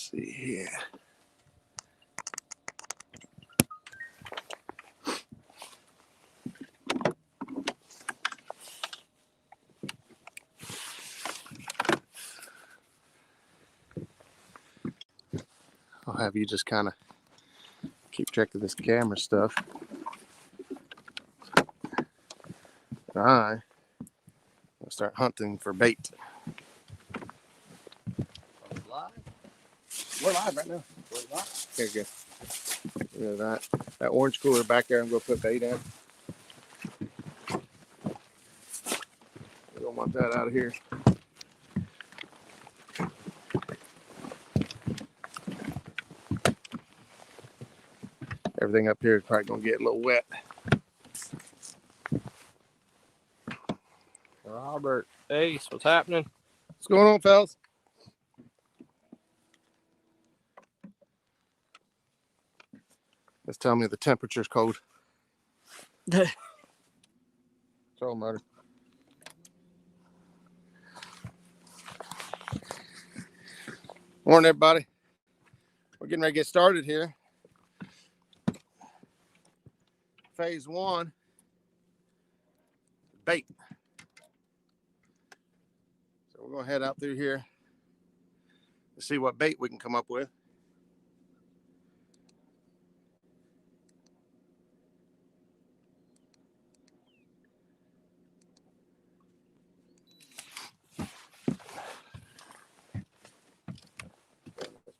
see here. I'll have you just kind of keep track of this camera stuff. I'll start hunting for bait. We're live right now. We're live. Okay, good. Look at that orange cooler back there. I'm going to put bait in. We don't want that out of here. Everything up here is probably going to get a little wet. Robert, Ace, what's happening? What's going on, fellas? It's telling me the temperature's cold. Troll motor. Morning, everybody. We're getting ready to get started here. Phase 1, bait. So we're going to head out through here to see what bait we can come up with.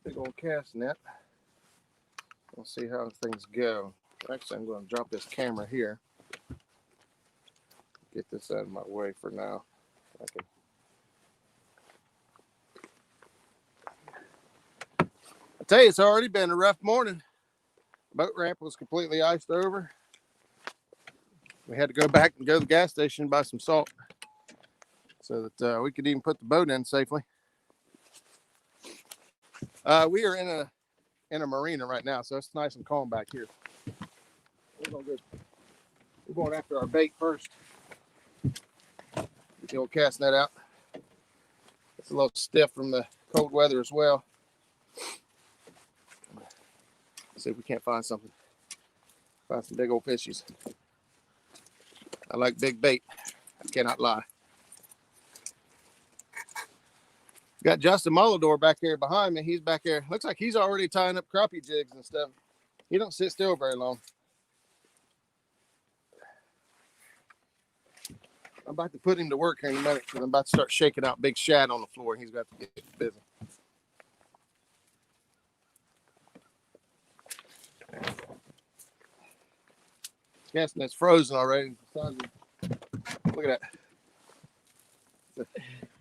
Big old cast net. We'll see how things go. Actually, I'm going to drop this camera here. Get this out of my way for now. I tell you, it's already been a rough morning. Boat ramp was completely iced over. We had to go back and go to the gas station and buy some salt so that we could even put the boat in safely. We are in a marina right now, so it's nice and calm back here. We're going after our bait first. Get the old cast net out. It's a little stiff from the cold weather as well. Let's see if we can't find something. Find some big old fishies. I like big bait. I cannot lie. Got Justin Muladore back here behind me. He's back there. Looks like he's already tying up crappie jigs and stuff. He don't sit still very long. I'm about to put him to work here in a minute because I'm about to start shaking out big shad on the floor. He's got to get busy. Cast net's frozen already. Look at that. It's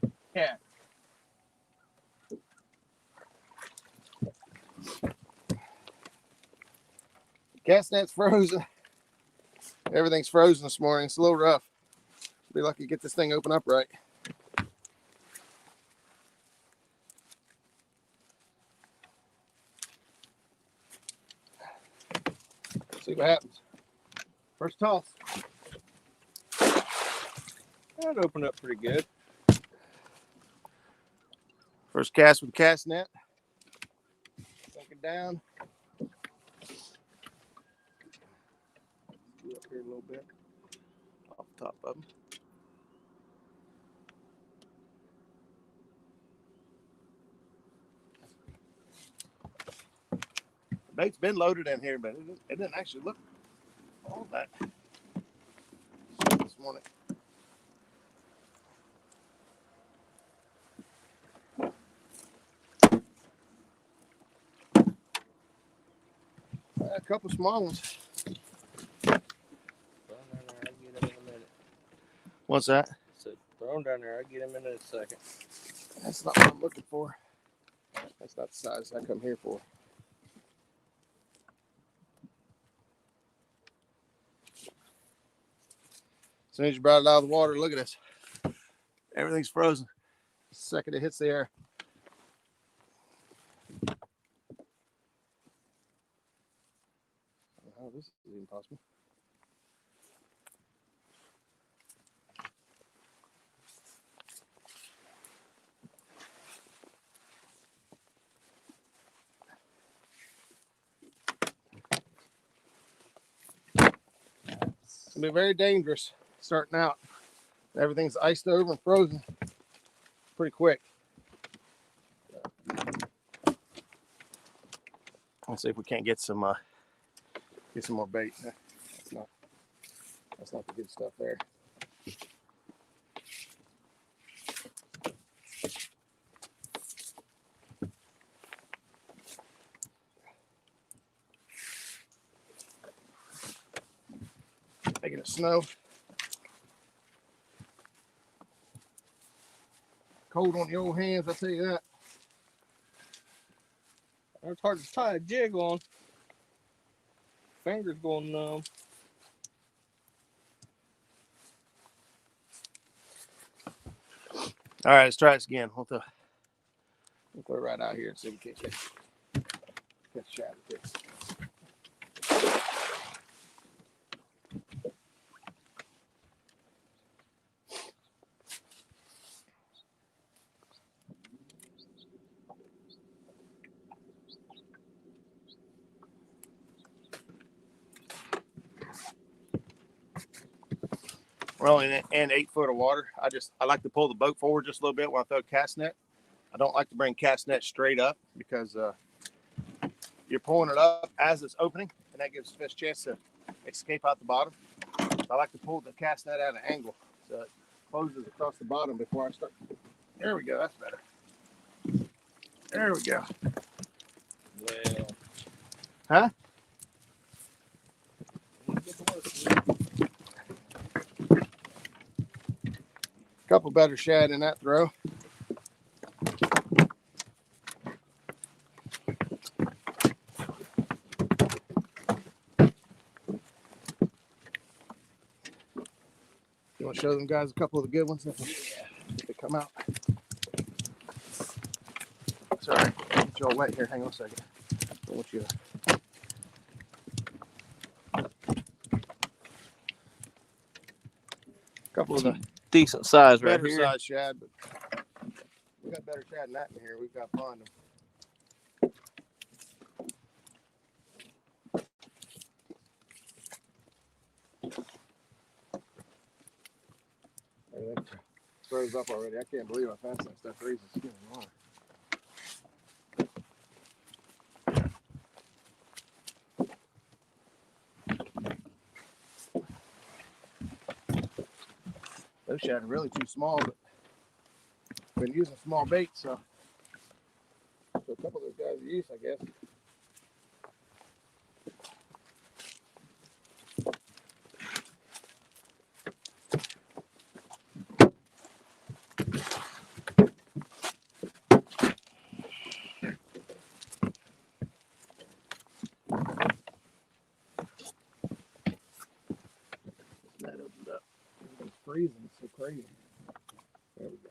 a cat. Cast net's frozen. Everything's frozen this morning. It's a little rough. Be lucky to get this thing open up right. See what happens. First toss. That opened up pretty good. First cast with the cast net. Sink it down. Up here a little bit. Off the top of them. The bait's been loaded in here, but it didn't actually look all that this morning. A couple small ones. What's that? So throw them down there. I'll get them in a second. That's not what I'm looking for. That's not the size I come here for. As soon as you brought it out of the water, look at this. Everything's frozen. The second it hits the air. How this is even possible. It'll be very dangerous starting out. Everything's iced over and frozen pretty quick. Let's see if we can't get some more bait. That's not the good stuff there. Making it snow. Cold on the old hands, I tell you that. It's hard to tie a jig on. Fingers going numb. All right, let's try this again. We'll throw it right out here and see if we can catch a shad with this. We're only in 8 foot of water. I like to pull the boat forward just a little bit when I throw a cast net. I don't like to bring cast net straight up because you're pulling it up as it's opening, and that gives the fish a chance to escape out the bottom. So I like to pull the cast net at an angle so it closes across the bottom before I start. There we go. That's better. There we go. Well. Huh? Couple better shad in that throw. You want to show them guys a couple of the good ones if they come out? Sorry, get you all wet here. Hang on a second. I want you to... couple of the Decent size right better here. size shad, but we got better shad than that in here. We've got to find them. Everything froze up already. I can't believe I found some stuff freezing skin in water. Those shad are really too small, but I've been using small bait, so a couple of those guys are used, I guess. That opened up. It's freezing. It's so crazy. There we go.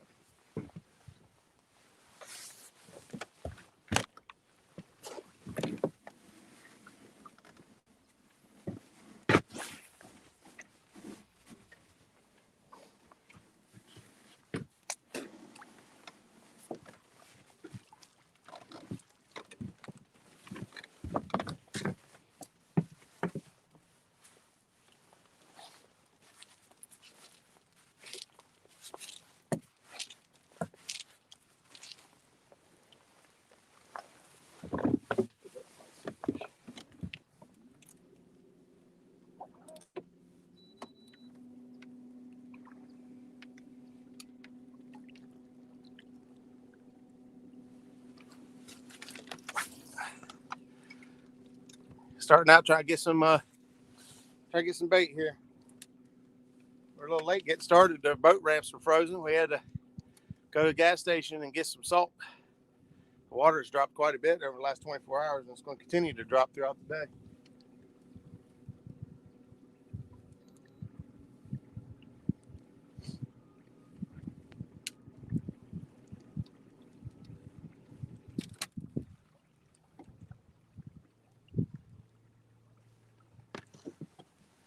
Starting out trying to get some bait here. We're a little late getting started. The boat ramps were frozen. We had to go to the gas station and get some salt. The water has dropped quite a bit over the last 24 hours, and it's going to continue to drop throughout the day.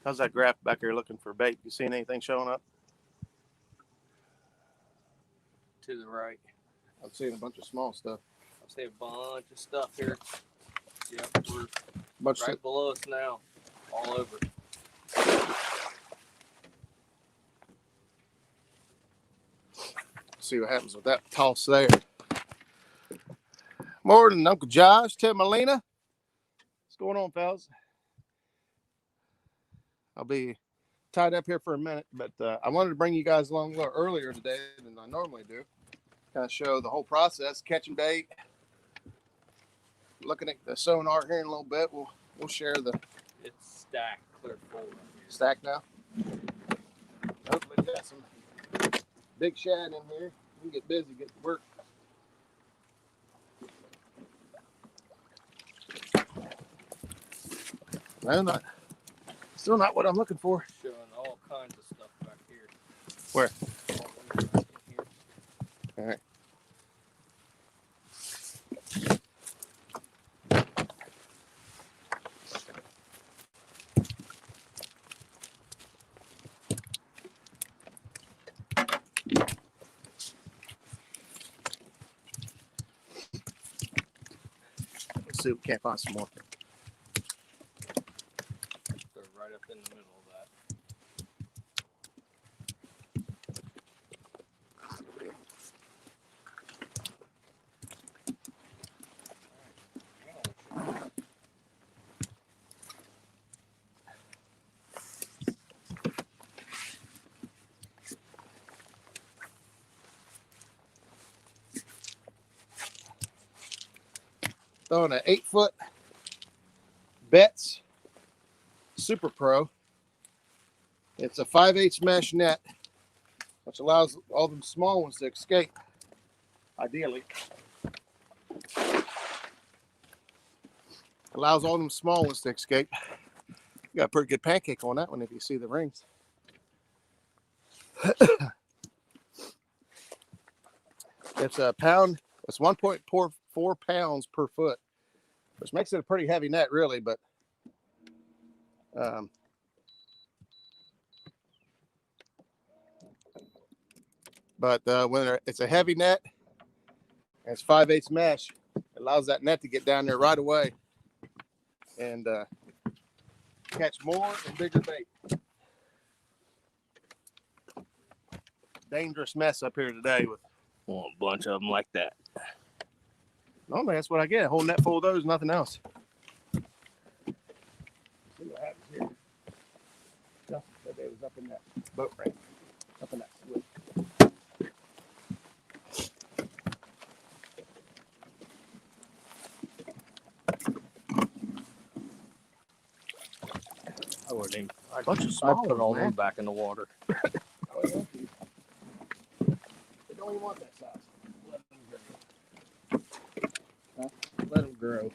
How's that graph back there looking for bait? You seeing anything showing up? To the right. I'm seeing a bunch of small stuff. I see a bunch of stuff here. Yep, we're Bunch right of below us now. All over. see what happens with that toss there. Morning, Uncle Josh, Tim Molina. What's going on, fellas? I'll be tied up here for a minute, but I wanted to bring you guys along a little earlier today than I normally do. Kind of show the whole process, catching bait, looking at the sonar here in a little bit. We'll share the. It's stacked clear full. Stack now. Hopefully we got some big shad in here. We can get busy, get to work. No, still not what I'm looking for. Showing all kinds of stuff back here. Where? All right. Let's see if we can't find some more. They're right up in the middle of that. Throwing an 8-foot Betts Super Pro. It's a 5/8 mesh net, which allows all them small ones to escape, ideally. Allows all them small ones to escape. You got a pretty good pancake on that one if you see the rings. It's a pound. It's 1.44 pounds per foot, which makes it a pretty heavy net, really. But when it's a heavy net and it's 5/8 mesh, it allows that net to get down there right away and catch more and bigger bait. Dangerous mess up here today with A bunch of them like that. normally that's what I get. A whole net full of those, nothing else. See what happens here. Justin said they was up in that boat ramp, up in that slip. I wouldn't even. A bunch of I small put all ones, them man. back in the water. Oh, yeah. They don't even want that size. Let them grow. Huh? Let them grow.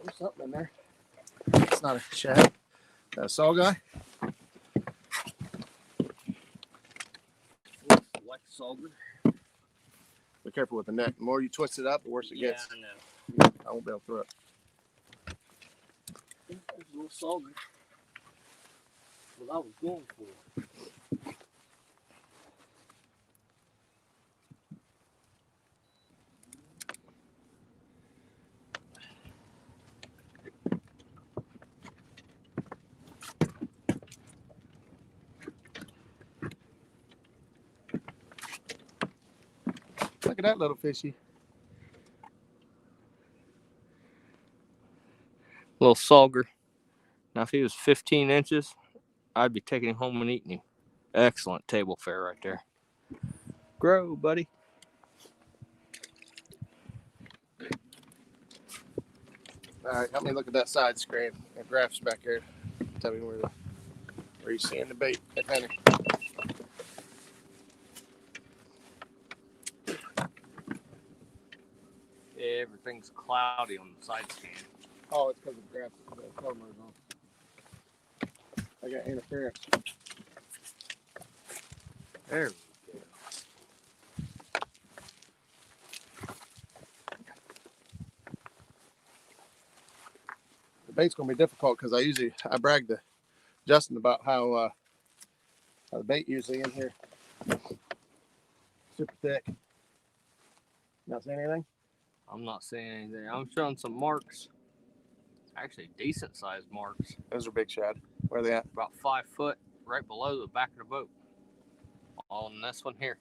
There's something in there. It's not a shad. That a saw guy? Like solder. Be careful with the net. The more you twist it up, the worse it Yeah, gets. I know. I won't be able to throw it. There's a little solder. What I was going for. Look at that little fishy. Little sauger. Now, if he was 15 inches, I'd be taking him home and eating him. Excellent table fare right there. Grow, buddy. All right, help me look at that side screen. That graph's back here. Tell me where you're seeing the bait, if any. Everything's cloudy on the side scan. Oh, it's because the graph, the camera's on. I got interference. There we go. The bait's gonna be difficult because I brag to Justin about how the bait usually in here super thick. Not saying anything? I'm not saying anything. I'm showing some marks. Actually, decent sized marks. Those are big shad. Where are they at? About 5 foot, right below the back of the boat. On this one here.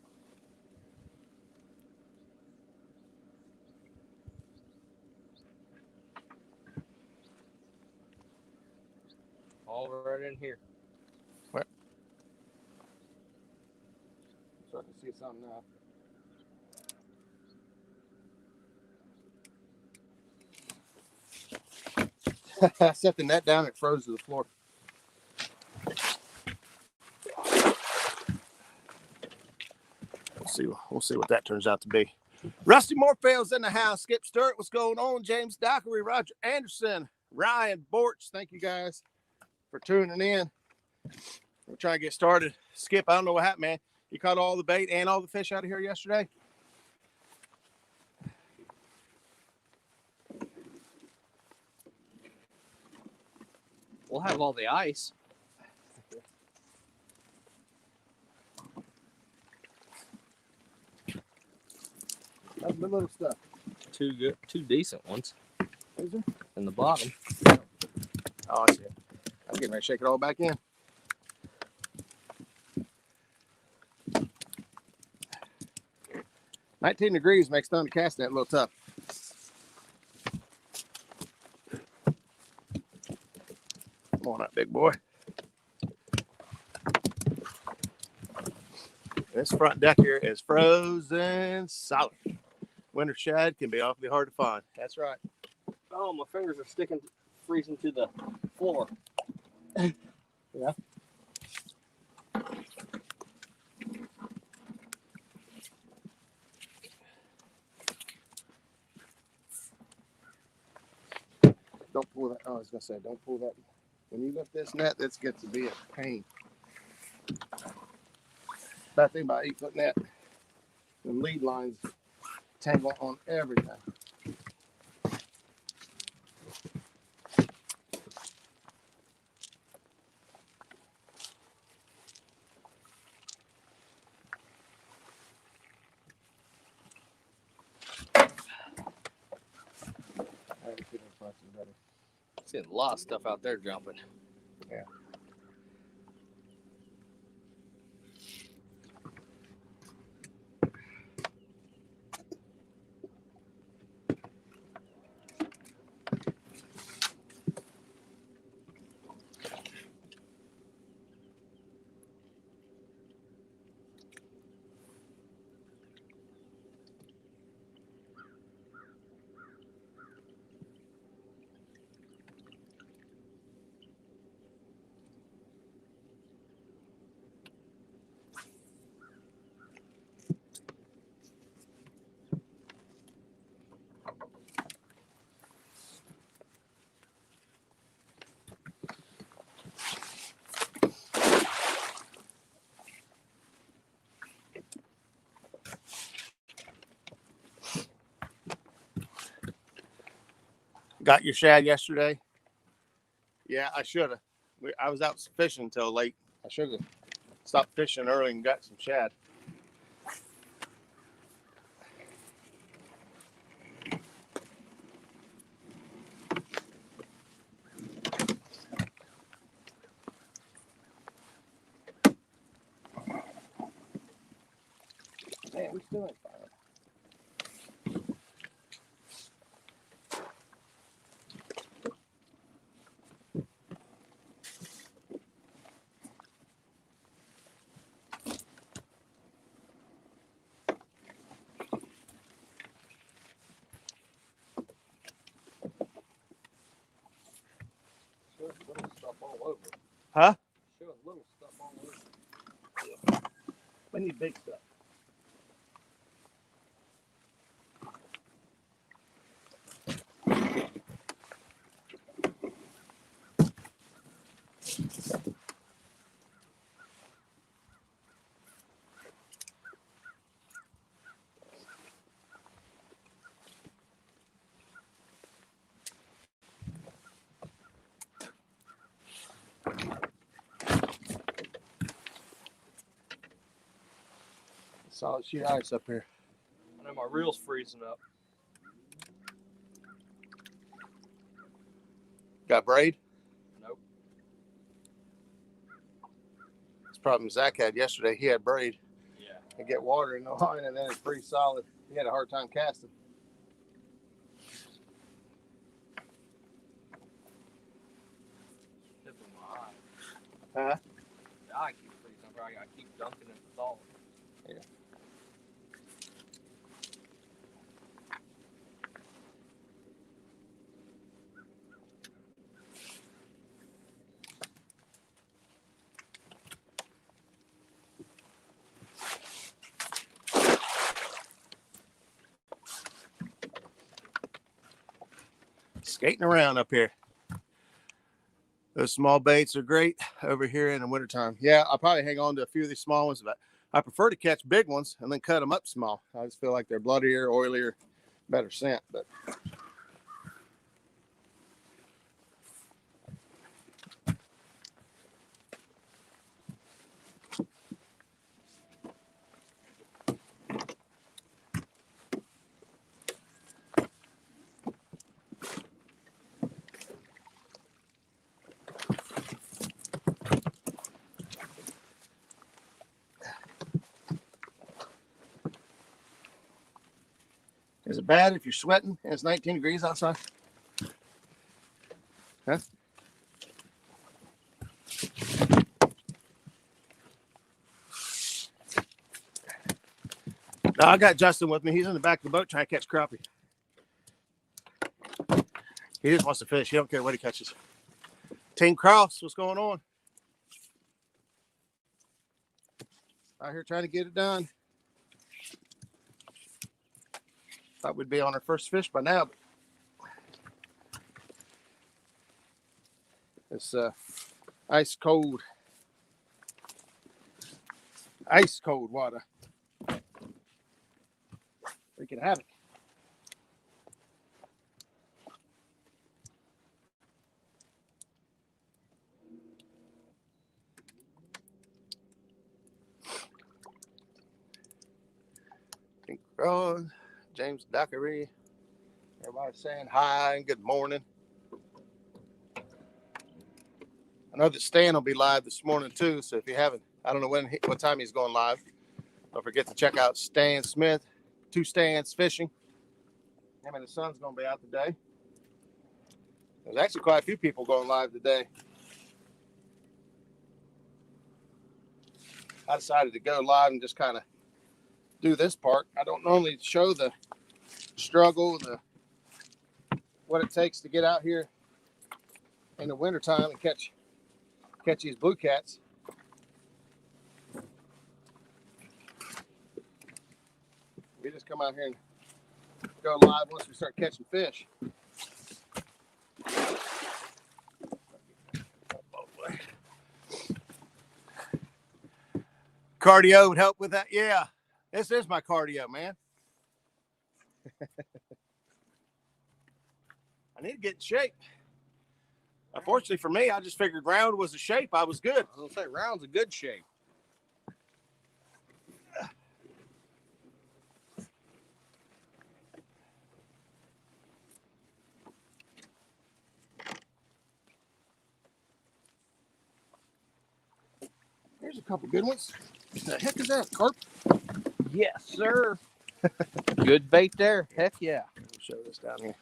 All right in here. Where? I'm starting to see something now. I set the net down, it froze to the floor. We'll see what that turns out to be. Rusty Morfale's in the house. Skip Stewart, what's going on? James Dockery, Roger Anderson, Ryan Borch. Thank you guys for tuning in. We're trying to get started. Skip, I don't know what happened, man. You caught all the bait and all the fish out of here yesterday? We'll have all the ice. That's the little stuff. Two decent ones. Is there? In the bottom. Oh, I see it. I'm getting ready to shake it all back in. "19 degrees makes throwing the cast net a little tough." Come on up, big boy. This front deck here is frozen solid. Winter shad can be awfully hard to find. That's right. Oh, my fingers are freezing to the floor. Yeah. Don't pull that. Oh, I was gonna say, don't pull that. When you lift this net, this gets to be a pain. Bad thing about 8-foot net, the lead lines tangle on everything. Seeing a lot of stuff out there jumping. Yeah. Got your shad yesterday? Yeah, I should have. I was out fishing until late. I should have stopped fishing early and got some shad. Man, we still ain't fire. Little stuff all over. Huh? Showing little stuff all over. Yeah. We need big stuff. Solid sheet of ice up here. I know my reel's freezing up. Got braid? Nope. This problem Zach had yesterday. He had braid. Yeah. And get water in the line, and then it's pretty solid. He had a hard time casting. Tip of my eye. Huh? The eye keeps freezing. I gotta keep dunking in the salt. Yeah. Skating around up here. Those small baits are great over here in the wintertime. Yeah, I'll probably hang on to a few of these small ones, but I prefer to catch big ones and then cut them up small. I just feel like they're bloodier, oilier, better scent. But is it bad if you're sweating and it's 19 degrees outside? Huh? No, I got Justin with me. He's in the back of the boat trying to catch crappie. He just wants to fish. He don't care what he catches. Team Cross, what's going on? Out here trying to get it done. Thought we'd be on our first fish by now. But it's ice cold water. We can have it. Pink Rose, James Dockery. Everybody's saying hi and good morning. I know that Stan will be live this morning too, so if you haven't, I don't know what time he's going live. Don't forget to check out Stan Smith, 2 Stans Fishing. Him and his son's going to be out today. There's actually quite a few people going live today. I decided to go live and just kind of do this part. I don't normally show the struggle, what it takes to get out here in the wintertime and catch these blue cats. We just come out here and go live once we start catching fish. Cardio would help with that. Yeah, this is my cardio, man. I need to get in shape. Unfortunately for me, I just figured round was a shape. I was good. I was gonna say round's a good shape. Here's a couple good ones. What the heck is that? Carp? Yes, sir. Good bait there. Heck yeah. Let me show this down here.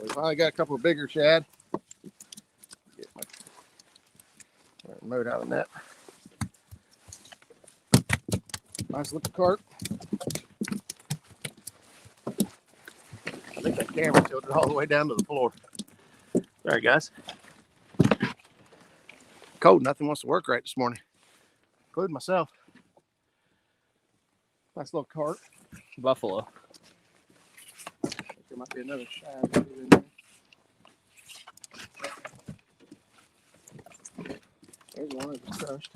We finally got a couple of bigger shad. Get my remote out of the net. Nice looking carp. I think that camera tilted all the way down to the floor. Sorry, guys. Cold, nothing wants to work right this morning, including myself. Nice little carp. Buffalo. I think there might be another shad in there. There's one that's crushed.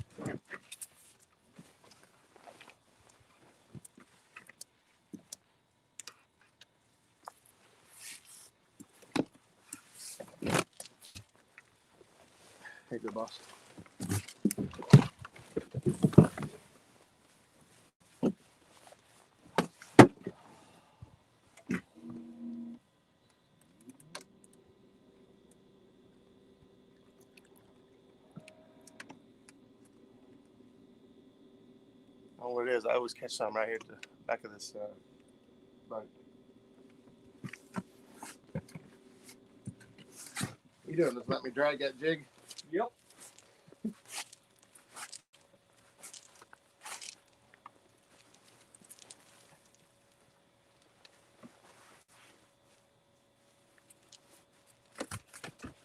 Hey, good boss. I don't know what it is. I always catch some right here at the back of this boat. What you doing? Just let me drag that jig? Yep.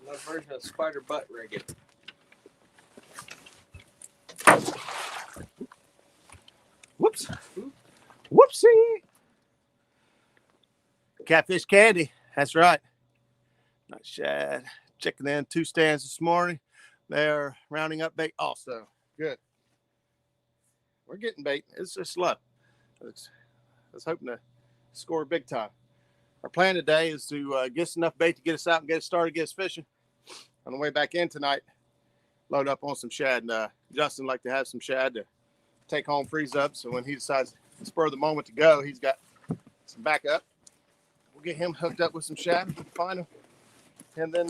Another version of spider butt rigging. Whoops. Whoopsie. Catfish candy. That's right. Nice shad. Checking in 2 stands this morning. They're rounding up bait also. Good. We're getting bait. It's just slow. I was hoping to score big time. Our plan today is to get us enough bait to get us out and get us started, get us fishing. On the way back in tonight, load up on some shad. And Justin like to have some shad to take home, freeze up. So when he decides to spur the moment to go, he's got some backup. We'll get him hooked up with some shad if we can find him. And then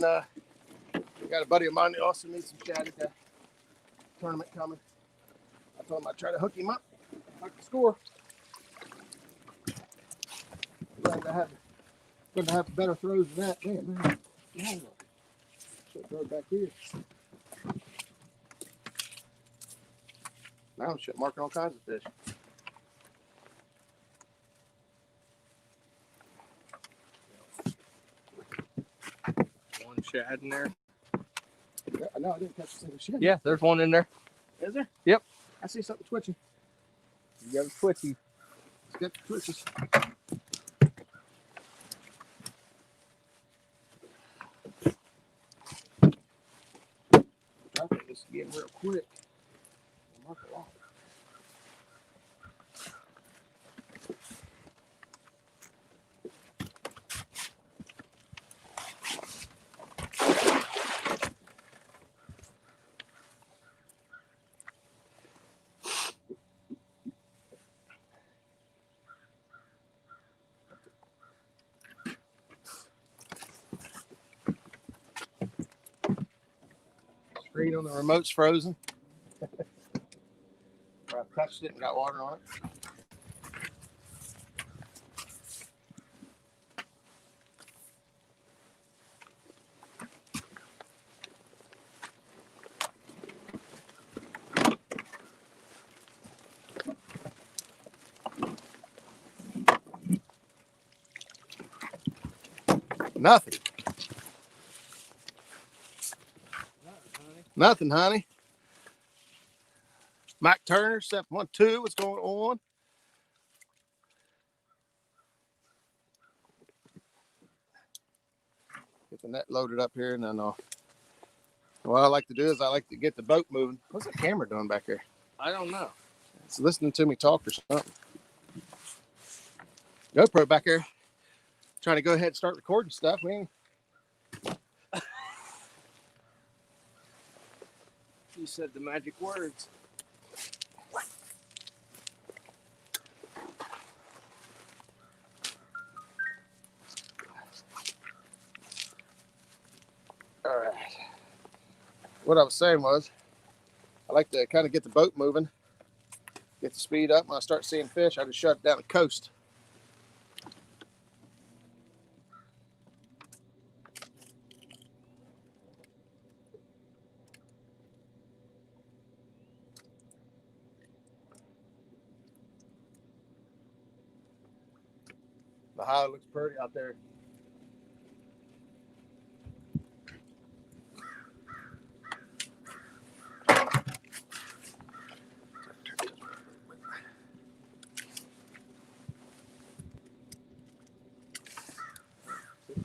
we got a buddy of mine that also needs some shad at the tournament coming. I told him I'd try to hook him up, hook the score. Going to have better throws than that. Man. Should throw it back here. Now shit, marking all kinds of fish. One shad in there. No, I didn't catch a single shad. Yeah, there's one in there. Is there? Yep. I see something twitching. You got a twitchy. It's got the twitches. I think this is getting real quick. Mark it off. Screen on the remote's frozen. I touched it and got water on it. Nothing. Nothing, honey. Mike Turner, 712, what's going on? Get the net loaded up here, and then what I like to do is I like to get the boat moving. What's the camera doing back here? I don't know. It's listening to me talk or something. GoPro back here trying to go ahead and start recording stuff. Man. You said the magic words. All right. What I was saying was, I like to kind of get the boat moving, get the speed up. When I start seeing fish, I just shut it down the coast. The high looks pretty out there.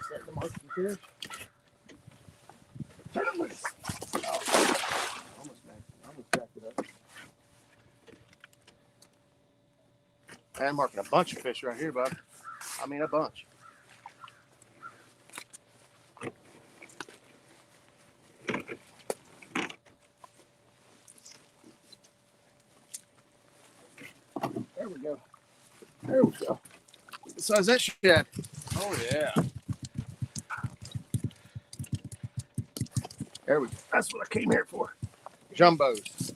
Starting to mark some fish. Turn it loose. Oh, almost backed it up. I'm marking a bunch of fish right here, bud. I mean, a bunch. There we go. There we go. What size is that shad? Oh, yeah. There we go. That's what I came here for. Jumbos.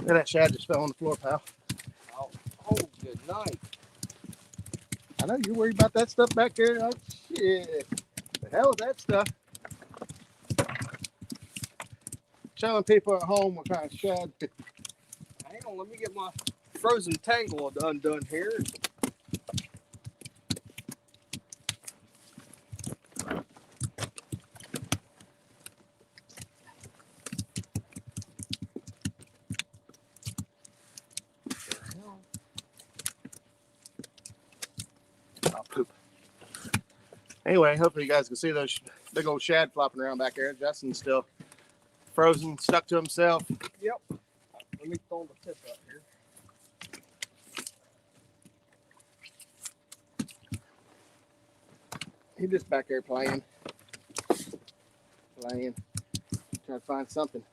Look at that shad just fell on the floor, pal. Oh, good night. I know you're worried about that stuff back there. Oh, shit. The hell with that stuff. Showing people at home what kind of shad. Hang on, let me get my frozen tangle undone here. I'll poop. Anyway, hopefully you guys can see those big old shad flopping around back there. Justin's still frozen, stuck to himself. Yep. Let me throw the tip up here. He's just back there playing. Trying to find something.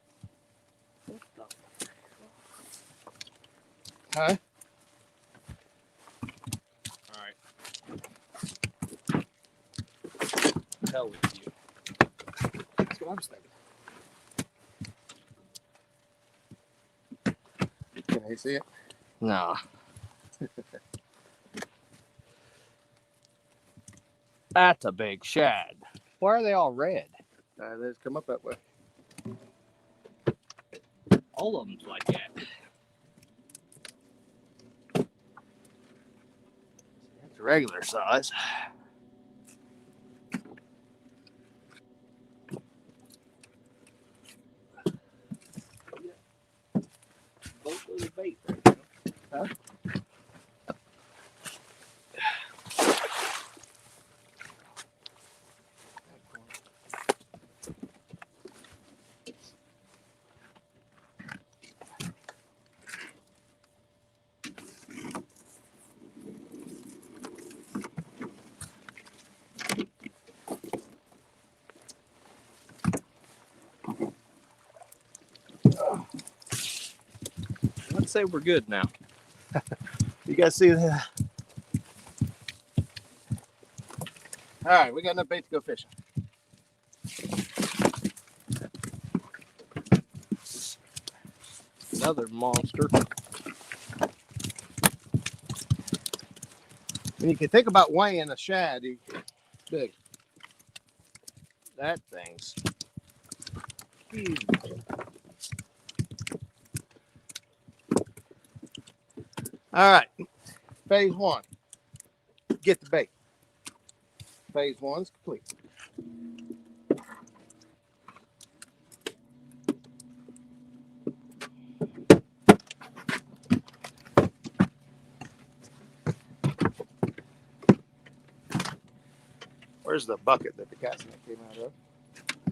Huh? Alright. Hell with you. That's what I was thinking. Can you see it? Nah. That's a big shad. Why are they all red? They just come up that way. All of them's like that. It's a regular size. Both of the bait. Huh? Let's say we're good now. You guys see that? All right, we got enough bait to go fishing. Another monster. When you can think about weighing a shad, he's big. That thing's huge. All right, phase one. Get the bait. Phase one's complete. Where's the bucket that the cast net came out of?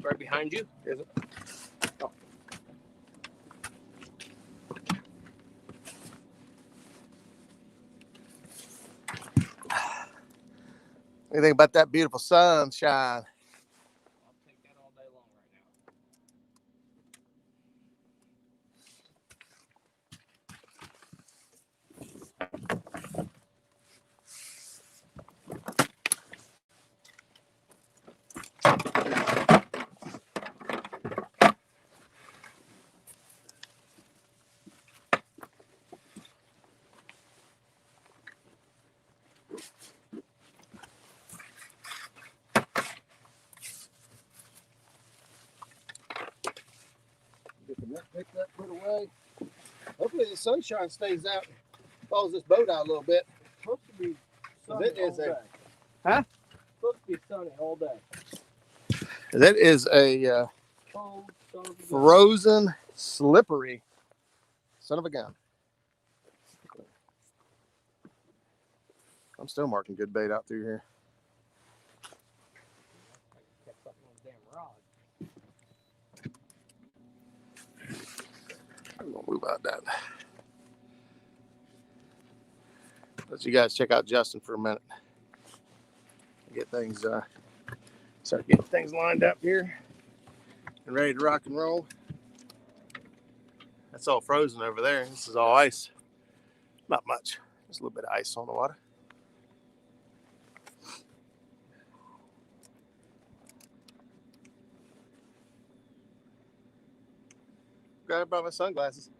Right behind you. Is it? Oh. What do you think about that beautiful sunshine? I'll take that all day long right now. Get the net picked up, put away. Hopefully the sunshine stays out, thaws this boat out a little bit. It's supposed to be sunny That is all day. Huh? It's supposed to be sunny all day. That is a Cold son of a gun. frozen, slippery son of a gun. I'm still marking good bait out through here. Catch something on the damn rod. I'm gonna move out that. Let you guys check out Justin for a minute. Get things start getting things lined up here and ready to rock and roll. That's all frozen over there. This is all ice. Not much. Just a little bit of ice on the water. Gotta buy my sunglasses.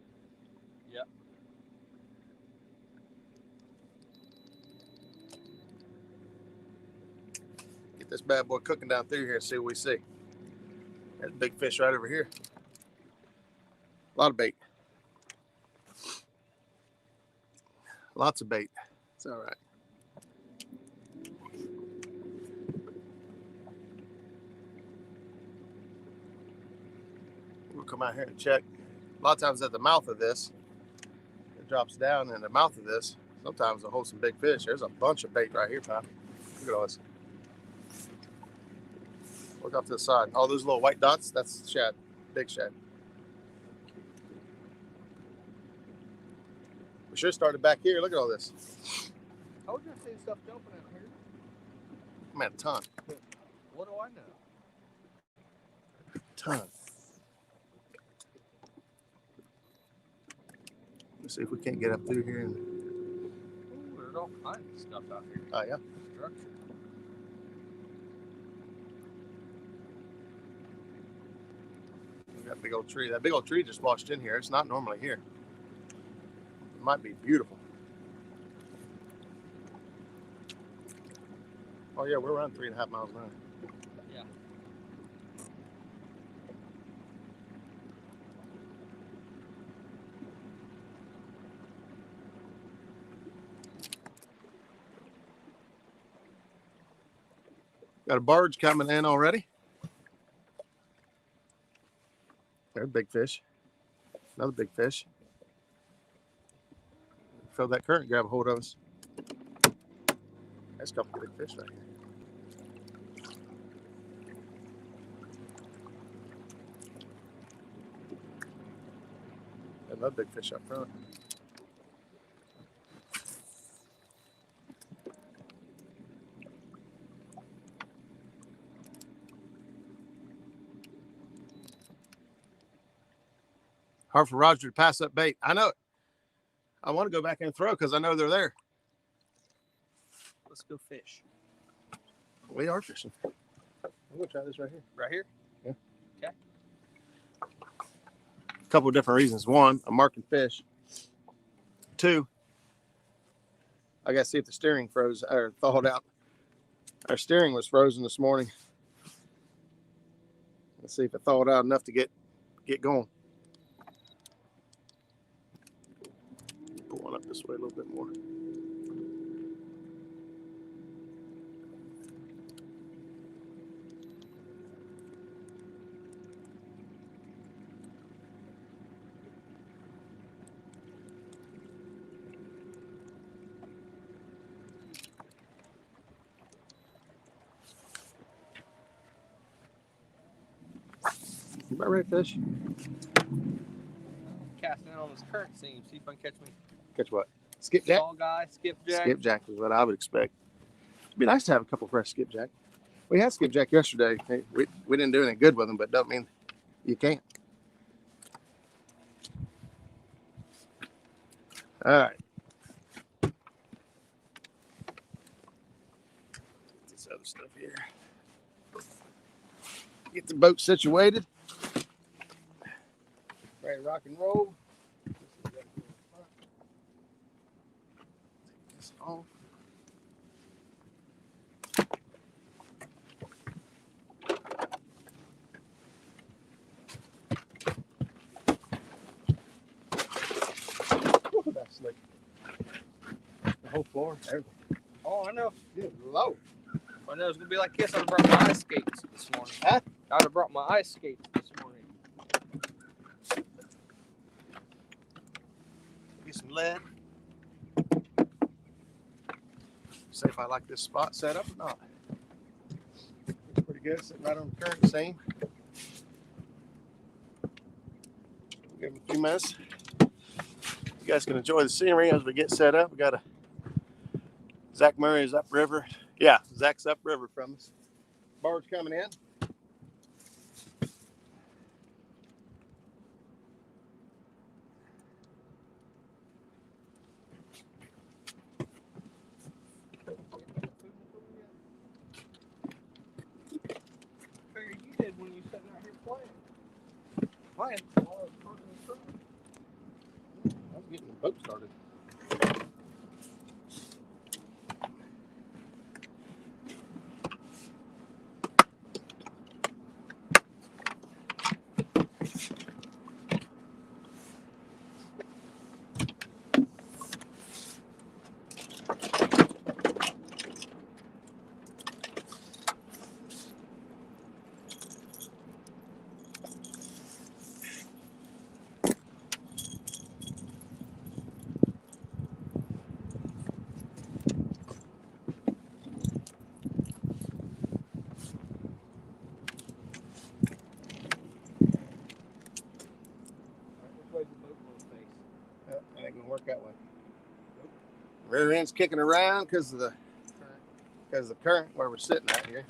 Get this bad boy cooking down through here and see what we see. There's a big fish right over here. A lot of bait. Lots of bait. It's all right. We'll come out here and check. A lot of times at the mouth of this, it drops down in the mouth of this. Sometimes it'll hold some big fish. There's a bunch of bait right here, pal. Look at all this. Look off to the side. All those little white dots, that's shad. Big shad. We should have started back here. Look at all this. I was gonna say stuff jumping out here. I'm at a ton. What do I know? Ton. Let's see if we can't get up through here. Ooh, there's all kinds of stuff out here. Oh, yeah. Structure. We got a big old tree. That big old tree just washed in here. It's not normally here. It might be beautiful. Oh, yeah, we're around 3.5 miles an hour. Yeah. Got a barge coming in already. There's a big fish. Another big fish. Feel that current grab a hold of us. There's a couple big fish right here. Another big fish up front. Hard for Roger to pass up bait. I know it. I want to go back and throw because I know they're there. Let's go fish. We are fishing. I'm going to try this right here. Right here? Yeah. Okay. A couple of different reasons. One, I'm marking fish. Two, I got to see if the steering froze or thawed out. Our steering was frozen this morning. Let's see if it thawed out enough to get going. Pull one up this way a little bit more. You about ready to fish? Casting in on this current seam. See if I can catch me. Catch what? Skipjack? Small guy, skipjack. Skipjack is what I would expect. It'd be nice to have a couple fresh skipjack. We had skipjack yesterday. We didn't do anything good with them, but don't mean you can't. All right. This other stuff here. Get the boat situated. Ready to rock and roll. Take this off. Ooh, that's slick. The whole floor. Everything. Oh, I know. Good Lord. I know it's going to be like this. I would have brought my ice skates this morning. Huh? I would have brought my ice skates this morning. Get some lead. See if I like this spot set up or not. It's pretty good, sitting right on the current seam. Give them a few minutes. You guys can enjoy the scenery as we get set up. We got a Zach Murray is upriver. Yeah, Zach's upriver from us. Barge coming in. You did when you sat out here playing. Playing. I was getting the boat started. work that way. Rear end's kicking around because of the current where we're sitting out here.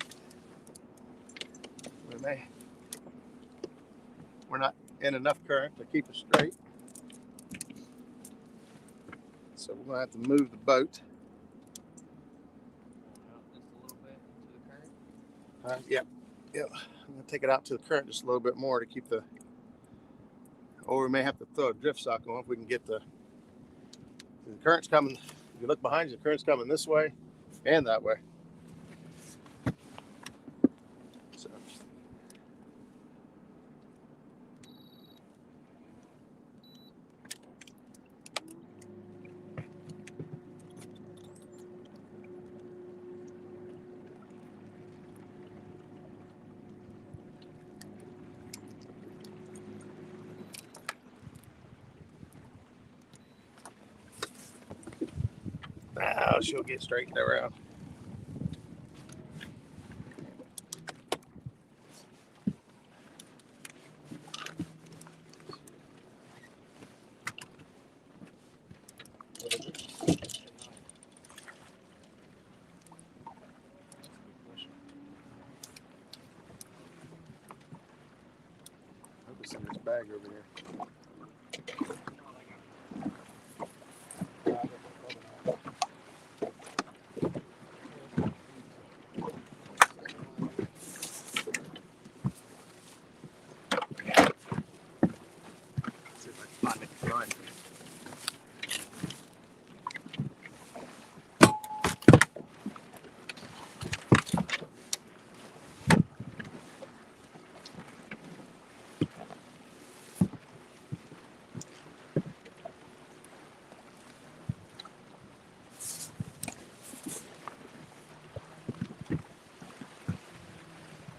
We're not in enough current to keep us straight. So we're gonna have to move the boat. Just a little bit to the current. Yep. I'm gonna take it out to the current just a little bit more to keep the. Or we may have to throw a drift sock on if we can get the current's coming. If you look behind you, the current's coming this way and that way. So. Now she'll get straightened around. What's in this bag over here? See if I can find it. Fine.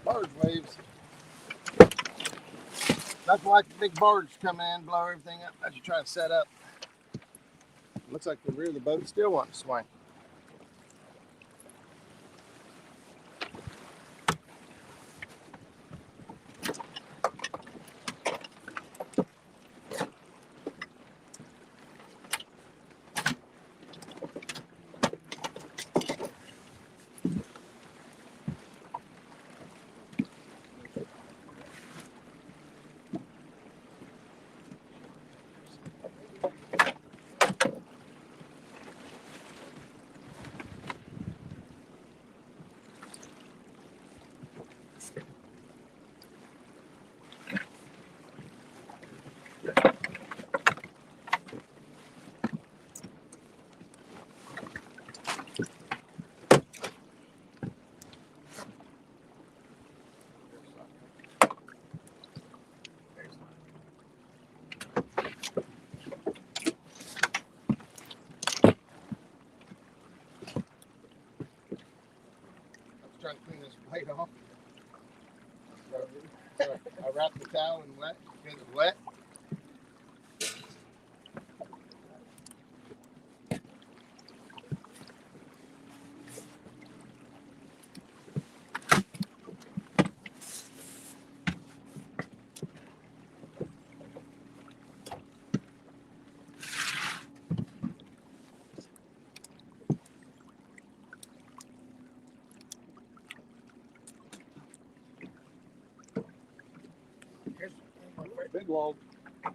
Barge waves. That's why the big barge come in, blow everything up as you try to set up. Looks like the rear of the boat still wants to swing. Trying to clean this plate off. So I wrapped the towel in wet because it's wet. Here's my big log. My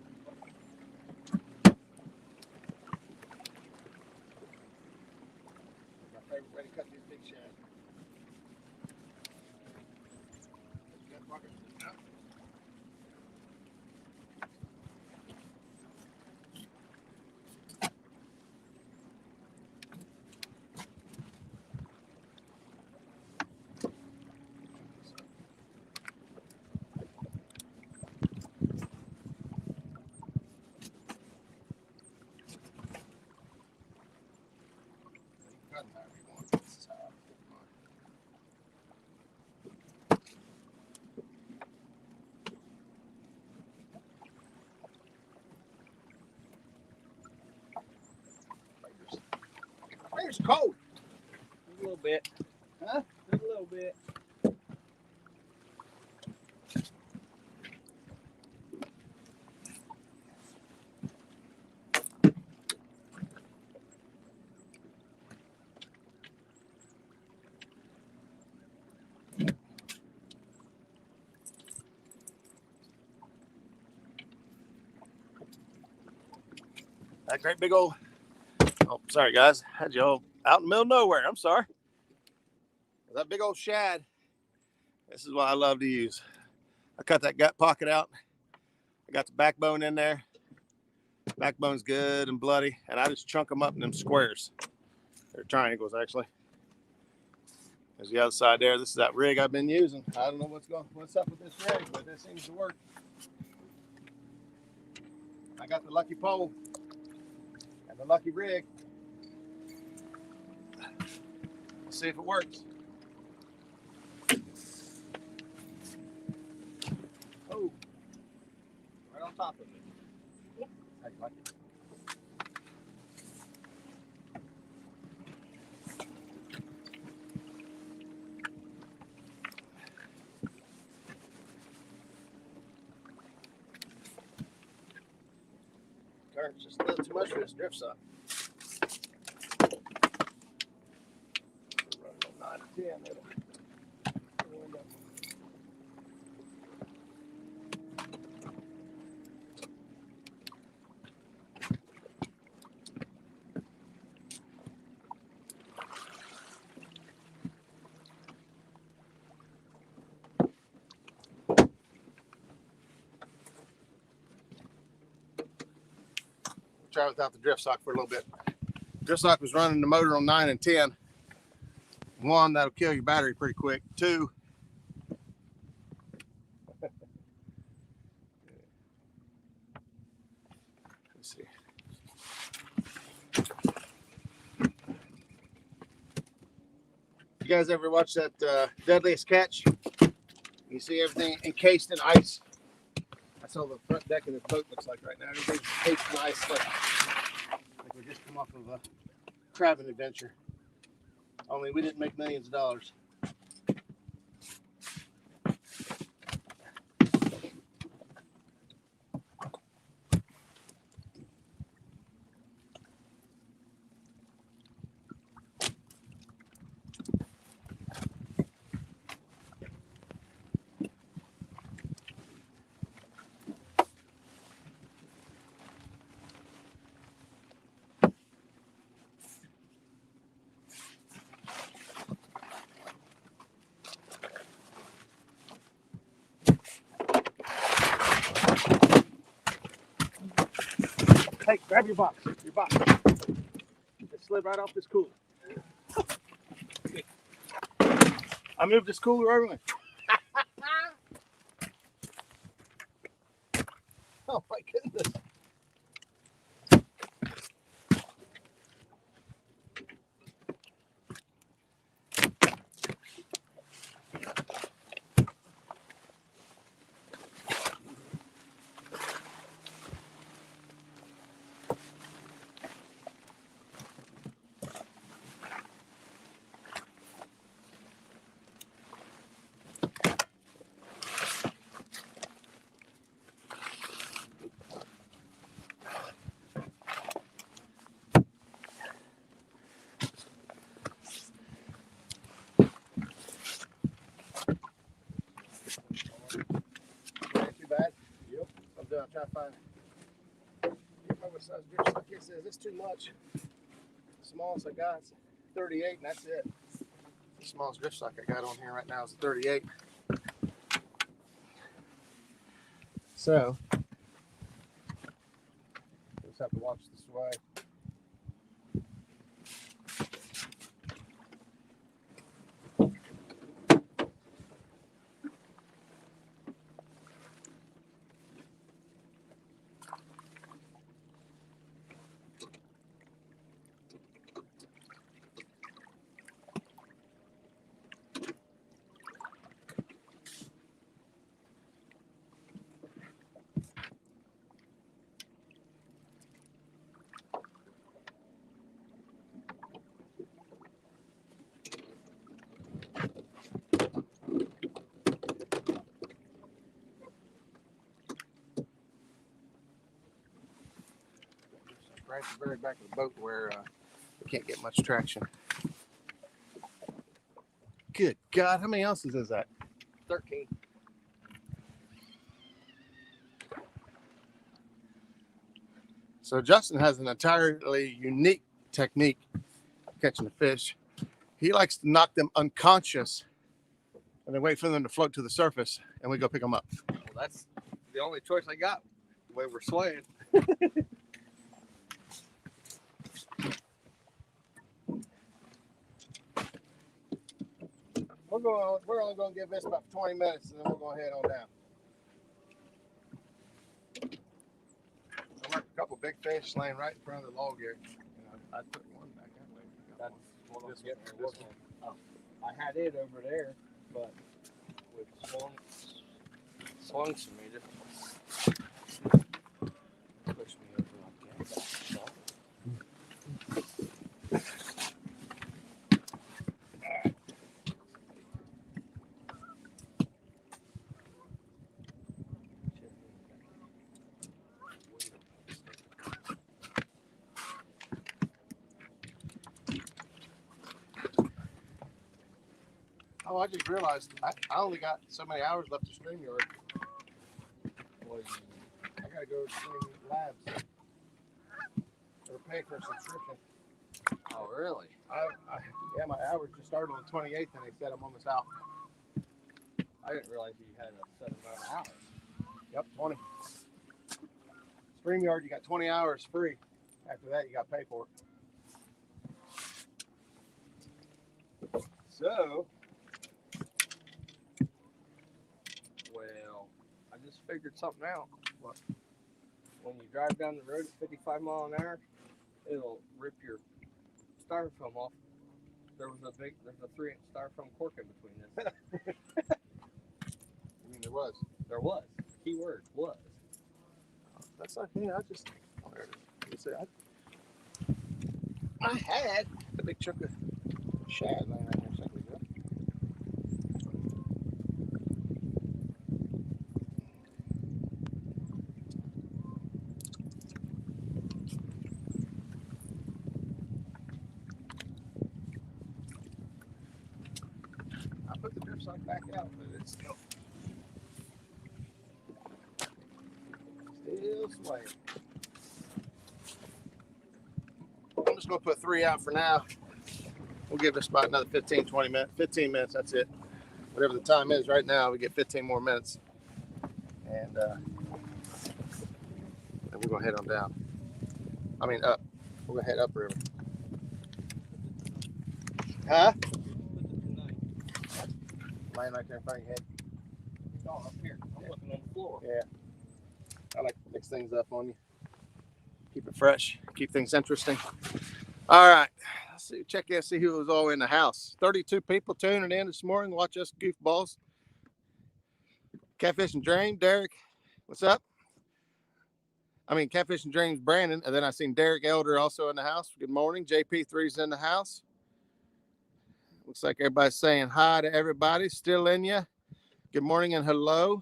favorite way to cut these big shafts. It's cold. A little bit. Huh? A little bit. that great big old, oh, sorry guys, had you all out in the middle of nowhere. I'm sorry. That big old shad, this is what I love to use. I cut that gut pocket out. I got the backbone in there. Backbone's good and bloody, and I just chunk them up in them squares. They're triangles, actually. There's the other side there. This is that rig I've been using. I don't know what's up with this rig, but this seems to work. I got the lucky pole and the lucky rig. Let's see if it works. Oh, right on top of it. How you like it? Turns just a little too much for this drift sock. Running on 9 to 10, it'll end up. Try without the drift sock for a little bit. Drift sock was running the motor on 9 and 10. One, that'll kill your battery pretty quick. Two, let's see. You guys ever watch that Deadliest Catch? You see everything encased in ice. That's all the front deck of this boat looks like right now. Everything's encased in ice. Like we just come off of a crabbing adventure. Only we didn't make millions of dollars. Hey, grab your box. Your box. It slid right off this cooler. I moved this cooler over. Oh my goodness. I'm trying to find what size drift sock this is. It's too much. The smallest I got is 38, and that's it. The smallest drift sock I got on here right now is a 38. So, just have to watch this way. Right at the very back of the boat where we can't get much traction. Good God, how many ounces is that? 13. So Justin has an entirely unique technique catching a fish. He likes to knock them unconscious and then wait for them to float to the surface, and we go pick them up. Well, that's the only choice I got. The way we're swaying. We're only going to give this about 20 minutes, and then we'll go ahead on down. So a couple big fish laying right in front of the log here. I put one back that way. That's one I'm getting there. This one. Oh, I had it over there, but with swung some meter. Push me over like that. Oh, I just realized I only got so many hours left to StreamYard. Well, I gotta go to Stream Labs or pay for a subscription. oh, really? Yeah, my hours just started on the 28th, and they said I'm almost out. I didn't realize you had a set amount of hours. Yep, 20. StreamYard, you got 20 hours free. After that, you got to pay for it. So, well, I just figured something out. What? When you drive down the road at 55 miles an hour, it'll rip your styrofoam off. There's a 3-inch styrofoam cork in between this. I mean, there was. There was. Key word was. That's not me. I just. I had a big chunk of shad laying right there a second ago. I put the drip sock back out, but it's still swaying. I'm just going to put 3 out for now. We'll give this about another 15 minutes. 15 minutes, that's it. Whatever the time is right now, we get 15 more minutes. And then we're going to head on down. I mean, up. We're going to head upriver. Huh? Laying right there in front of your head. Oh, up here. I'm looking on the floor. Yeah. I like to mix things up on you. Keep it fresh. Keep things interesting. All right. Let's see. Check in, see who was all in the house. 32 people tuning in this morning. Watch us goofballs. Catfish and Dream. Derek, what's up? Catfish and Dream's Brandon. And then I seen Derek Elder also in the house. Good morning. JP3's in the house. Looks like everybody's saying hi to everybody. Still in you. Good morning and hello.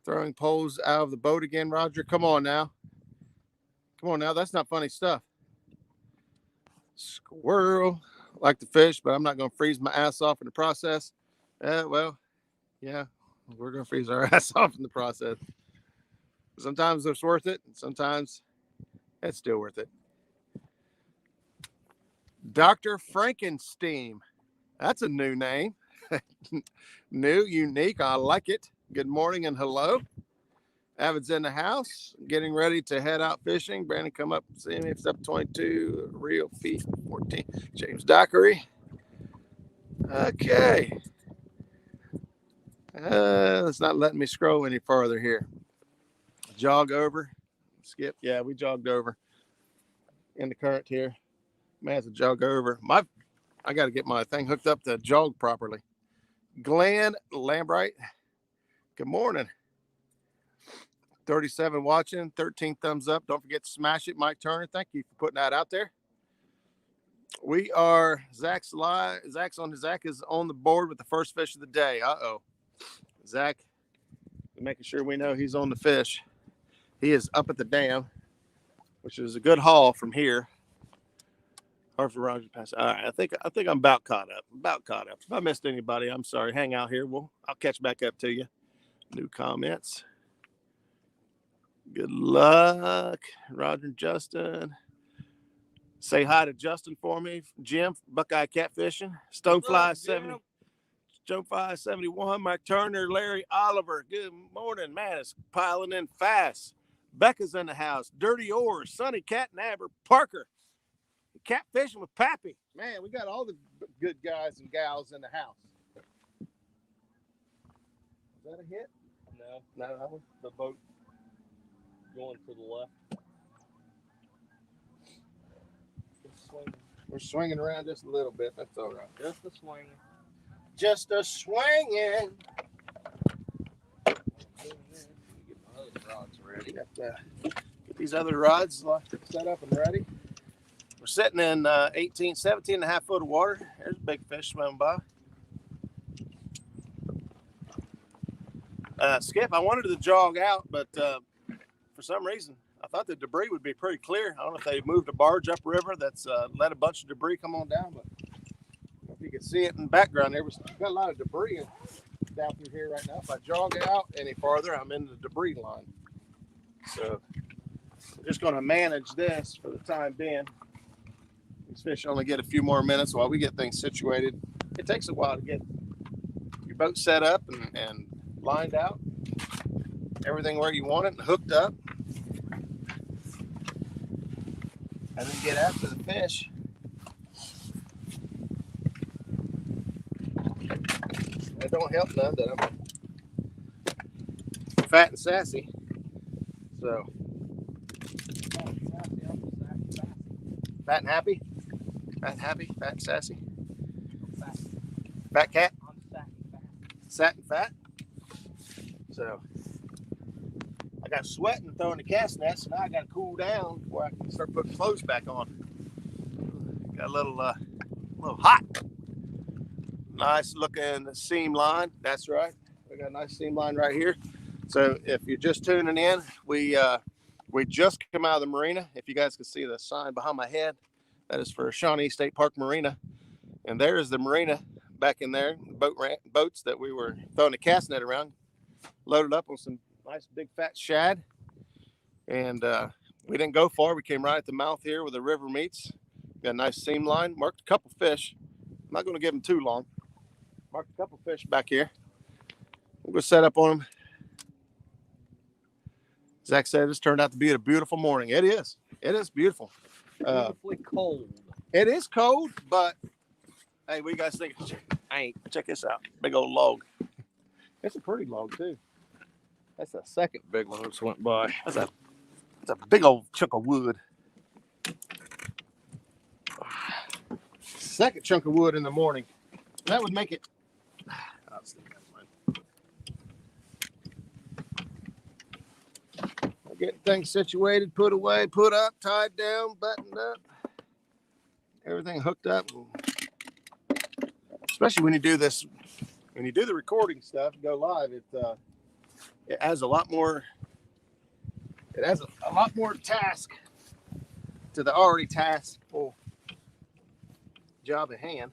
Throwing poles out of the boat again, Roger. Come on now. Come on now. That's not funny stuff. Squirrel. Like the fish, but I'm not going to freeze my ass off in the process. Well, yeah, we're going to freeze our ass off in the process. Sometimes it's worth it, and sometimes it's still worth it. Dr. Frankenstein. That's a new name. New, unique. I like it. Good morning and hello. Avid's in the house, getting ready to head out fishing. Brandon, come up and see me. It's up 22, real feet 14. James Dockery. Okay. It's not letting me scroll any farther here. Jog over. Skip. Yeah, we jogged over in the current here. Man, it's a jog over. I got to get my thing hooked up to jog properly. Glenn Lambright. Good morning. 37 watching, 13 thumbs up. Don't forget to smash it. Mike Turner, thank you for putting that out there. We are Zach's live. Zach is on the board with the first fish of the day. Zach, making sure we know he's on the fish. He is up at the dam, which is a good haul from here. Hard for Roger to pass. All right, I think I'm about caught up. If I missed anybody, I'm sorry. Hang out here. I'll catch back up to you. New comments. Good luck, Roger and Justin. Say hi to Justin for me, Jim, Buckeye Catfishing, Stonefly 70, Stonefly 71, Mike Turner, Larry Oliver. Good morning, man. It's piling in fast. Becca's in the house. Dirty Oars, Sonny Catnabber, Parker, Catfishing with Pappy. Man, we got all the good guys and gals in the house. Is that a hit? No, that was the boat going to the left. We're swinging around just a little bit. That's all right. Just a swinging. Just a swinging. Get my other rods ready. Get these other rods set up and ready. We're sitting in 17 and a half foot of water. There's a big fish swimming by. Skip, I wanted to jog out, but for some reason, I thought the debris would be pretty clear. I don't know if they moved a barge upriver that's let a bunch of debris come on down, but if you can see it in the background, there was got a lot of debris down through here right now. If I jog out any farther, I'm in the debris line. So we're just going to manage this for the time being. These fish only get a few more minutes while we get things situated. It takes a while to get your boat set up and lined out, everything where you want it and hooked up, and then get after the fish. It don't help none that I'm fat and sassy. So fat and happy, fat and happy, fat and sassy, fat cat, sat and fat. So I got sweating throwing the cast nets, so now I got to cool down before I can start putting clothes back on. Got a little hot. Nice looking seam line. That's right. We got a nice seam line right here. So if you're just tuning in, we just come out of the marina. If you guys can see the sign behind my head, that is for Shawnee State Park Marina. And there is the marina back in there, boats that we were throwing the cast net around, loaded up on some nice big fat shad. And we didn't go far. We came right at the mouth here where the river meets. Got a nice seam line. Marked a couple fish. I'm not going to give them too long. Marked a couple fish back here. We're going to set up on them. Zach said this turned out to be a beautiful morning. It is. It is beautiful. Beautifully cold. It is cold, but hey, what do you guys think? Check this out. Big old log. It's a pretty log too. That's the second big one that's went by. That's a big old chunk of wood. Second chunk of wood in the morning. That would make it. Getting things situated, put away, put up, tied down, buttoned up. Everything hooked up. Especially when you do this, when you do the recording stuff, go live, it has a lot more. It has a lot more task to the already taskful job at hand.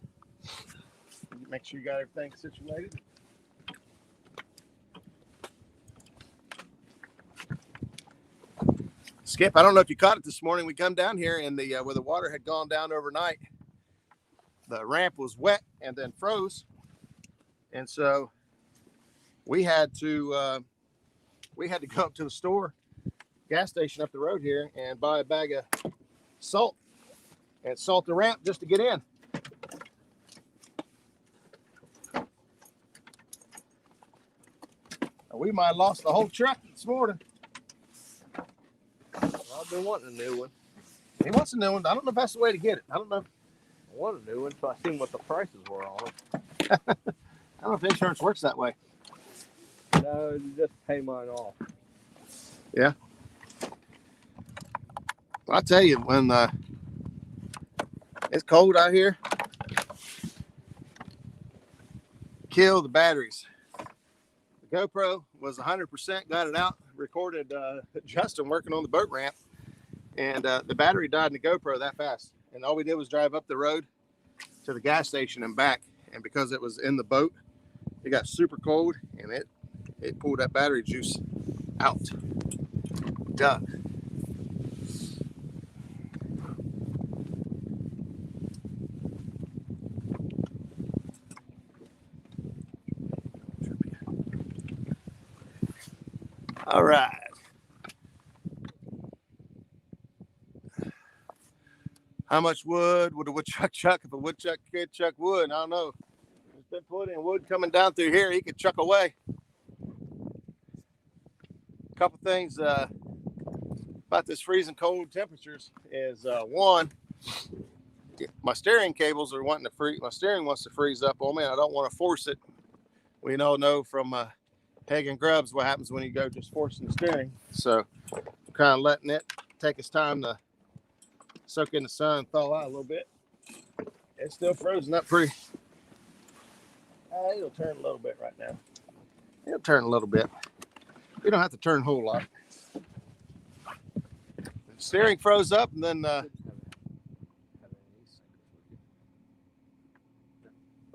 Make sure you got everything situated. Skip, I don't know if you caught it this morning. We come down here and the where the water had gone down overnight, the ramp was wet and then froze, and so we had to go up to the store, gas station up the road here, and buy a bag of salt and salt the ramp just to get in. We might have lost the whole truck this morning. I've been wanting a new one. He wants a new one. I don't know if that's the way to get it. I don't know. I want a new one, so I seen what the prices were on them. I don't know if insurance works that way. No, you just pay mine off. Yeah. Well, I tell you, when it's cold out here, kill the batteries. The GoPro was 100%, got it out, recorded Justin working on the boat ramp, and the battery died in the GoPro that fast. And all we did was drive up the road to the gas station and back. And because it was in the boat, it got super cold and it pulled that battery juice out. Done. All right. How much wood would a woodchuck chuck if a woodchuck could chuck wood? I don't know. There's been plenty of wood coming down through here. He could chuck away. A couple things about this freezing cold temperatures is one, my steering cables are wanting to freeze. My steering wants to freeze up on me. I don't want to force it. We all know from Hagen Grubbs what happens when you go just forcing the steering. So I'm kind of letting it take its time to soak in the sun, thaw out a little bit. It's still frozen up pretty. It'll turn a little bit right now. It'll turn a little bit. You don't have to turn a whole lot. The steering froze up, and then I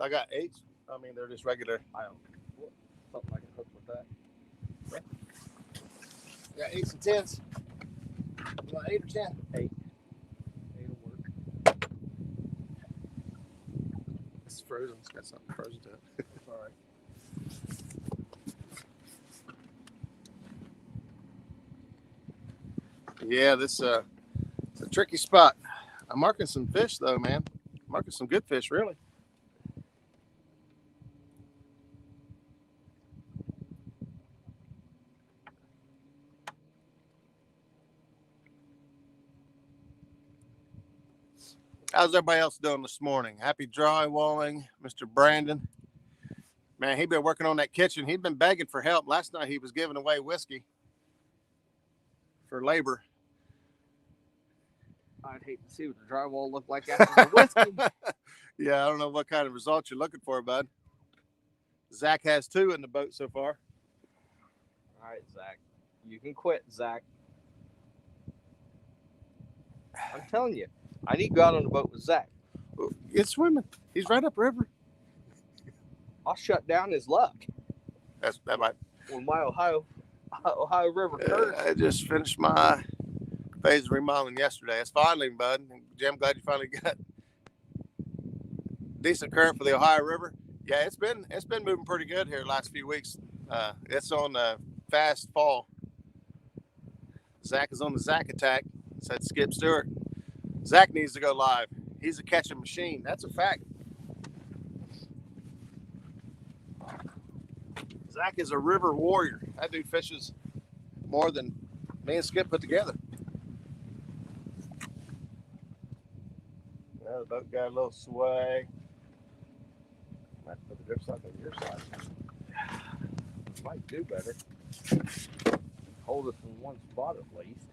got 8s. I mean, they're just regular. Something I can hook with that. Got 8s and 10s. You want 8 or 10? 8. 8 will work. It's frozen. It's got something frozen to it. That's all right. Yeah, this it's a tricky spot. I'm marking some fish though, man. I'm marking some good fish, really. How's everybody else doing this morning? Happy drywalling, Mr. Brandon. Man, he's been working on that kitchen. He'd been begging for help. Last night he was giving away whiskey for labor. I'd hate to see what the drywall looked like after the whiskey. Yeah, I don't know what kind of results you're looking for, bud. Zach has 2 in the boat so far. All right, Zach. You can quit, Zach. I'm telling you, I need to go out on the boat with Zach. It's swimming. He's right upriver. I'll shut down his luck That might. when my Ohio River curves. I just finished my phase of remodeling yesterday. It's finally, bud. Jim, glad you finally got decent current for the Ohio River. Yeah, it's been moving pretty good here the last few weeks. It's on the fast fall. Zach is on the Zach attack, said Skip Stewart. Zach needs to go live. He's a catching machine. That's a fact. Zach is a river warrior. That dude fishes more than me and Skip put together. Now the boat got a little sway. Might put the grip sock on your side. Might do better. Hold us in one spot at least.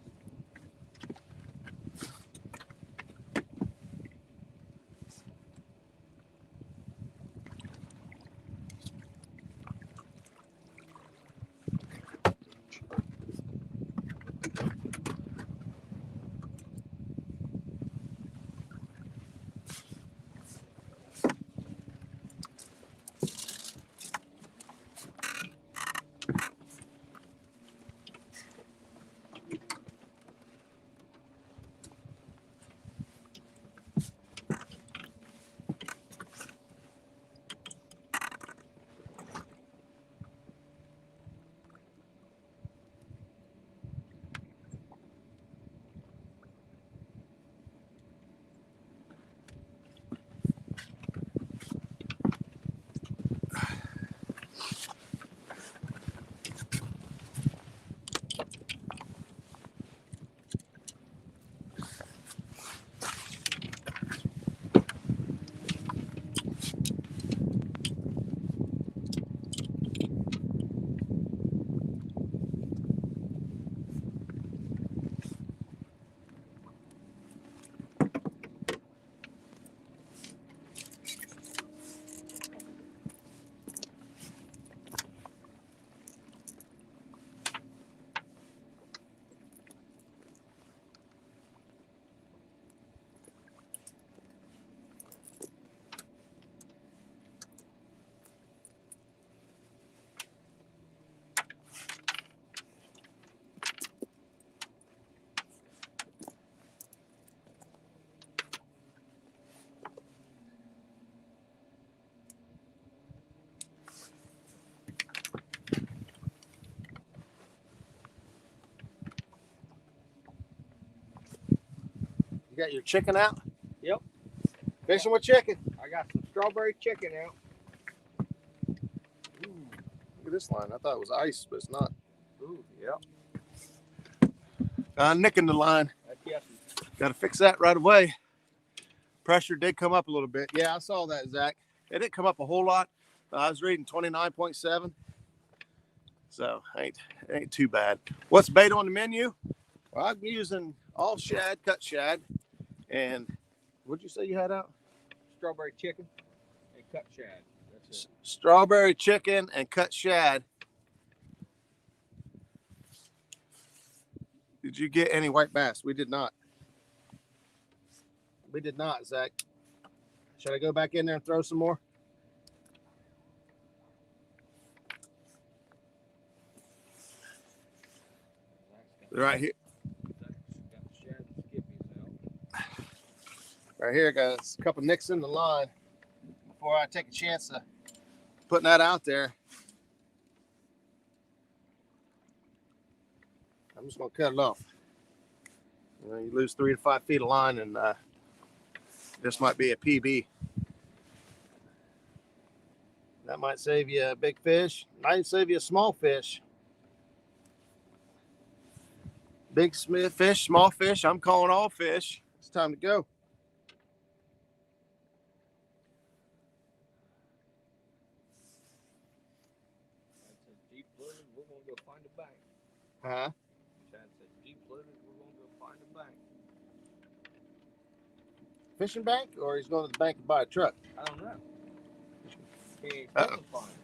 You got your chicken out? Yep. Fishing with chicken. I got some strawberry chicken out. Ooh, look at this line. I thought it was ice, but it's not. Ooh, yep. Nicking the line. That's yes. Got to fix that right away. Pressure did come up a little bit. Yeah, I saw that, Zach. It didn't come up a whole lot. I was reading 29.7. So it ain't too bad. What's bait on the menu? Well, I'm using all shad, cut shad. And what'd you say you had out? Strawberry chicken and cut shad. That's it. Strawberry chicken and cut shad. Did you get any white bass? We did not. We did not, Zach. Should I go back in there and throw some more? Right here. Right here, got a couple nicks in the line before I take a chance of putting that out there. I'm just gonna cut it off. You lose 3 to 5 feet of line, and this might be a PB. That might save you a big fish. Might save you a small fish. Big fish, small fish. I'm calling all fish. It's time to go. We're gonna go find a bank. Huh? Chad said, deep loaded, we're gonna go find a bank. Fishing bank, or he's going to the bank to buy a truck? I don't know. He ain't Uh-oh. specifying.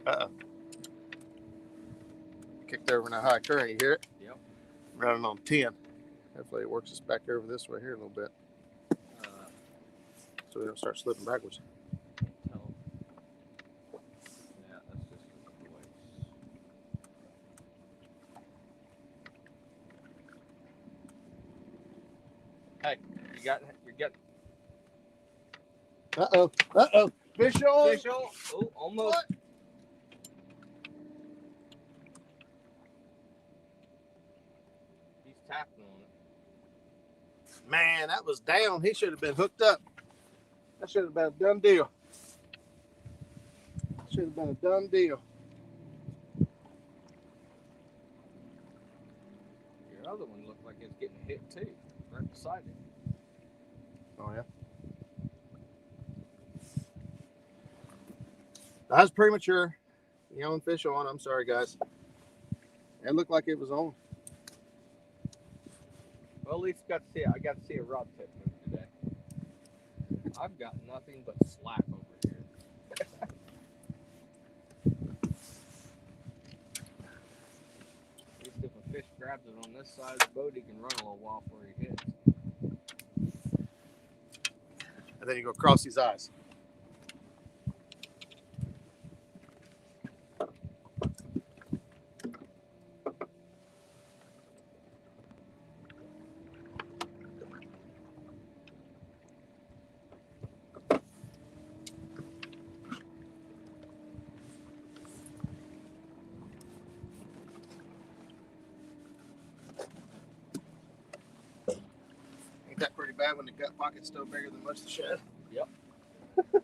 Uh-oh. Kicked over in a high current. You hear it? Yep. Running on 10. Hopefully it works us back over this way here a little bit. So we don't start slipping backwards. Yeah, that's just the way. Hey, you're getting Uh-oh. Uh-oh. Fish on. fish on. Oh, almost. What? He's tapping on it. Man, that was down. He should have been hooked up. That should have been a done deal. Should have been a done deal. Your other one looked like it's getting hit too, right beside it. Oh, yeah. That was premature. Yelling fish on. I'm sorry, guys. It looked like it was on. Well, at least I got to see a rod tip move today. I've got nothing but slack over here. At least if a fish grabs it on this side of the boat, he can run a little while before he hits. And then you go across these eyes. Ain't that pretty bad when the gut pocket's still bigger than most of the shed? Yep. That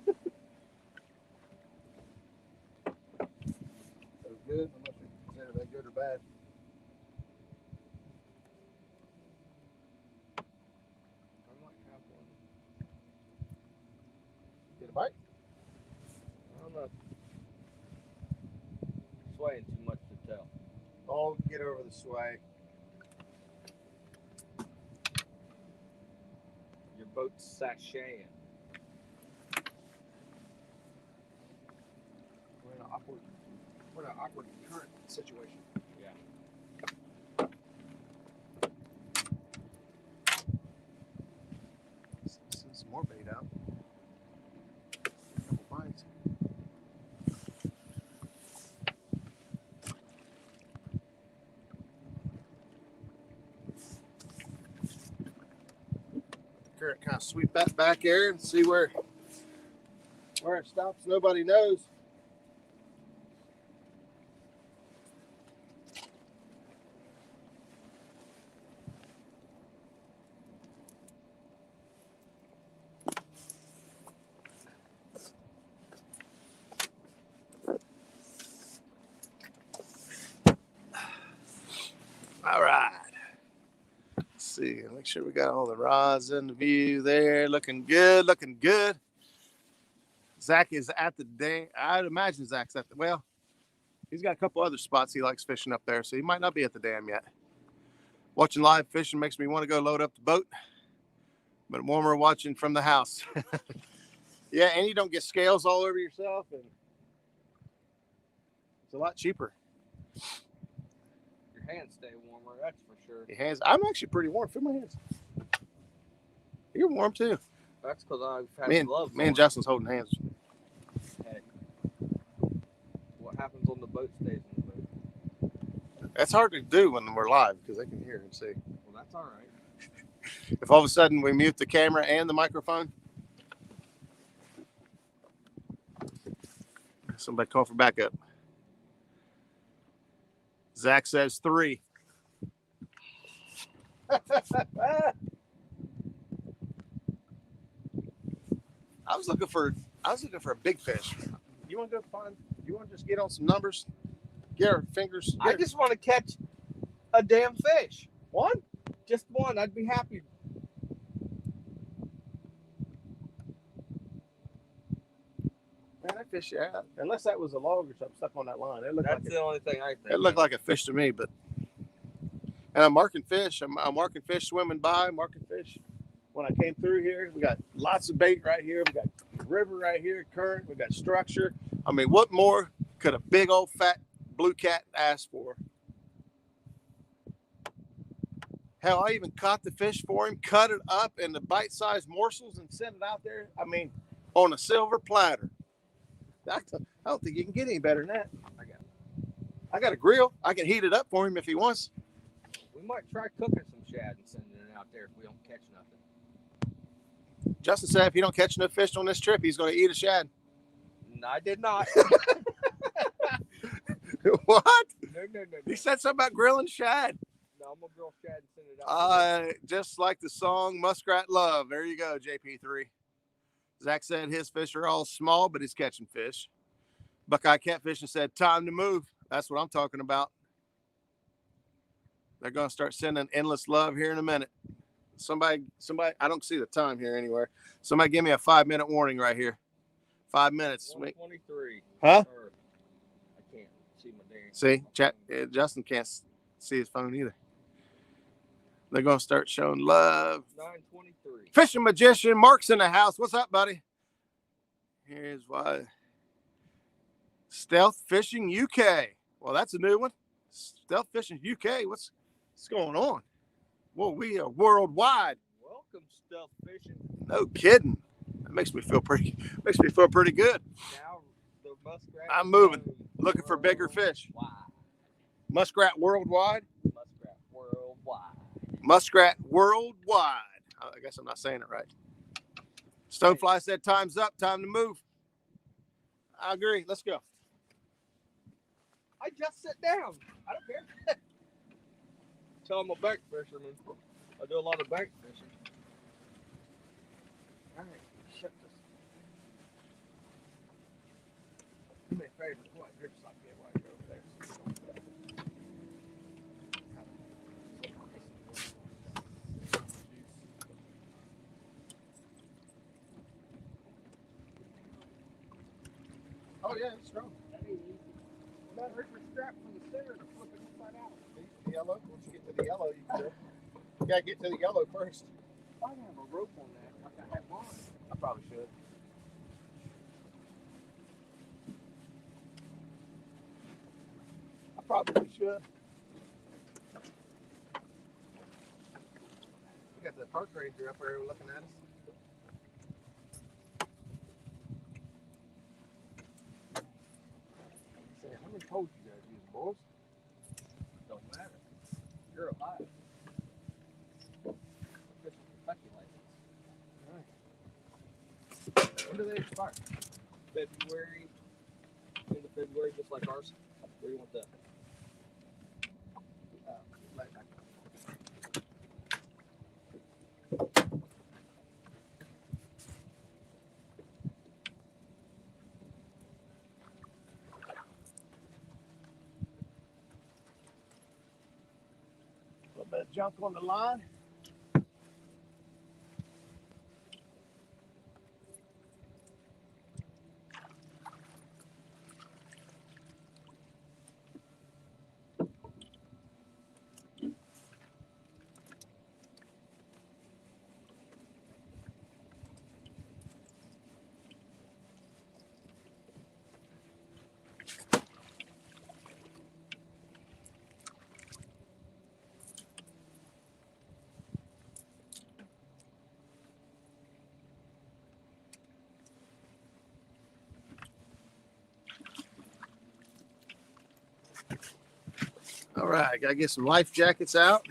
was good. I'm not sure if you consider that good or bad. I might have one. Get a bite? I don't know. Swaying too much to tell. Oh, get over the sway. Your boat's sashaying. We're in an awkward current situation. Yeah. Send some more bait out. A couple bites. Current kind of sweep that back there and see where it stops. Nobody knows. All right. Let's see. Make sure we got all the rods in the view there. Looking good. Looking good. Zach is at the dam. I'd imagine Zach's at the, well, he's got a couple other spots he likes fishing up there, so he might not be at the dam yet. Watching live fishing makes me want to go load up the boat, but warmer watching from the house. Yeah, and you don't get scales all over yourself, and it's a lot cheaper. Your hands stay warmer, that's for sure. Your hands, I'm actually pretty warm. Feel my hands. You're warm too. That's because I've had gloves. Me and Justin's holding hands. Heck. What happens on the boat stays on the boat. That's hard to do when we're live because they can hear and see. Well, that's all right. If all of a sudden we mute the camera and the microphone, somebody call for backup. Zach says 3. I was looking for a big fish. You want to go find? You want to just get on some numbers? Get our fingers. I just want to catch a damn fish. One? Just one. I'd be happy. Man, that fish, yeah. Unless that was a log or something stuck on that line. That's the only thing I think. It looked like a fish to me, but. And I'm marking fish. I'm marking fish swimming by, marking fish. When I came through here, we got lots of bait right here. We got river right here, current. We got structure. I mean, what more could a big old fat Bluecat ask for? Hell, I even caught the fish for him, cut it up into bite-sized morsels and sent it out there. I mean, on a silver platter. I don't think you can get any better than that. I got a grill. I can heat it up for him if he wants. We might try cooking some shad and sending it out there if we don't catch nothing. Justin said if he don't catch enough fish on this trip, he's going to eat a shad. No, I did not. What? No. He said something about grilling shad. No, I'm going to grill shad and send it out. Just like the song Muskrat Love. There you go, JP3. Zach said his fish are all small, but he's catching fish. Buckeye Catfishing said, time to move. That's what I'm talking about. They're going to start sending endless love here in a minute. Somebody, I don't see the time here anywhere. Somebody give me a 5-minute warning right here. 5 minutes. 1:23. Huh? I can't see my dang. See, Justin can't see his phone either. They're going to start showing love. 9:23. Fishing Magician, Mark's in the house. What's up, buddy? Here's why. Stealth Fishing UK. Well, that's a new one. Stealth Fishing UK. What's going on? Well, we are worldwide. Welcome, Stealth Fishing. No kidding. That makes me feel pretty good. Now the muskrat. I'm moving, looking for bigger fish. Muskrat worldwide. Muskrat worldwide. Muskrat worldwide. I guess I'm not saying it right. Stonefly said, time's up, time to move. I agree. Let's go. I just sit down. I don't care. Tell them I'm a bank fisherman. I do a lot of bank fishing. All right, shut this. Do me a favor. What grips I get while I go over there? Oh, yeah, it's strong. That hurt your strap from the center to flip it inside out. The yellow. Once you get to the yellow, you gotta get to the yellow first. I have a rope on that, like I have mine. I probably should. I probably should. We got the park ranger up there looking at us. How many poles you guys use, boys? Don't matter. You're alive. When do they expire? February. End of February, just like ours. Where do you want that? Right back. little bit of junk on the line. All right, gotta get some life jackets out.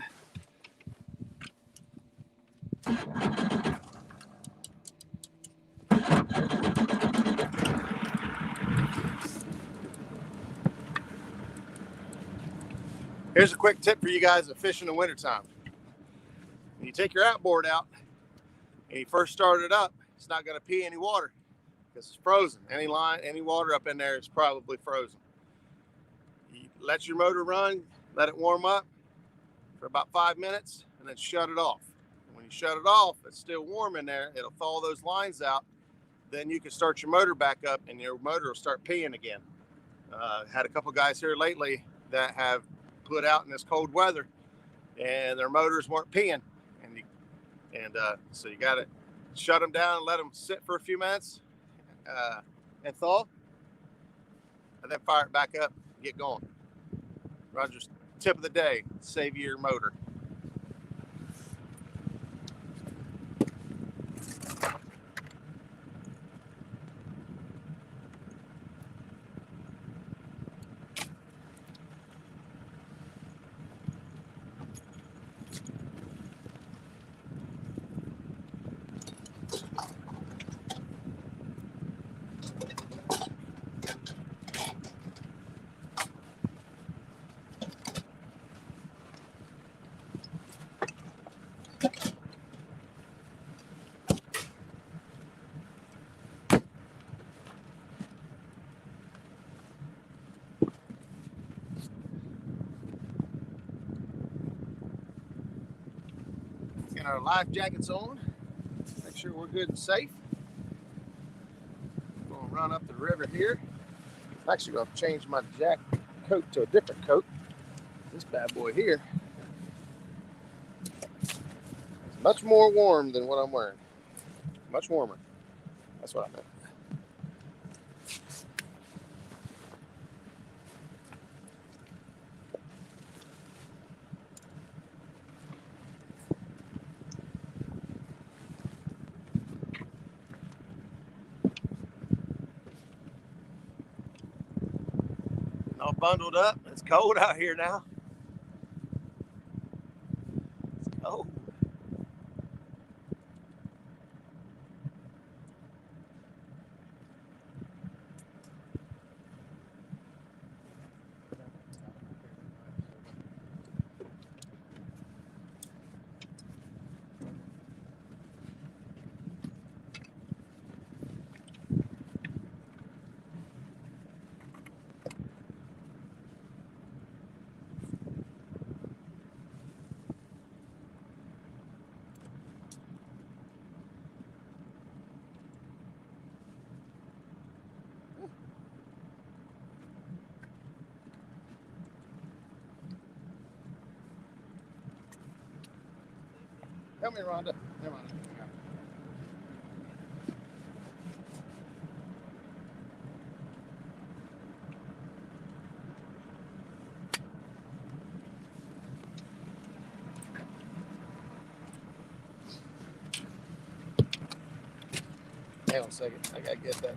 Here's a quick tip for you guys that fish in the wintertime. When you take your outboard out and you first start it up, it's not gonna pee any water because it's frozen. Any line, any water up in there is probably frozen. You let your motor run, let it warm up for about 5 minutes, and then shut it off. And when you shut it off, it's still warm in there. It'll thaw those lines out. Then you can start your motor back up, and your motor will start peeing again. Had a couple guys here lately that have put out in this cold weather, and their motors weren't peeing, and so you got to shut them down and let them sit for a few minutes and thaw, and then fire it back up and get going. Roger's tip of the day: save your motor. Get our life jackets on. Make sure we're good and safe. We're gonna run up the river here. I'm actually gonna change my jacket coat to a different coat. This bad boy here is much more warm than what I'm wearing. Much warmer. That's what I meant. All bundled up. It's cold out here now. It's cold. Come here, Rhonda. Come on. Hang on a second. I gotta get that.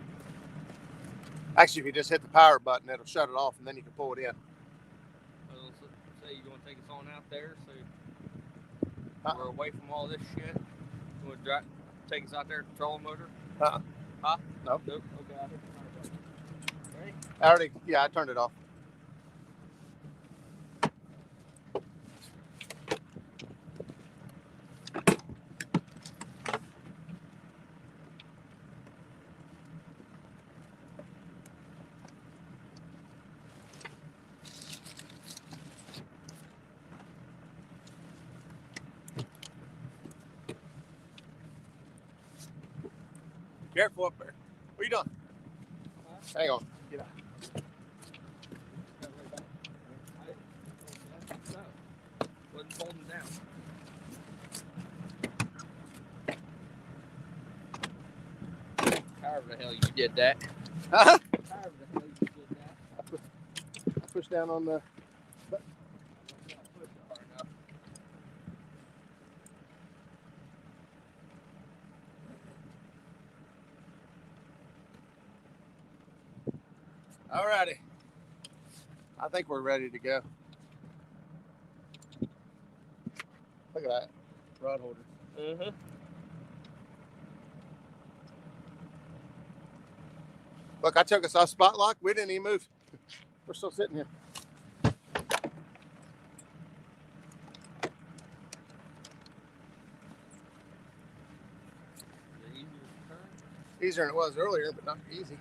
Actually, if you just hit the power button, it'll shut it off, and then you can pull it in. Say you're gonna take us on out there, so we're away from all this shit. You wanna take us out there, trolling motor? Huh? No. Nope. Okay. I hit the power button. Ready? I turned it off. Careful up there. What are you doing? Hang on. Get out. Wasn't folding down. However the hell you did that. Huh? However the hell you did that. I pushed down on the. Alrighty. I think we're ready to go. Look at that rod holder. Mm-hmm. Look, I took us off spot lock. We didn't even move. We're still sitting here. Easier than it was earlier, but not easy.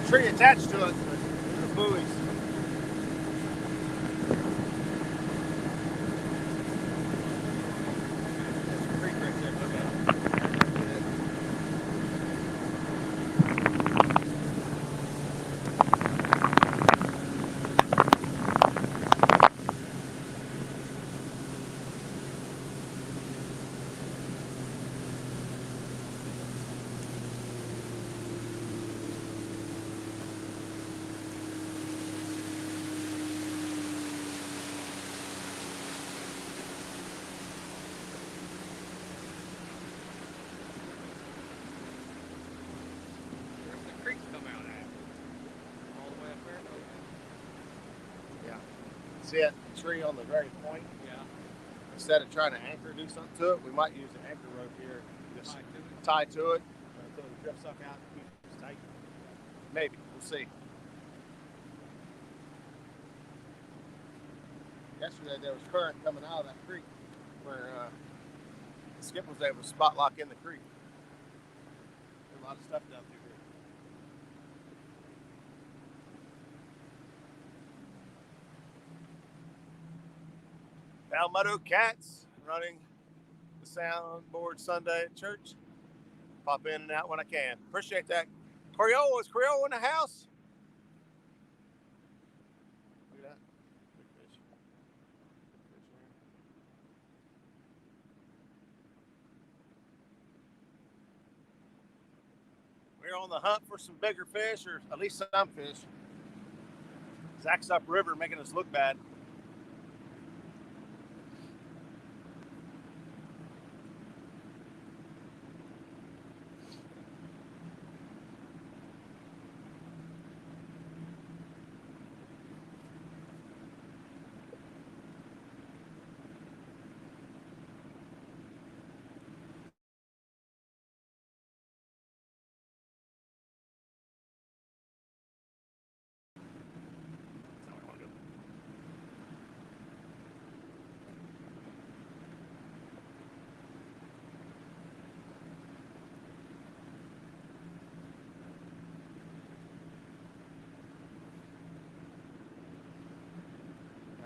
Tree attached to it, the buoys. There's a creek right there, look at it. See that tree on the very point? Yeah. Instead of trying to do something to it, we might use an anchor rope here. Just tie to it until the drift suck out and keep it tight. Maybe. We'll see. Yesterday there was current coming out of that creek where Skip was able to spot lock in the creek. There's a lot of stuff down through here. Palmetto Cats running the soundboard Sunday at church. Pop in and out when I can. Appreciate that. Creole, is Creole in the house? Look at that. Big fish. Big fish there. We're on the hunt for some bigger fish, or at least some fish. Zach's upriver making us look bad.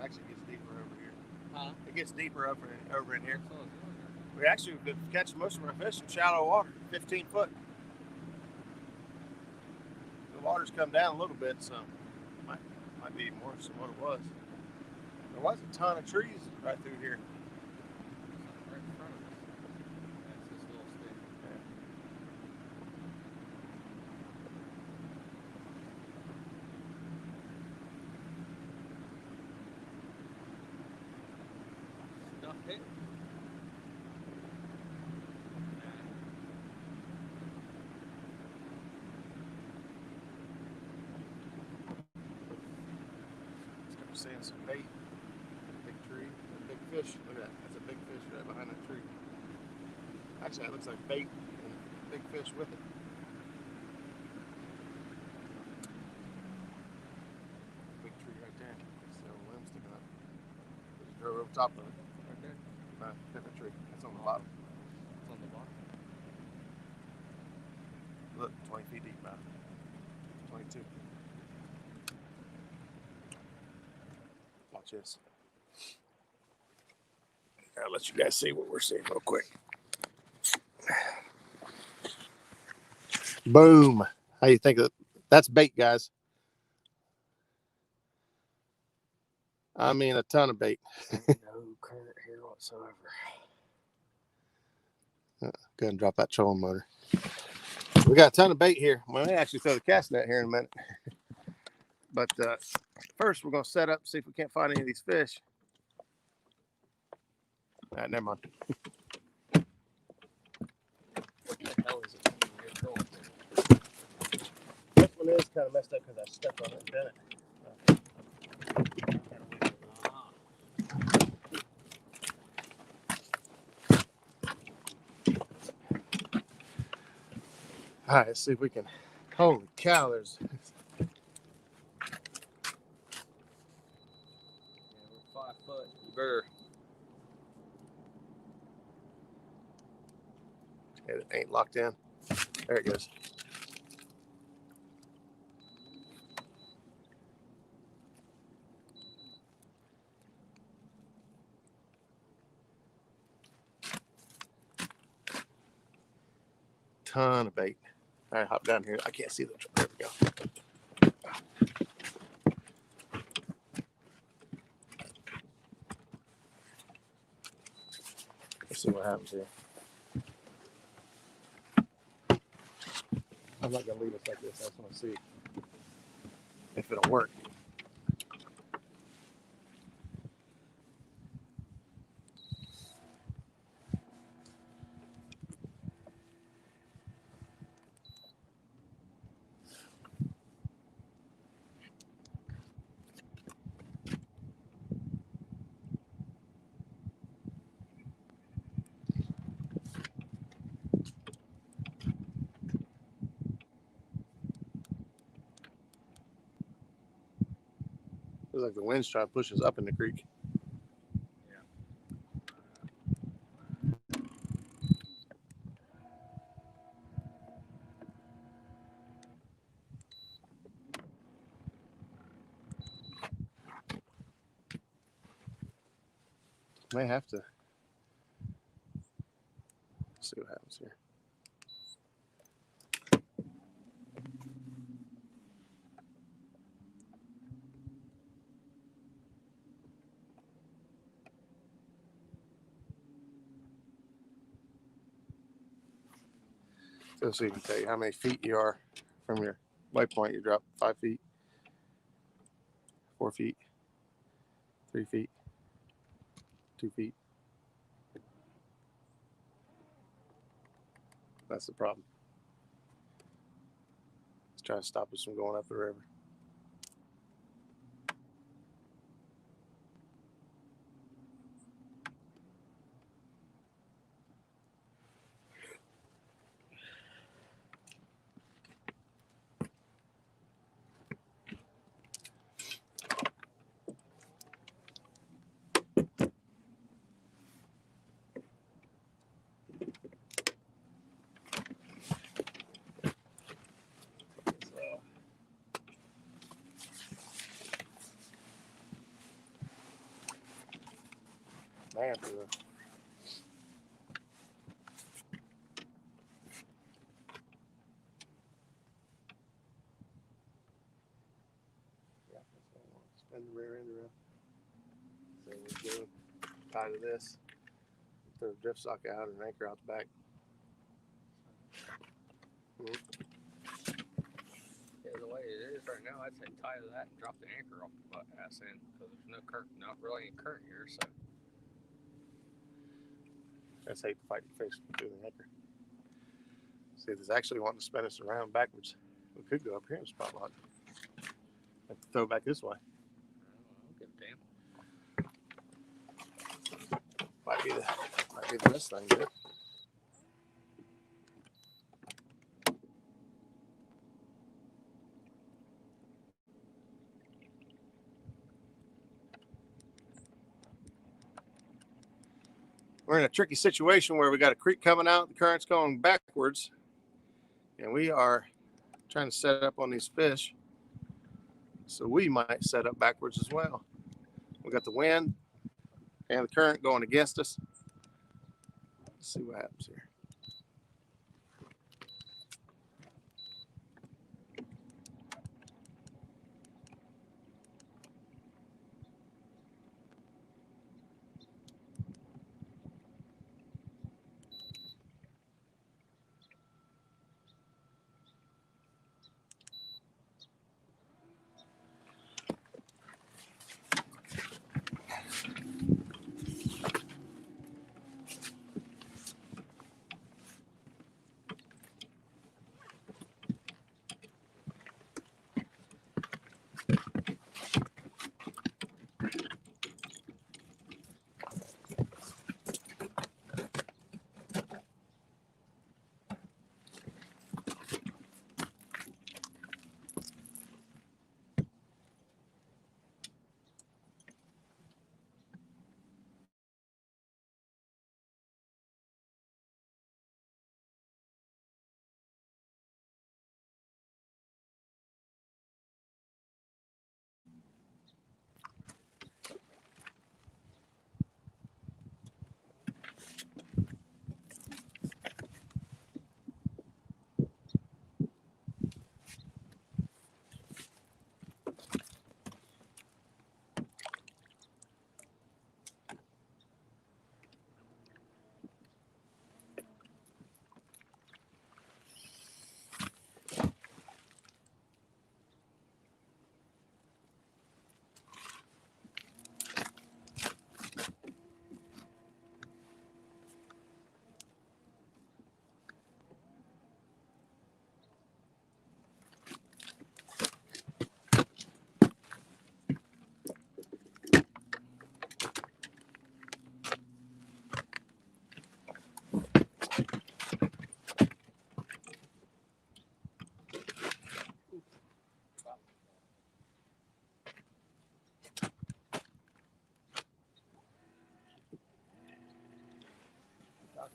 Actually gets deeper over here. Huh? It gets deeper over in here. We actually have been catching most of our fish in shallow water, 15 foot. The water's come down a little bit, so might be more than what it was. There was a ton of trees right through here. Right in front of us. That's this little stick. Stuff hit. Seeing some bait, big tree, a big fish. Look at that. That's a big fish right behind that tree. Actually, that looks like bait and big fish with it. Big tree right there. Still limb sticking up. Just drove over top of it. Right there. No, different tree. That's on the bottom. It's on the bottom. Look, 20 feet deep now. 22. Watch this. I'll let you guys see what we're seeing real quick. Boom. How do you think of that's bait, guys? I mean, a ton of bait. No current here whatsoever. Go ahead and drop that trolling motor. We got a ton of bait here. We may actually throw the cast net here in a minute. But first, we're going to set up, see if we can't find any of these fish. All right, never mind. What the hell is it? You're trolling. This one is kind of messed up because I stepped on it and bent it. All right, let's see if we can. Holy cow, there's. Yeah, we're 5 foot. You better. It ain't locked in. There it goes. Ton of bait. All right, hop down here. I can't see the. There we go. Let's see what happens here. I'm not gonna leave us like this. I just want to see if it'll work. like the wind's trying to push us up in the creek. May have to see what happens here. So you can tell you how many feet you are from your waypoint. You drop 5 feet, 4 feet, 3 feet, 2 feet. That's the problem. It's trying to stop us from going up the river. Man, spin the rear end around. So we go tie to this, throw the drift sock out and anchor out the back. Yeah, the way it is right now, I'd say tie to that and drop the anchor off the butt ass end because there's no current, not really any current here. So I just hate to fight the fish through the anchor. See, if it's actually wanting to spin us around backwards, we could go up here in the spot lock. Have to throw it back this way. I don't give a damn. Might be the best thing to do. We're in a tricky situation where we got a creek coming out, the current's going backwards, and we are trying to set up on these fish. So we might set up backwards as well. We got the wind and the current going against us. Let's see what happens here.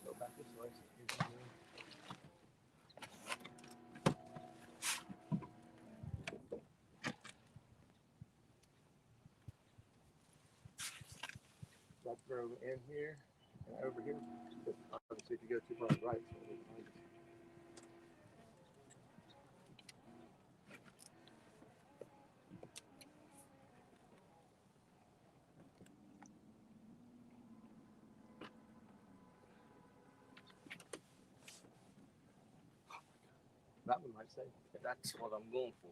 Go back this way. I'll throw in here and over here. But obviously, if you go too far right, so it'll be behind you. That one might say. That's what I'm going for.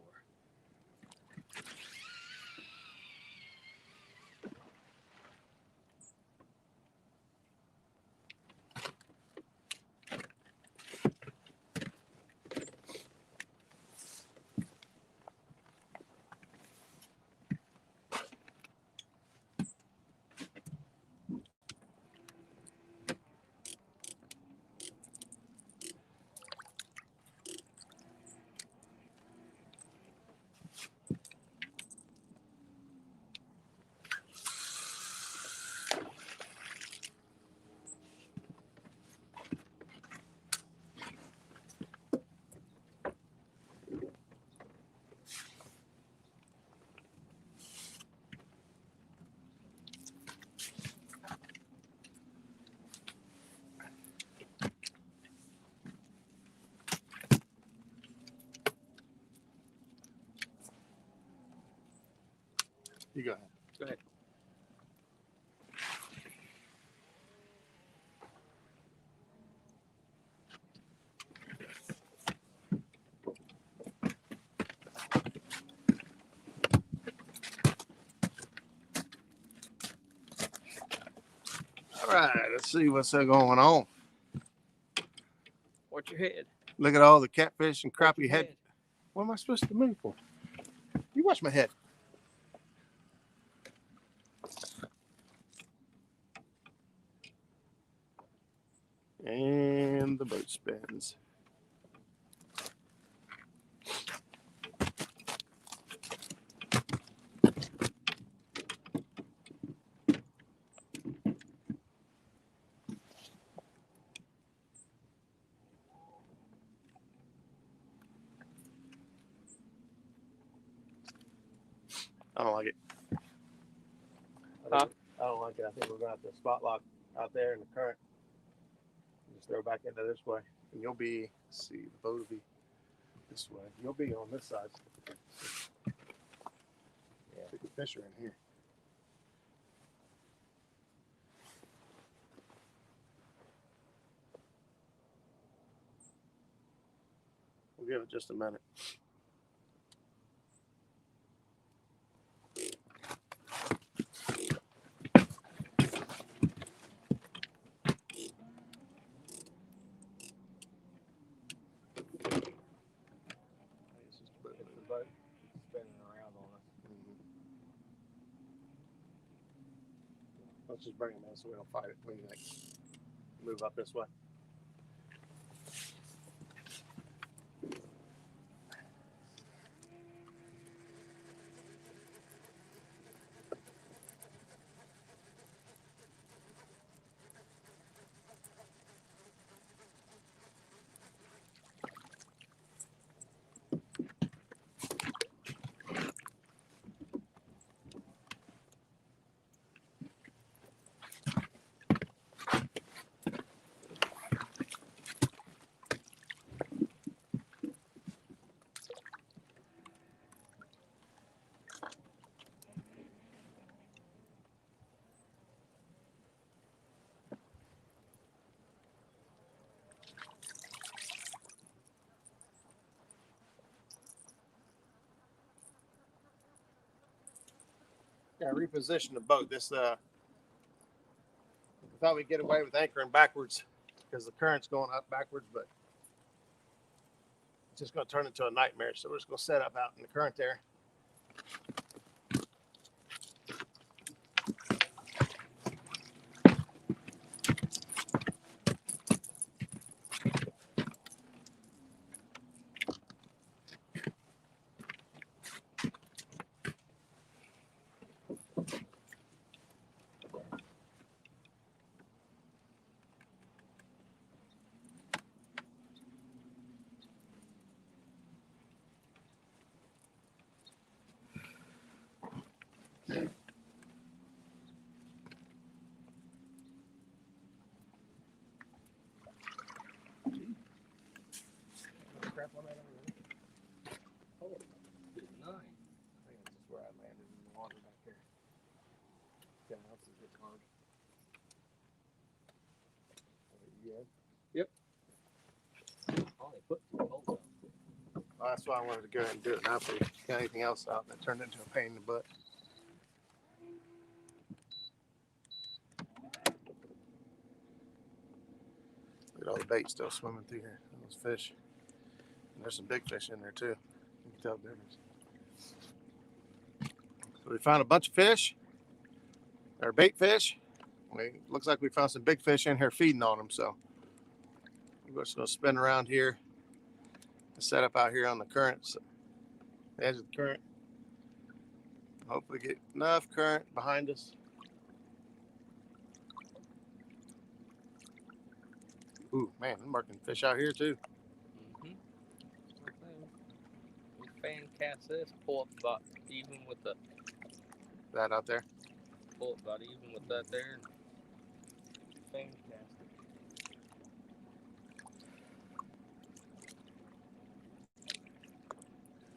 You go ahead. Go ahead. All right, let's see what's going on. Watch your head. Look at all the catfish and Watch your crappie head. What am I supposed to move for? You watch my head. And the boat spins. I don't like it. Huh? I don't like it. I think we're going to have to spot lock out there in the current. Just throw back into this way. And you'll be, let's see, the boat will be this way. You'll be on this side. Yeah. I think the fish are in here. We'll give it just a minute. It's the boat spinning around on us. Let's just bring them in so we don't fight it. What do you think? Move up this way. Yeah, reposition the boat. This we thought we'd get away with anchoring backwards because the current's going up backwards, but it's just going to turn into a nightmare. So we're just going to set up out in the current there. put some bolts out. Well, that's why I wanted to go ahead and do it now. If we got anything else out that turned into a pain in the butt. Look at all the bait still swimming through here. Those fish. And there's some big fish in there too. You can tell the difference. So we found a bunch of fish. They're bait fish. Looks like we found some big fish in here feeding on them. So we're just going to spin around here. Set up out here on the current, the edge of the current. Hopefully get enough current behind us. Ooh, man, I'm marking fish out here too. You fan cast this, pull up about even with the That out there. Pull up about even with that there. Fan cast it.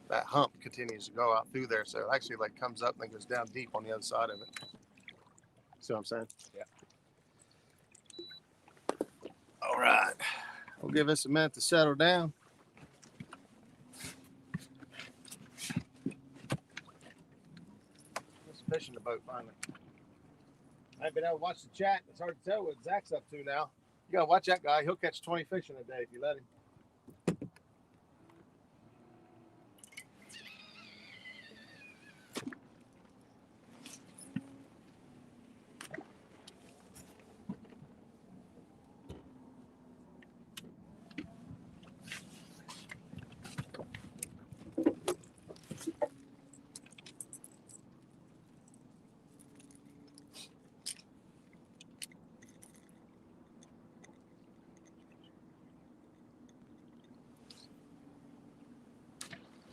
That hump continues to go out through there, so it actually like comes up and then goes down deep on the other side of it. See what I'm saying? Yeah. All right. We'll give this a minute to settle down. There's fish in the boat finally. I haven't been able to watch the chat. It's hard to tell what Zach's up to now. You gotta watch that guy. He'll catch 20 fish in a day if you let him.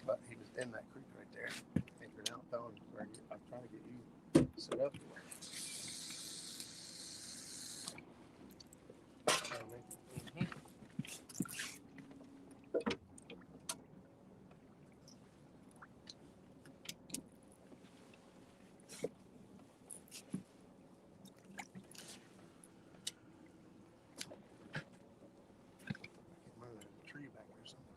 But he was in that creek right there. Anchored out, throwing. I'm trying to get you set up. Tree back there somewhere.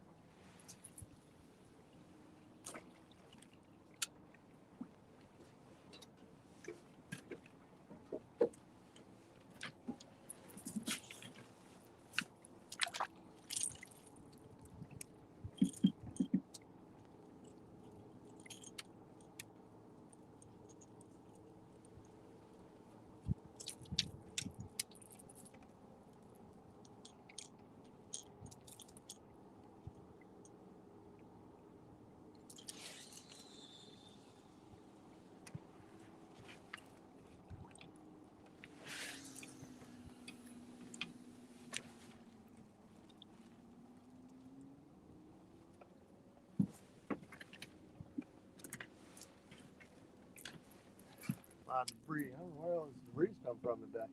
A lot of debris. I don't know where all this debris come from today.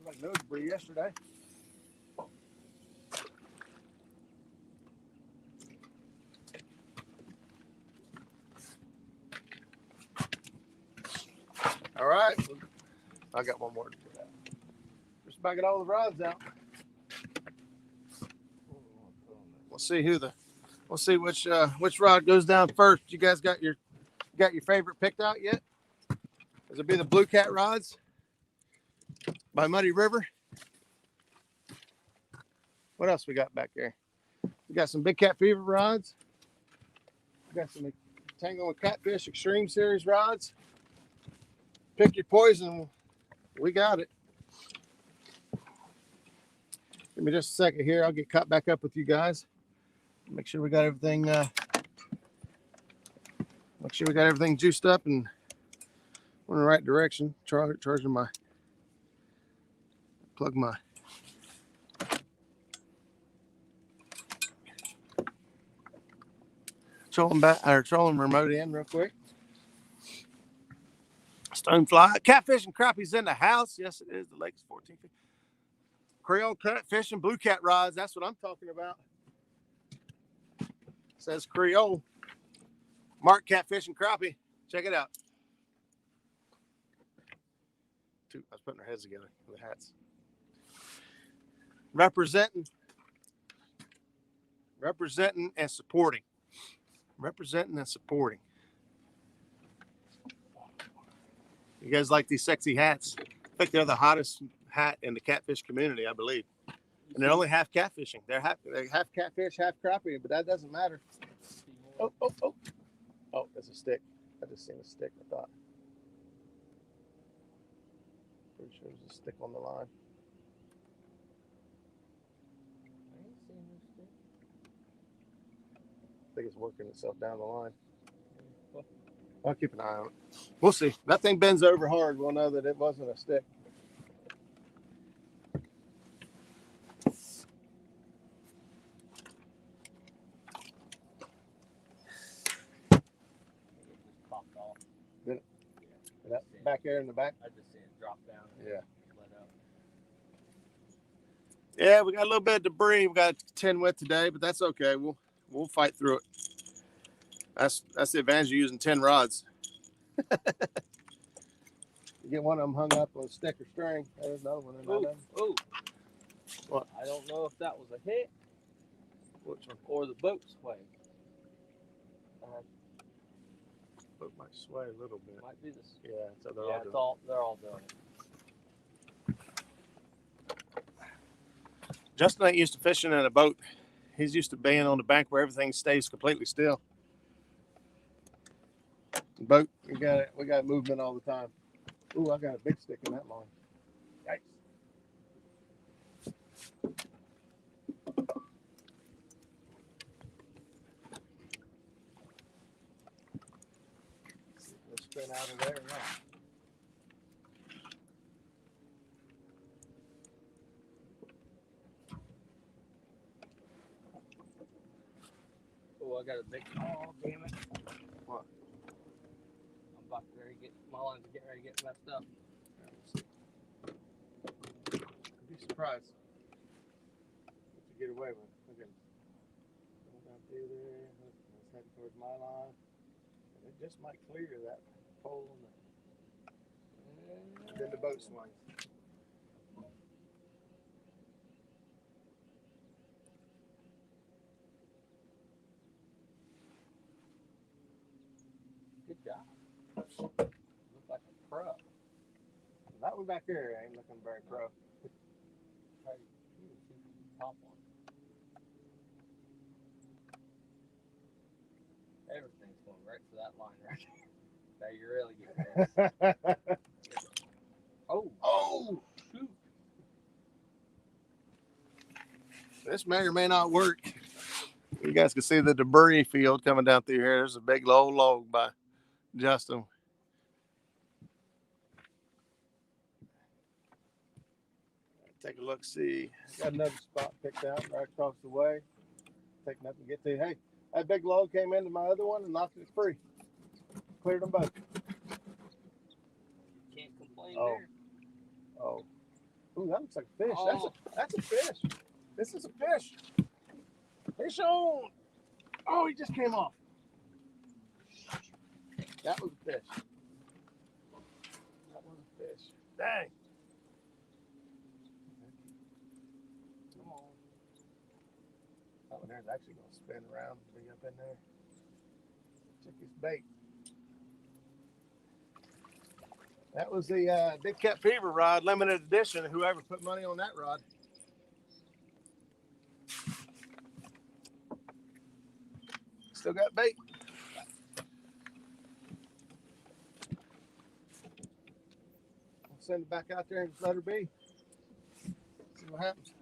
Like no debris yesterday. All right. I got one more to put out. Just backing all the rods out. We'll see which rod goes down first. You guys got your favorite picked out yet? This will be the Bluecat rods by Muddy River. What else we got back there? We got some Big Cat Fever rods. We got some Tango and Catfish Extreme Series rods. Pick your poison. We got it. Give me just a second here. I'll get caught back up with you guys. Make sure we got everything. Make sure we got everything juiced up and we're in the right direction. Charging my. Plug my. Trolling remote in real quick. Stonefly, catfish and crappies in the house. Yes, it is. The lake's 14 feet. Creole catfish and Bluecat rods. That's what I'm talking about. It says Creole. Mark catfish and crappie. Check it out. I was putting our heads together with the hats. representing and supporting. Representing and supporting. You guys like these sexy hats? I think they're the hottest hat in the catfish community, I believe. And they're only half catfishing. They're half catfish, half crappie, but that doesn't matter. Oh, oh, oh. Oh, there's a stick. I just seen a stick, I thought. Pretty sure there's a stick on the line. I think it's working itself down the line. I'll keep an eye on it. We'll see. That thing bends over hard. We'll know that it wasn't a stick. Popped off. Did it? That back there in the back? I just see it drop down. Yeah. Let up. Yeah, we got a little bit of debris. We got 10 wet today, but that's okay. We'll fight through it. That's the advantage of using 10 rods. You get one of them hung up on a stick or string. There's another one. Oh. What? I don't know if that was a hit. Which one? Or the boat sway. Boat might sway a little bit. Might be this. Yeah, so they're all doing it. Justin ain't used to fishing in a boat. He's used to being on the bank where everything stays completely still. Boat, we got movement all the time. Ooh, I got a big stick in that line. Yikes. Let's spin out of there now. Oh, I got a big. Oh, damn it. What? I'm about to get my lines are getting ready to get messed up. I'd be surprised what you get away with. Look at it. Going down through there. It's heading towards my line. And it just might clear that pole on the. And then the boat swings. Good job. Look like a pro. That one back there ain't looking very pro. Top one. Everything's going right for that line right there. Now you're really getting this. Oh, shoot. This may or may not work. You guys can see the debris field coming down through here. There's a big low log by Justin. Take a look, see. Got another spot picked out right across the way. Take nothing to get to. Hey, that big log came into my other one and knocked it free. Cleared them both. Can't complain Oh. there. Oh. Ooh, that looks like a fish. Oh. That's a fish. This is a fish. Fish on. Oh, he just came off. That was a fish. That was a fish. Dang. Come on. That one there's actually going to spin around and be up in there. Check his bait. That was the Big Cat Fever rod, limited edition. Whoever put money on that rod. Still got bait. I'll send it back out there and let her be. See what happens.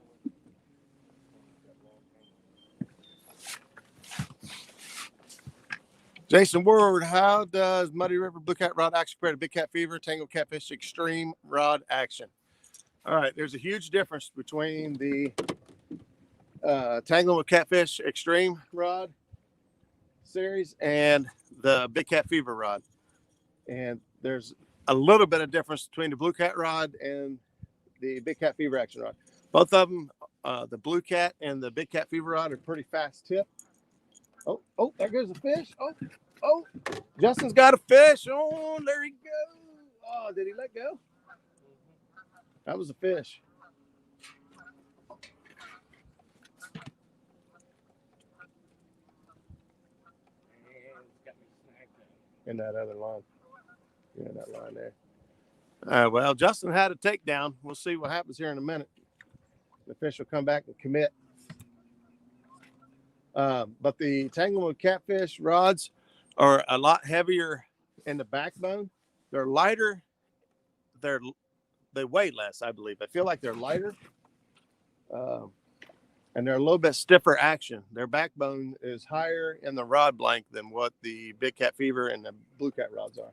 Jason Ward, how does Muddy River Bluecat rod action compare to Big Cat Fever, Tangle Catfish Extreme rod action? All right, there's a huge difference between the Tangle with Catfish Extreme rod series and the Big Cat Fever rod. And there's a little bit of difference between the Bluecat rod and the Big Cat Fever action rod. Both of them, the Bluecat and the Big Cat Fever rod, are pretty fast tip. Oh, there goes a fish. Oh, Justin's got a fish. Oh, there he goes. Oh, did he let go? That was a fish. in that other line. Yeah, that line there. Well, Justin had a takedown. We'll see what happens here in a minute. The fish will come back and commit. But the Tanglewood catfish rods are a lot heavier in the backbone. They're lighter. They weigh less, I believe. I feel like they're lighter. And they're a little bit stiffer action. Their backbone is higher in the rod blank than what the Big Cat Fever and the Bluecat rods are.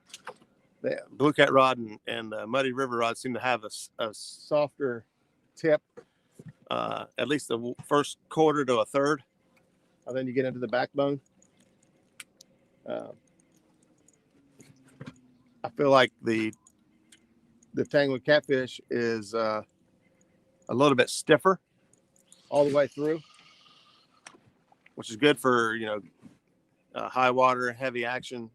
The Bluecat rod and the Muddy River rod seem to have a softer tip, at least the first quarter to a third. And then you get into the backbone. I feel like the Tanglewood catfish is a little bit stiffer all the way through, which is good for, high water, heavy action.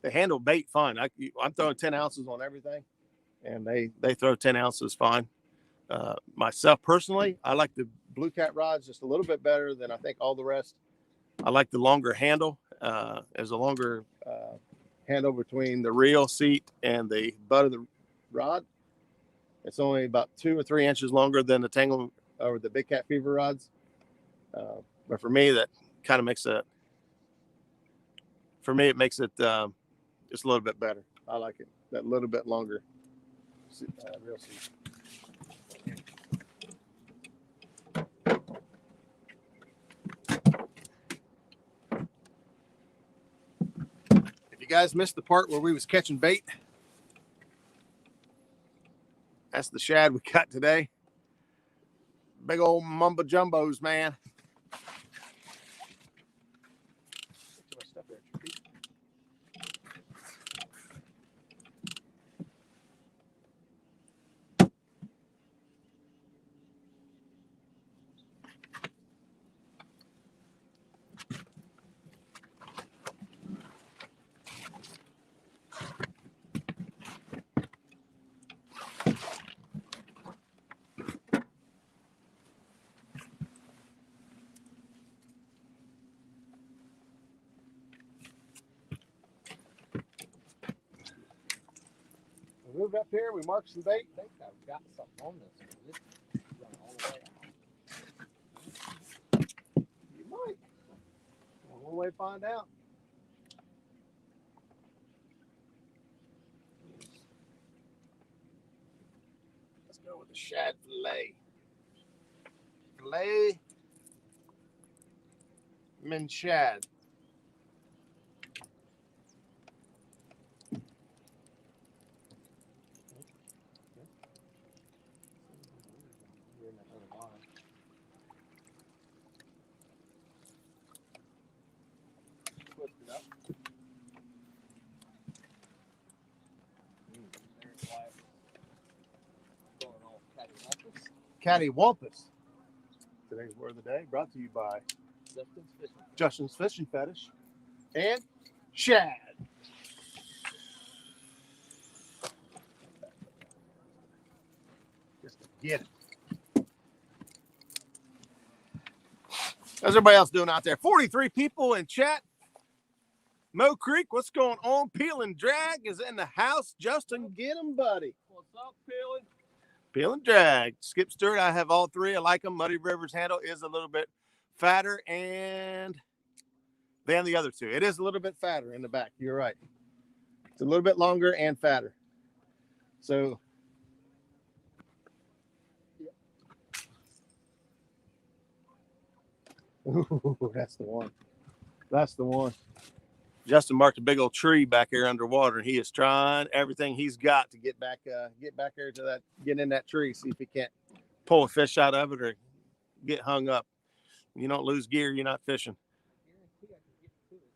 They handle bait fine. I'm throwing 10 ounces on everything, and they throw 10 ounces fine. Myself personally, I like the Bluecat rods just a little bit better than I think all the rest. I like the longer handle. There's a longer handle between the reel seat and the butt of the rod. It's only about 2 or 3 inches longer than the Tangle or the Big Cat Fever rods. But for me, that kind of makes it. For me, it makes it just a little bit better. I like it that little bit longer reel seat. If you guys missed the part where we was catching bait, that's the shad we got today. Big old mumbo jumbos, man. We moved up here. We marked some bait. I think I've got something on this. This run all the way out. You might. One way to find out. Let's go with the shad fillet. Filet min shad. Cattywampus. Today's word of the day brought to you by Justin's Fishing Fetish and shad. Just to get it. How's everybody else doing out there? 43 people in chat. Mo Creek, what's going on? Peel and Drag is in the house. Justin, get him, buddy. What's up, Peeling? Peel and Drag. Skip Stewart, I have all three. I like them. Muddy River's handle is a little bit fatter and than the other two. It is a little bit fatter in the back. You're right. It's a little bit longer and fatter. So ooh, that's the one. That's the one. Justin marked a big old tree back here underwater, and he is trying everything he's got to get back there to that, get in that tree, see if he can't pull a fish out of it or get hung up. You don't lose gear, you're not fishing.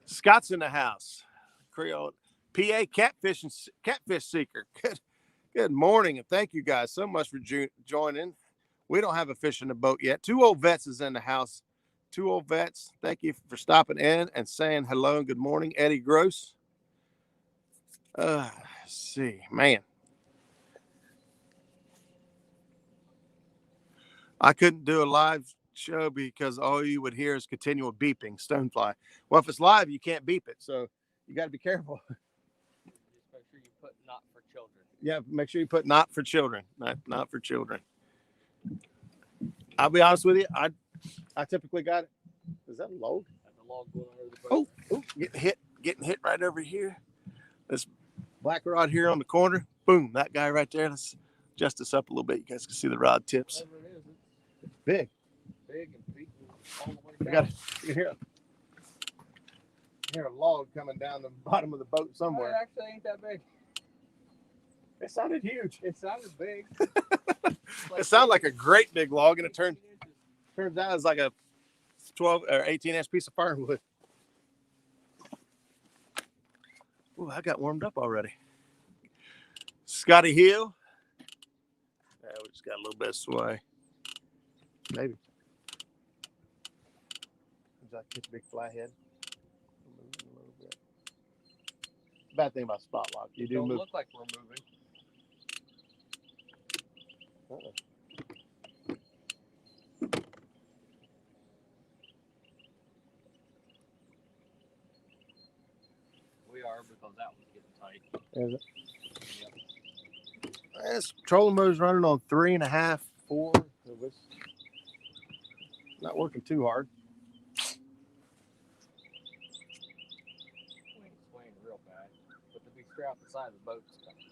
Scott's in the house. Creole PA catfish seeker. Good morning, and thank you guys so much for joining. We don't have a fish in the boat yet. 2 Old Vets is in the house. 2 Old Vets, thank you for stopping in and saying hello and good morning. Eddie Gross. Let's see, man. I couldn't do a live show because all you would hear is continual beeping, stonefly. Well, if it's live, you can't beep it. So You got to be careful. Just make sure you put not for children. Yeah, make sure you put not for children. Not for children. I'll be honest with you. I typically got it. Is that a log? That's a log going under the boat. Oh, getting hit right over here. This black rod here on the corner. Boom, that guy right there. Let's adjust this up a little bit. You guys can see the rod tips. Whatever it is, It's big. big and beaten all the way down. You can hear a log coming down the bottom of the boat somewhere. It actually ain't that big. It sounded huge. It sounded big. It sounded like a great big log, and it turns out it's like a 12 or 18-inch piece of firewood. Ooh, I got warmed up already. Scotty Hill. Yeah, we just got a little bit of sway. Maybe. Seems like it's a big flathead. A little bit. Bad thing about spot lock. You do don't move. look like we're moving. We are, because that one's getting tight. Is it? Yep. This trolling motor's running on 3.5, 4. So it's not working too hard. We ain't swaying real bad, but to be straight out the side of the boat is coming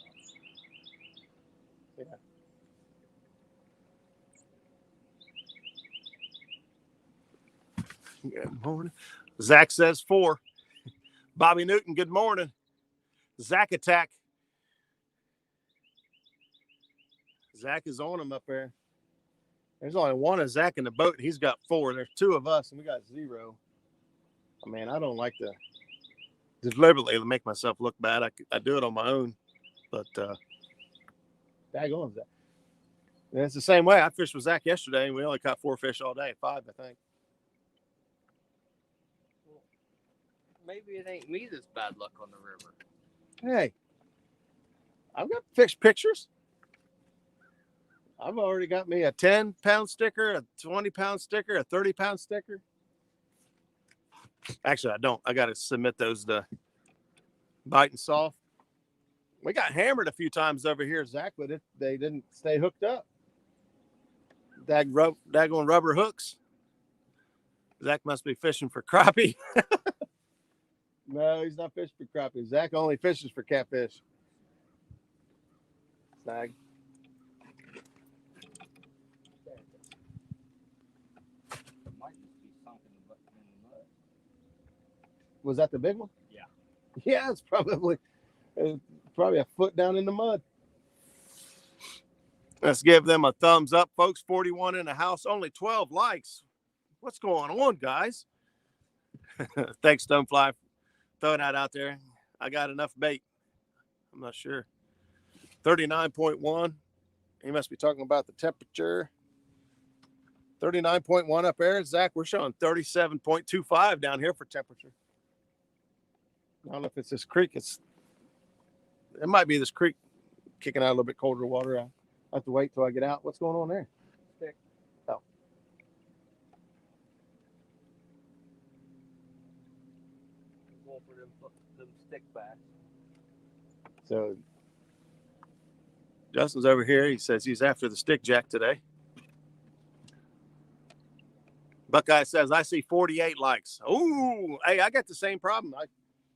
up. Yeah. Good morning. Zach says 4. Bobby Newton, good morning. Zach attack. Zach is on him up there. There's only one of Zach in the boat. He's got 4. There's 2 of us, and we got 0. I mean, I don't like to deliberately make myself look bad. I do it on my own, but daggone Zach. And it's the same way. I fished with Zach yesterday, and we only caught 4 fish all day. 5, I think. Well, maybe it ain't me that's bad luck on the river. Hey, I've got fish pictures. I've already got me a 10-pound sticker, a 20-pound sticker, a 30-pound sticker. Actually, I don't. I got to submit those to Bite and Soft. We got hammered a few times over here, Zach, but they didn't stay hooked up. Daggone rubber hooks. Zach must be fishing for crappie. No, he's not fishing for crappie. Zach only fishes for catfish. Snag. It might just be sunk in the mud. Was that the big one? Yeah. Yeah, it's probably a foot down in the mud. Let's give them a thumbs up, folks. 41 in the house, only 12 likes. What's going on, guys? Thanks, Stonefly, for throwing that out there. I got enough bait. I'm not sure. 39.1. He must be talking about the temperature. 39.1 up there. Zach, we're showing 37.25 down here for temperature. I don't know if it's this creek. It might be this creek kicking out a little bit colder water. I have to wait till I get out. What's going on there? Stick. Oh. Going for them stick bass. So Justin's over here. He says he's after the stick jack today. Buckeye says, I see 48 likes. Oh, hey, I got the same problem.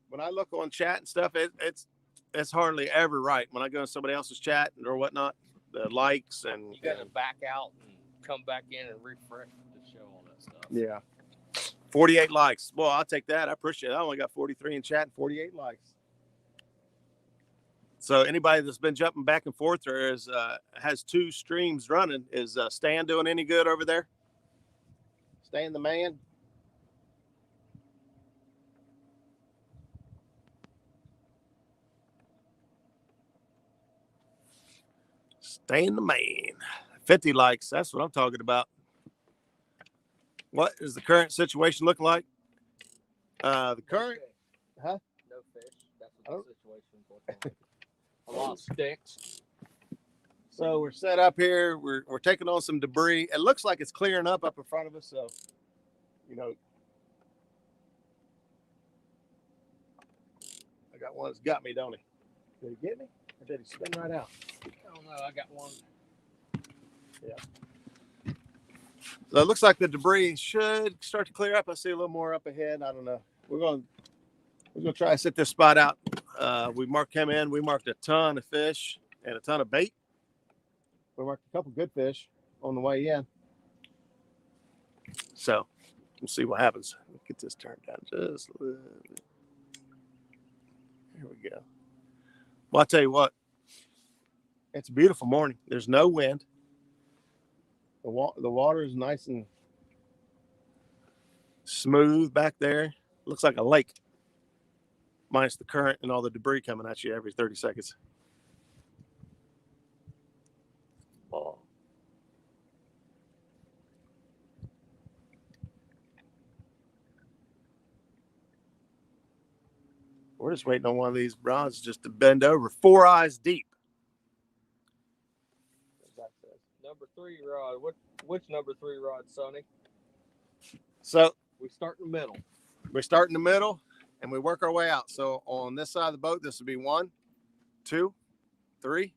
When I look on chat and stuff, it's hardly ever right. When I go in somebody else's chat or whatnot, the likes and you got to back out and come back in and refresh to show all that stuff. Yeah. 48 likes. Well, I'll take that. I appreciate it. I only got 43 in chat and 48 likes. So anybody that's been jumping back and forth or has 2 streams running, is Stan doing any good over there? Stan the man? Stan the man. 50 likes. That's what I'm talking about. What is the current situation looking like? The current, huh? No fish. That's what the situation is. A lot of sticks. So we're set up here. We're taking on some debris. It looks like it's clearing up in front of us. So, got one that's got me, don't he? Did he get me? Or did he spin right out? I don't know. I got one. Yeah. So it looks like the debris should start to clear up. I see a little more up ahead. I don't know. We're gonna try to set this spot out. We marked him in. We marked a ton of fish and a ton of bait. We marked a couple good fish on the way in. So we'll see what happens. Let's get this turned down just a little bit. Here we go. Well, I'll tell you what. It's a beautiful morning. There's no wind. The water is nice and smooth back there. Looks like a lake. Minus the current and all the debris coming at you every 30 seconds. Oh. We're just waiting on one of these rods just to bend over 4 eyes deep. Number 3 rod. Which number 3 rod, Sonny? So we start in the middle. We start in the middle and we work our way out. So on this side of the boat, this would be 1, 2, 3,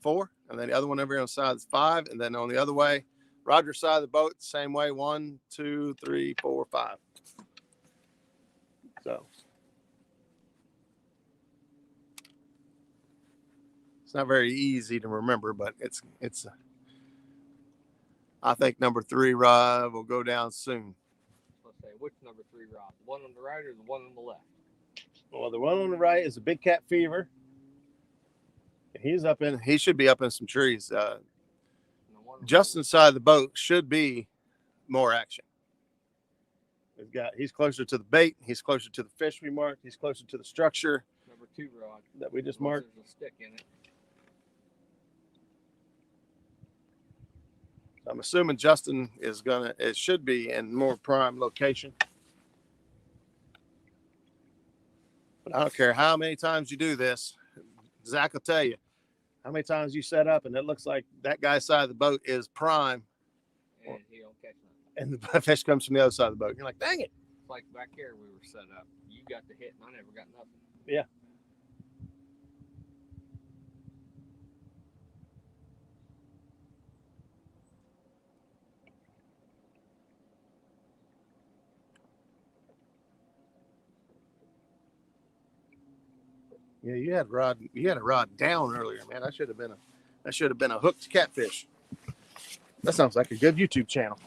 4, and then the other one over here on the side is 5, and then on the other way, Roger's side of the boat, same way, 1, 2, 3, 4, 5. So it's not very easy to remember, but it's. I think number 3 rod will go down soon. Let's say which number 3 rod? The one on the right or the one on the left? Well, the one on the right is a big cat fever. He should be up in some trees. Justin's side of the boat should be more action. He's closer to the bait. He's closer to the fish we marked. He's closer to the structure. Number 2 rod that we just marked. There's a stick in it. I'm assuming Justin it should be in more prime location. But I don't care how many times you do this. Zach will tell you how many times you set up and it looks like that guy's side of the boat is prime. And he don't catch nothing. And the fish comes from the other side of the boat. You're like, dang it. It's like back here we were set up. You got the hit and I never got nothing. Yeah. Yeah, you had a rod down earlier, man. That should have been a hooked catfish. That sounds like a good YouTube channel.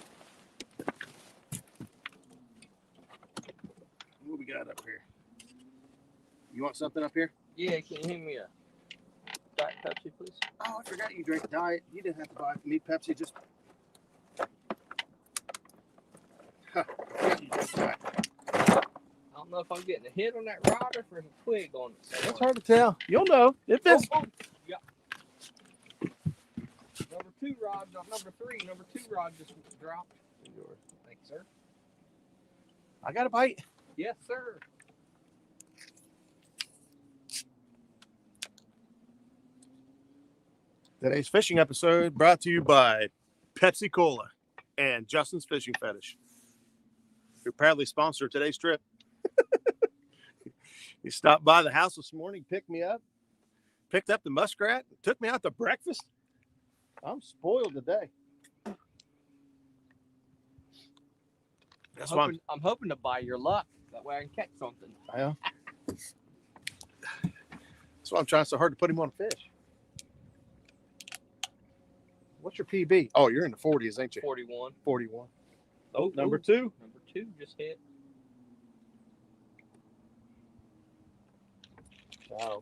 What we got up here? You want something up here? Yeah, can you hand me a Diet Pepsi, please? Oh, I forgot you drink Diet. You didn't have to buy me Pepsi. Just I forgot you drink Diet. I don't know if I'm getting a hit on that rod or if there's a twig on it. It's hard to tell. You'll know if it's. Yeah. Number 2 rod, not number 3. Number 2 rod just dropped. Yours. Thanks, sir. I got a bite. Yes, sir. Today's fishing episode brought to you by Pepsi Cola and Justin's Fishing Fetish, who proudly sponsor today's trip. He stopped by the house this morning, picked me up, picked up the muskrat, took me out to breakfast. I'm spoiled today. I'm hoping to buy your luck. That way I can catch something. Yeah. That's why I'm trying so hard to put him on a fish. What's your PB? Oh, you're in the 40s, ain't you? 41. 41. Oh, number 2. Number 2 just hit. Wow.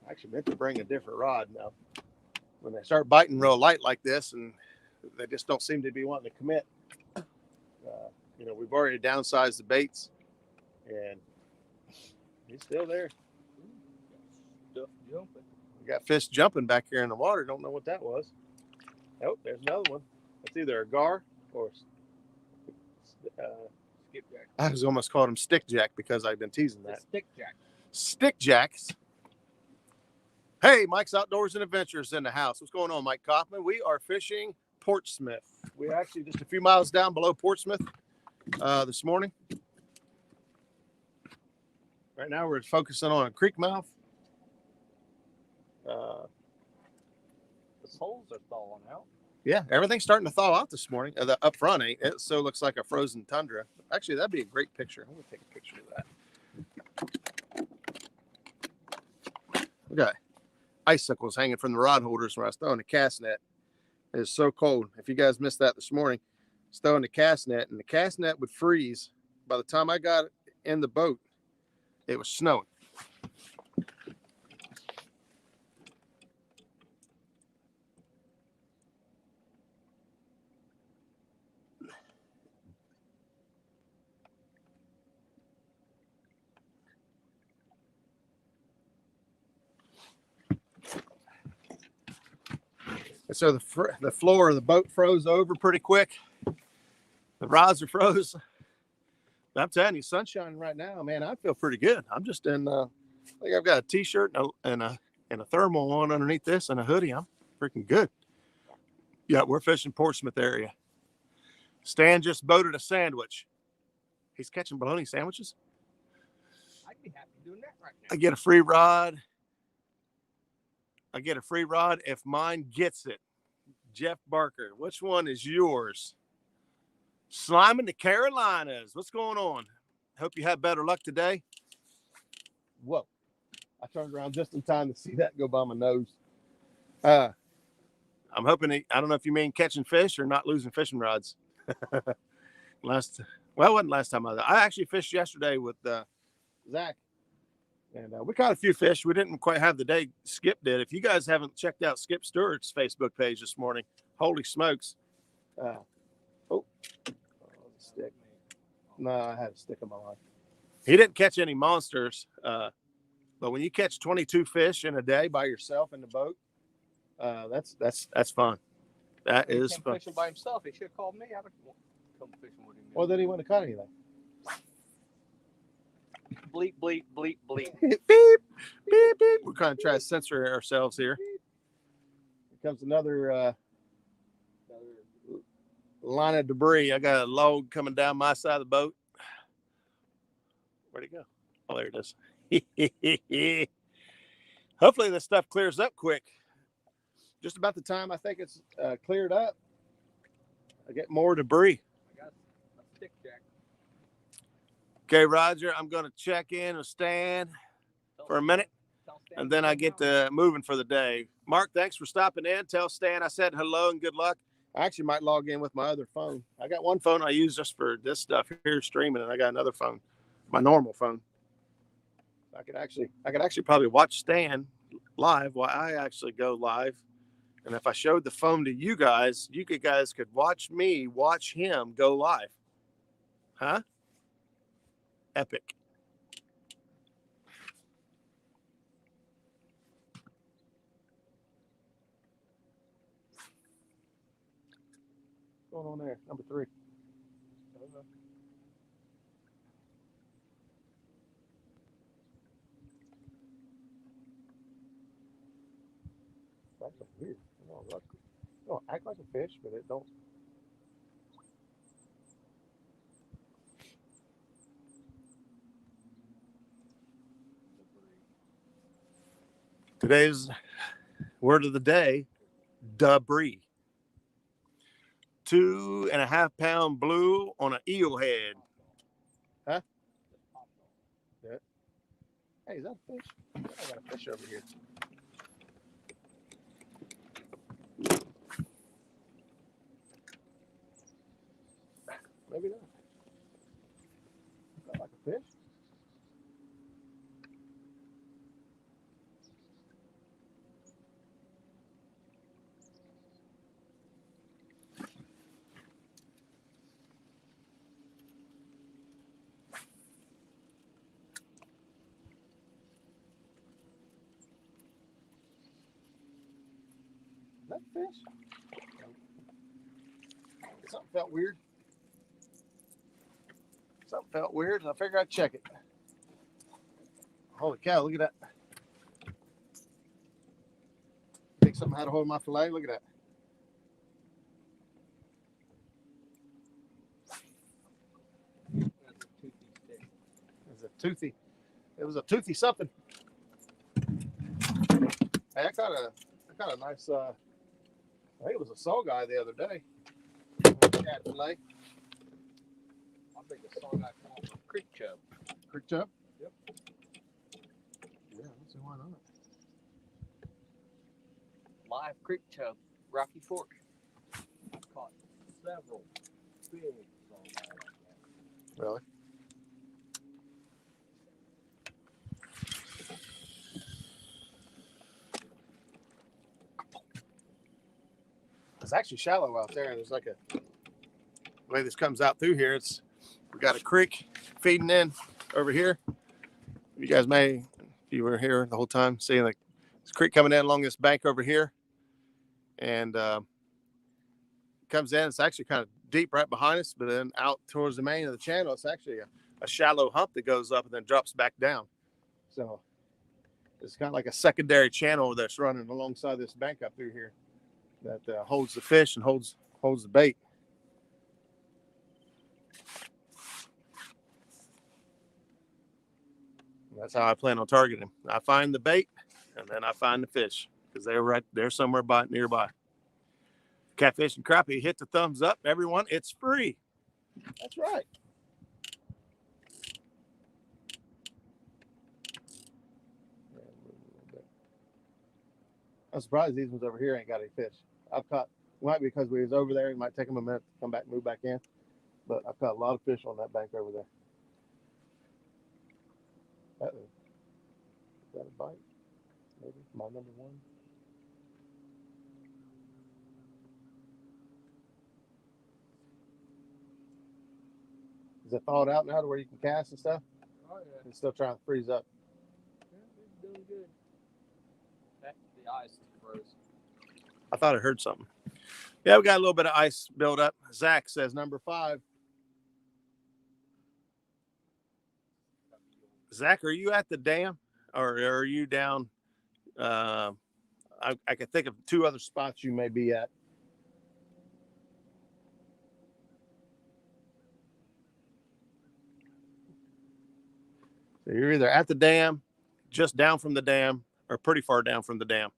I actually meant to bring a different rod now. When they start biting real light like this and they just don't seem to be wanting to commit. We've already downsized the baits and he's still there. Stuff jumping. We got fish jumping back here in the water. Don't know what that was. Oh, there's another one. It's either a gar or skipjack. I was almost called him stickjack because I've been teasing that. Stickjack. Stickjacks. Hey, Mike's Outdoors and Adventures in the house. What's going on, Mike Kaufman? We are fishing Portsmouth. We're actually just a few miles down below Portsmouth this morning. Right now we're focusing on a creek mouth. The soles are thawing out. Yeah, everything's starting to thaw out this morning. The up front ain't. It so looks like a frozen tundra. Actually, that'd be a great picture. I'm gonna take a picture of that. Look at icicles hanging from the rod holders when I was throwing the cast net. It is so cold. If you guys missed that this morning, I was throwing the cast net, and the cast net would freeze. By the time I got in the boat, it was snowing. And so the floor of the boat froze over pretty quick. The rods are froze. I'm telling you, sun's shining right now, man. I feel pretty good. I'm just in. I think I've got a t-shirt and a thermal on underneath this and a hoodie. I'm freaking good. Yeah, we're fishing Portsmouth area. Stan just boated a sandwich. He's catching bologna sandwiches. I'd be happy doing that right now. I get a free rod. If mine gets it. Jeff Barker, which one is yours? Sliming the Carolinas. What's going on? Hope you have better luck today. Whoa. I turned around just in time to see that go by my nose. I'm hoping, I don't know if you mean catching fish or not losing fishing rods. It wasn't last time I actually fished yesterday with Zach. And we caught a few fish. We didn't quite have the day Skip did. If you guys haven't checked out Skip Stewart's Facebook page this morning, holy smokes. Stick. No, I had a stick in my life. He didn't catch any monsters. But when you catch 22 fish in a day by yourself in the boat, that's fun. That is fun. Fishing by himself. He should have called me. I would come fishing with him. Well, then he wouldn't have caught anything. Bleep, bleep, bleep, bleep. Beep, beep, beep. We're kind of trying to censor ourselves here. Here comes another line of debris. I got a log coming down my side of the boat. Where'd it go? Oh, there it is. Hopefully this stuff clears up quick. Just about the time I think it's cleared up, I get more debris. I got a stick jack. Okay, Roger, I'm going to check in with Stan for a minute, and then I get moving for the day. Mark, thanks for stopping in. Tell Stan I said hello and good luck. I actually might log in with my other phone. I got one phone I use just for this stuff here streaming, and I got another phone, my normal phone. I could actually probably watch Stan live while I actually go live. And if I showed the phone to you guys could watch me watch him go live. Huh? Epic. What's going on there? Number 3. That's weird. It don't act like a fish, but it don't. Today's word of the day, debris. 2.5 pound blue on an eel head. Huh? Yeah. Hey, is that a fish? I got a fish over here. Maybe not. Not like a fish. Is that a fish? Something felt weird. Something felt weird, and I figured I'd check it. Holy cow, look at that. Think something had a hold of my fillet? Look at that. That's a toothy. It was a toothy something. Hey, I got a nice. I think it was a saw guy the other day. Cat fillet. I think the song I come up with creek chub. Creek chub. Yep. Yeah, I don't see why not. Live creek chub, Rocky Fork. I caught several big songs like that. Really? It's actually shallow out there. There's like the way this comes out through here. We got a creek feeding in over here. You guys may, if you were here the whole time, seeing like this creek coming in along this bank over here, and comes in. It's actually kind of deep right behind us, but then out towards the main of the channel, it's actually a shallow hump that goes up and then drops back down. So it's kind of like a secondary channel that's running alongside this bank up through here that holds the fish and holds the bait. And that's how I plan on targeting them. I find the bait and then I find the fish because they're right there somewhere nearby. Catfish and crappie, hit the thumbs up, everyone. It's free. That's right. I'm surprised these ones over here ain't got any fish. I've caught, might be because we was over there. It might take them a minute to come back, move back in. But I've caught a lot of fish on that bank over there. Is that a bite? Maybe my number one. Is it thawed out now to where you can cast and stuff? Oh yeah. It's still trying to freeze up. Yeah, it's doing good. The ice froze. I thought I heard something. Yeah, we got a little bit of ice build up. Zach says number 5. Zach, are you at the dam or are you down? I can think of 2 other spots you may be at. So you're either at the dam, just down from the dam, or pretty far down from the dam.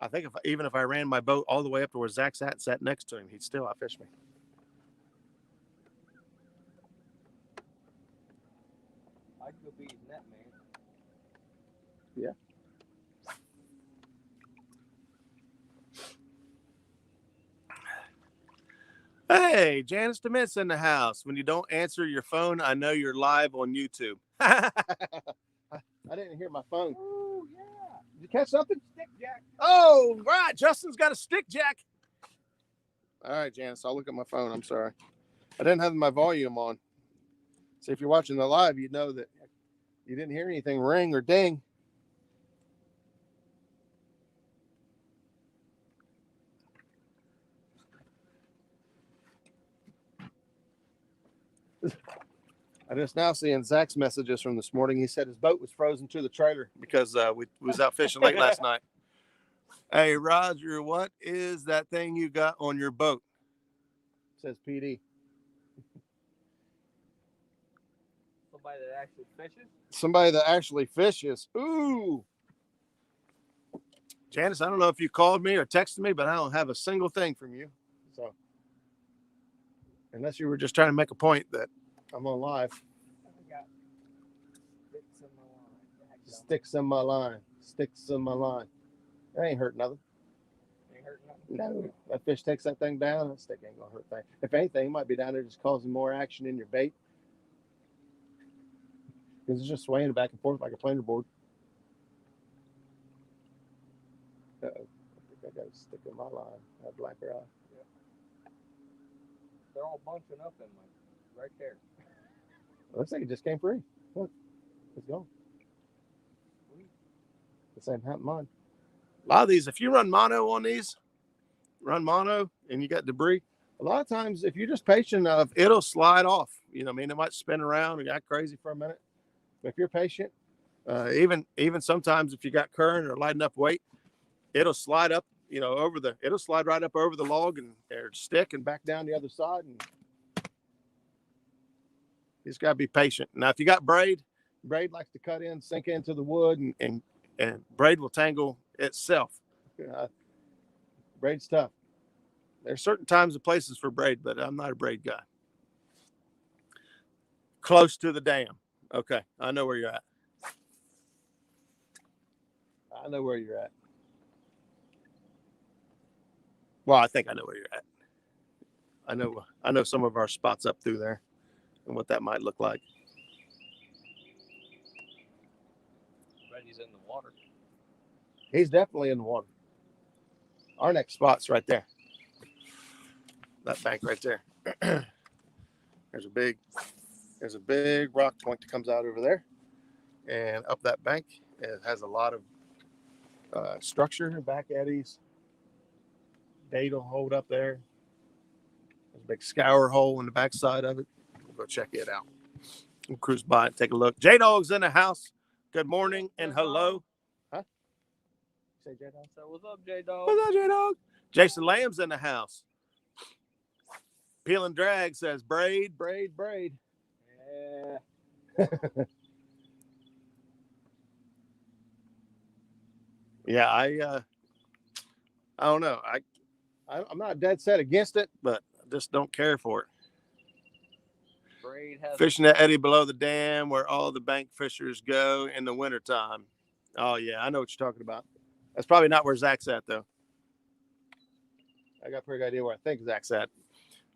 I think even if I ran my boat all the way up to where Zach's at and sat next to him, he'd still outfish me. I'd go be his net man. Yeah. Hey, Janice DeMint's in the house. When you don't answer your phone, I know you're live on YouTube. I didn't hear my phone. Oh, yeah. Did you catch something? Stick jack. Oh, right. Justin's got a stick jack. All right, Janice, I'll look at my phone. I'm sorry. I didn't have my volume on. So if you're watching the live, you know that you didn't hear anything ring or ding. I just now seeing Zach's messages from this morning. He said his boat was frozen to the trailer because we was out fishing late last night. Hey, Roger, what is that thing you got on your boat? Says PD. Somebody that actually fishes? Somebody that actually fishes. Ooh. Janice, I don't know if you called me or texted me, but I don't have a single thing from you. So, unless you were just trying to make a point that I'm on live. I got sticks in my line. Sticks in my line. Sticks in my line. That ain't hurt nothing. Ain't hurt nothing. No. That fish takes that thing down, that stick ain't gonna hurt thing. If anything, it might be down there just causing more action in your bait. Because it's just swaying back and forth like a planer board. Uh-oh. I think I got a stick in my line. That blacker eye. Yep. They're all bunching up in my right there. Looks like it just came free. Look, it's gone. The same happened mine. A lot of these, if you run mono on these, and you got debris, a lot of times if you're just patient enough, it'll slide off. You know what I mean? It might spin around and act crazy for a minute. But if you're patient, even sometimes if you got current or lighting up weight, it'll slide up, you know, it'll slide right up over the log and or stick and back down the other side. And you just got to be patient. Now, if you got braid likes to cut in, sink into the wood, and braid will tangle itself. Braid's tough. There's certain times and places for braid, but I'm not a braid guy. Close to the dam. Okay, I know where you're at. I know where you're at. Well, I think I know where you're at. I know some of our spots up through there and what that might look like. Bet he's in the water. He's definitely in the water. Our next spot's right there. That bank right there. There's a big rock point that comes out over there, and up that bank it has a lot of structure, back eddies. Bait will hold up there. There's a big scour hole in the backside of it. We'll go check it out. We'll cruise by and take a look. J-Dog's in the house. Good morning and hello. Huh? Say J-Dog? So what's up, J-Dog? What's up, J-Dog? Jason Lamb's in the house. Peel and Drag says braid, braid, braid. Yeah. Yeah, I don't know. I'm not dead set against it, but I just don't care for it. Braid has Fishing that eddy below the dam where all the bank fishers go in the wintertime. Oh, yeah, I know what you're talking about. That's probably not where Zach's at, though. I got a pretty good idea where I think Zach's at,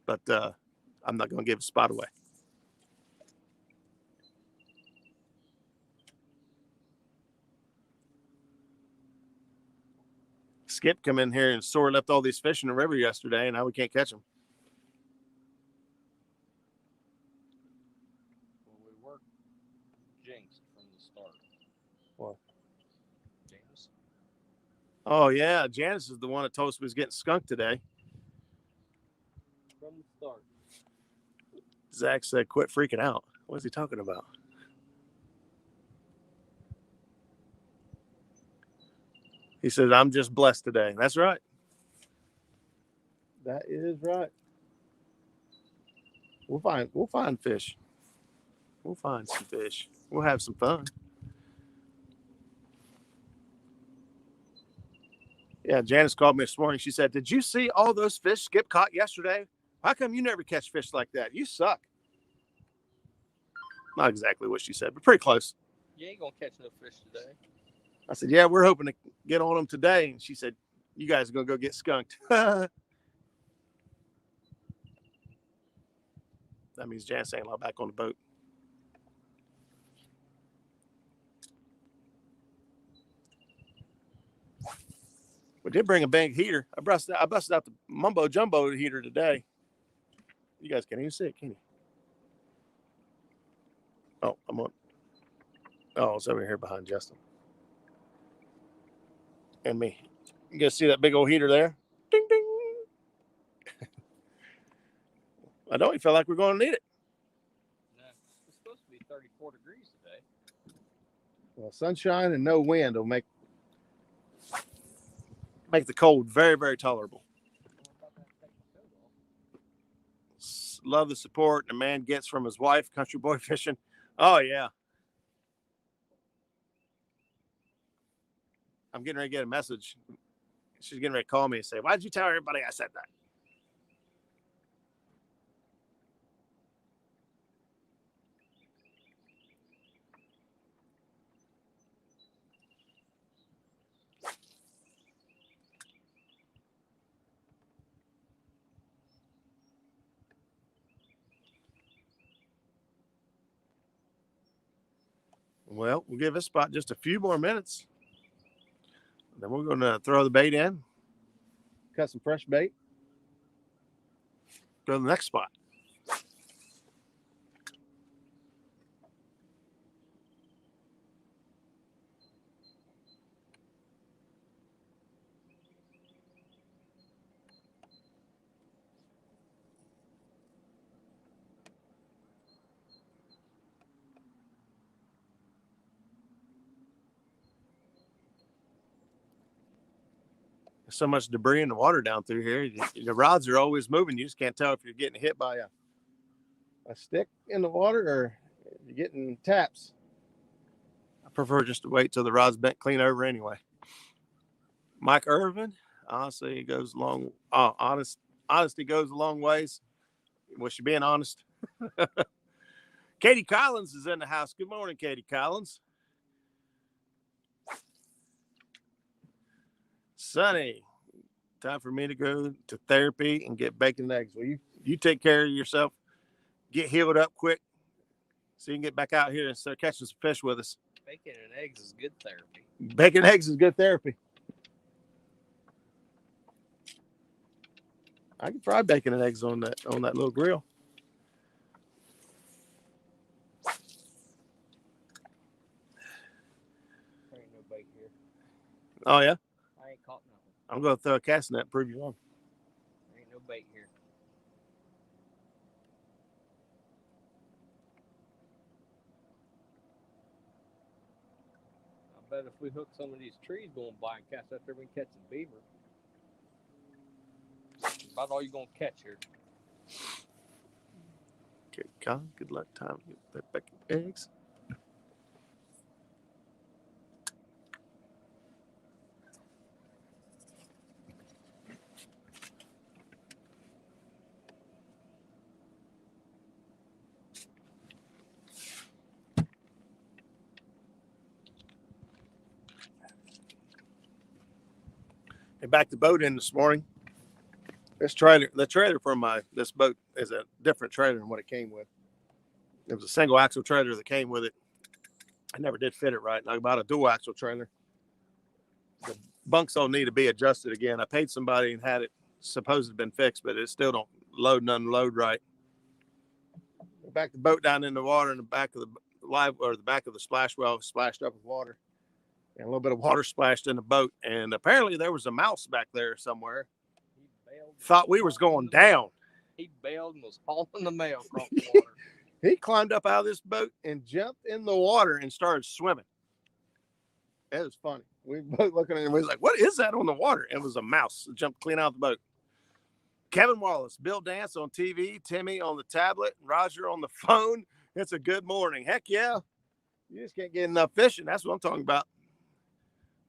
but I'm not going to give a spot away. Skip come in here and sore left all these fish in the river yesterday, and now we can't catch them. Well, we were jinxed from the start. What? Janice. Oh, yeah. Janice is the one that told us we was getting skunked today. From the start. Zach said, quit freaking out. What is he talking about? He says, I'm just blessed today. That's right. That is right. We'll find fish. We'll find some fish. We'll have some fun. Yeah, Janice called me this morning. She said, did you see all those fish Skip caught yesterday? How come you never catch fish like that? You suck. Not exactly what she said, but pretty close. You ain't gonna catch no fish today. I said, yeah, we're hoping to get on them today. And she said, you guys are going to go get skunked. That means Janice ain't allowed back on the boat. We did bring a big heater. I busted out the Mumbo Jumbo heater today. You guys can't even see it, can you? Oh, I'm on. Oh, it's over here behind Justin. And me. You guys see that big old heater there? Ding, ding. I don't even feel like we're going to need it. No, it's supposed to be 34 degrees today. Well, sunshine and no wind will make the cold very, very tolerable. Love the support a man gets from his wife, country boy fishing. Oh, yeah. I'm getting ready to get a message. She's getting ready to call me and say, why did you tell everybody I said that? Well, we'll give this spot just a few more minutes. Then we're going to throw the bait in, cut some fresh bait, go to the next spot. There's so much debris in the water down through here. The rods are always moving. You just can't tell if you're getting hit by a stick in the water or you're getting taps. I prefer just to wait till the rod's bent clean over anyway. Mike Irvin, honestly, it goes long. Honesty goes a long ways. Was she being honest? Katie Collins is in the house. Good morning, Katie Collins. Sonny, time for me to go to therapy and get bacon and eggs. Well, you take care of yourself. Get healed up quick so you can get back out here and start catching some fish with us. Bacon and eggs is good therapy. Bacon and eggs is good therapy. I can fry bacon and eggs on that little grill. There ain't no bait here. Oh yeah? I ain't caught nothing. I'm gonna throw a cast net and prove you wrong. There ain't no bait here. I bet if we hook some of these trees going by and cast out there, we can catch some beaver. About all you're gonna catch here. Okay, Colin, good luck. Time to get that bacon and eggs. I backed the boat in this morning. The trailer for this boat is a different trailer than what it came with. It was a single axle trailer that came with it. I never did fit it right. And I bought a dual axle trailer. The bunks all need to be adjusted again. I paid somebody and had it supposed to have been fixed, but it still don't load and unload right. I backed the boat down in the water, and the back of the back of the splash well splashed up with water. And a little bit of water splashed in the boat. And apparently there was a mouse back there somewhere. Thought we was going down. He bailed and was hauling the mail across the water. He climbed up out of this boat and jumped in the water and started swimming. It was funny. We both looking at him. We was like, what is that on the water? It was a mouse. It jumped clean out of the boat. Kevin Wallace, Bill Dance on TV, Timmy on the tablet, Roger on the phone. It's a good morning. Heck yeah. You just can't get enough fishing. That's what I'm talking about.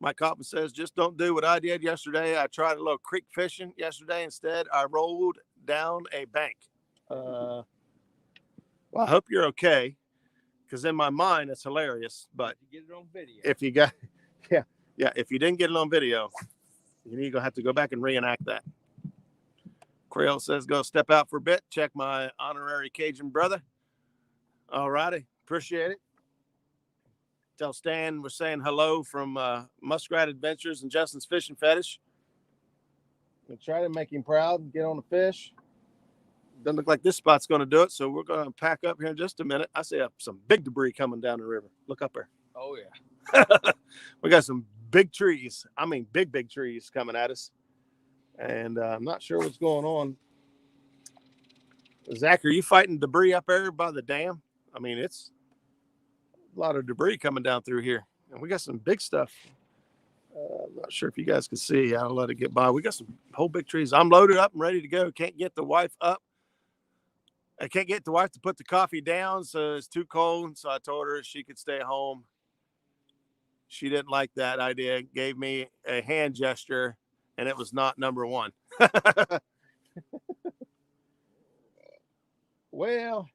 Mike Coppin says, just don't do what I did yesterday. I tried a little creek fishing yesterday. Instead, I rolled down a bank. Well, I hope you're okay, because in my mind, it's hilarious. But you get it on video. If you got, if you didn't get it on video, you're going to have to go back and reenact that. Crail says, go step out for a bit. Check my honorary Cajun brother. All righty. Appreciate it. Tell Stan we're saying hello from Muskrat Adventures and Justin's Fishing Fetish. We'll try to make him proud and get on the fish. Doesn't look like this spot's going to do it, so we're going to pack up here in just a minute. I see some big debris coming down the river. Look up there. Oh, yeah. We got some big trees. I mean, big trees coming at us. And I'm not sure what's going on. Zach, are you fighting debris up there by the dam? I mean, it's a lot of debris coming down through here, and we got some big stuff. I'm not sure if you guys can see. I'll let it get by. We got some whole big trees. I'm loaded up and ready to go. Can't get the wife up. I can't get the wife to put the coffee down, so it's too cold. So I told her she could stay home. She didn't like that idea. Gave me a hand gesture, and it was not number one. Well,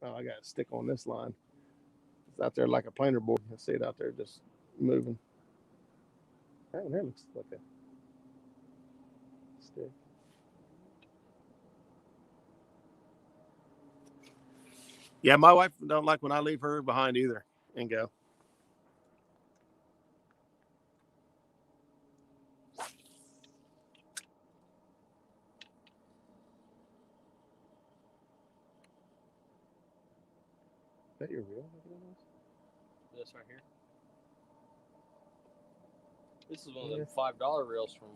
I got to stick on this line. Out there like a planer board. I see it out there just moving. Oh, there looks like a stick. Yeah, my wife don't like when I leave her behind either and go. Is that your reel? This right here. This is one of them $5 reels from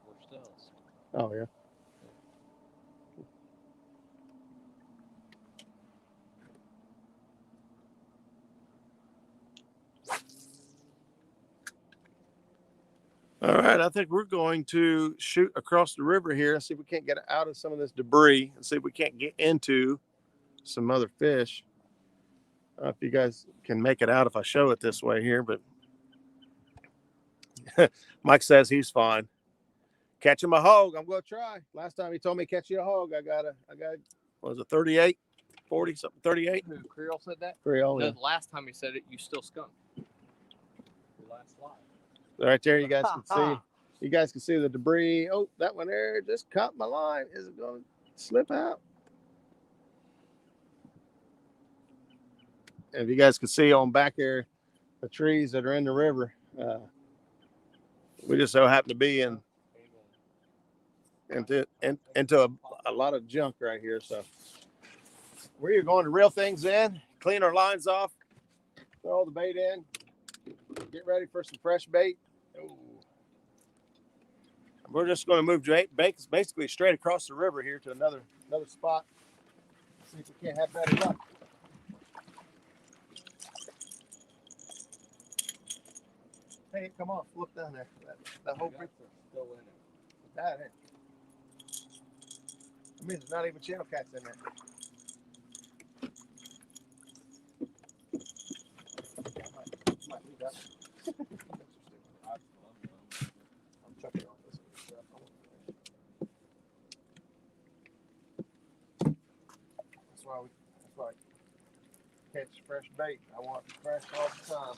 Worstell's. Oh, yeah. All right, I think we're going to shoot across the river here and see if we can't get out of some of this debris and see if we can't get into some other fish. I don't know if you guys can make it out if I show it this way here, but Mike says he's fine. Catching a hog, I'm going to try. Last time he told me catch you a hog, I got what was it, 38, 40, something, 38? Who, Creole said that? Creole, No, yeah. the last time he said it, you still skunked. The last slide. Right there, you guys can see. You guys can see the debris. Oh, that one there just caught my line. Is it going to slip out? And if you guys can see on back there, the trees that are in the river, we just so happen to be into a lot of junk right here. So we're going to reel things in, clean our lines off, throw all the bait in, get ready for some fresh bait. Ooh. We're just going to move basically straight across the river here to another spot. See if we can't have better luck. Hey, come on, look down there. That whole group is still in it. That ain't. I mean, there's not even channel cats in there. Might leave that. I'm chucking off this stuff. That's why I catch fresh bait. I want it fresh all the time.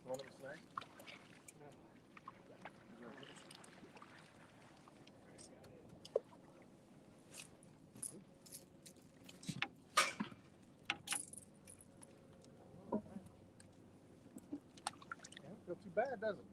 One of the snacks? Don't feel too bad, does it?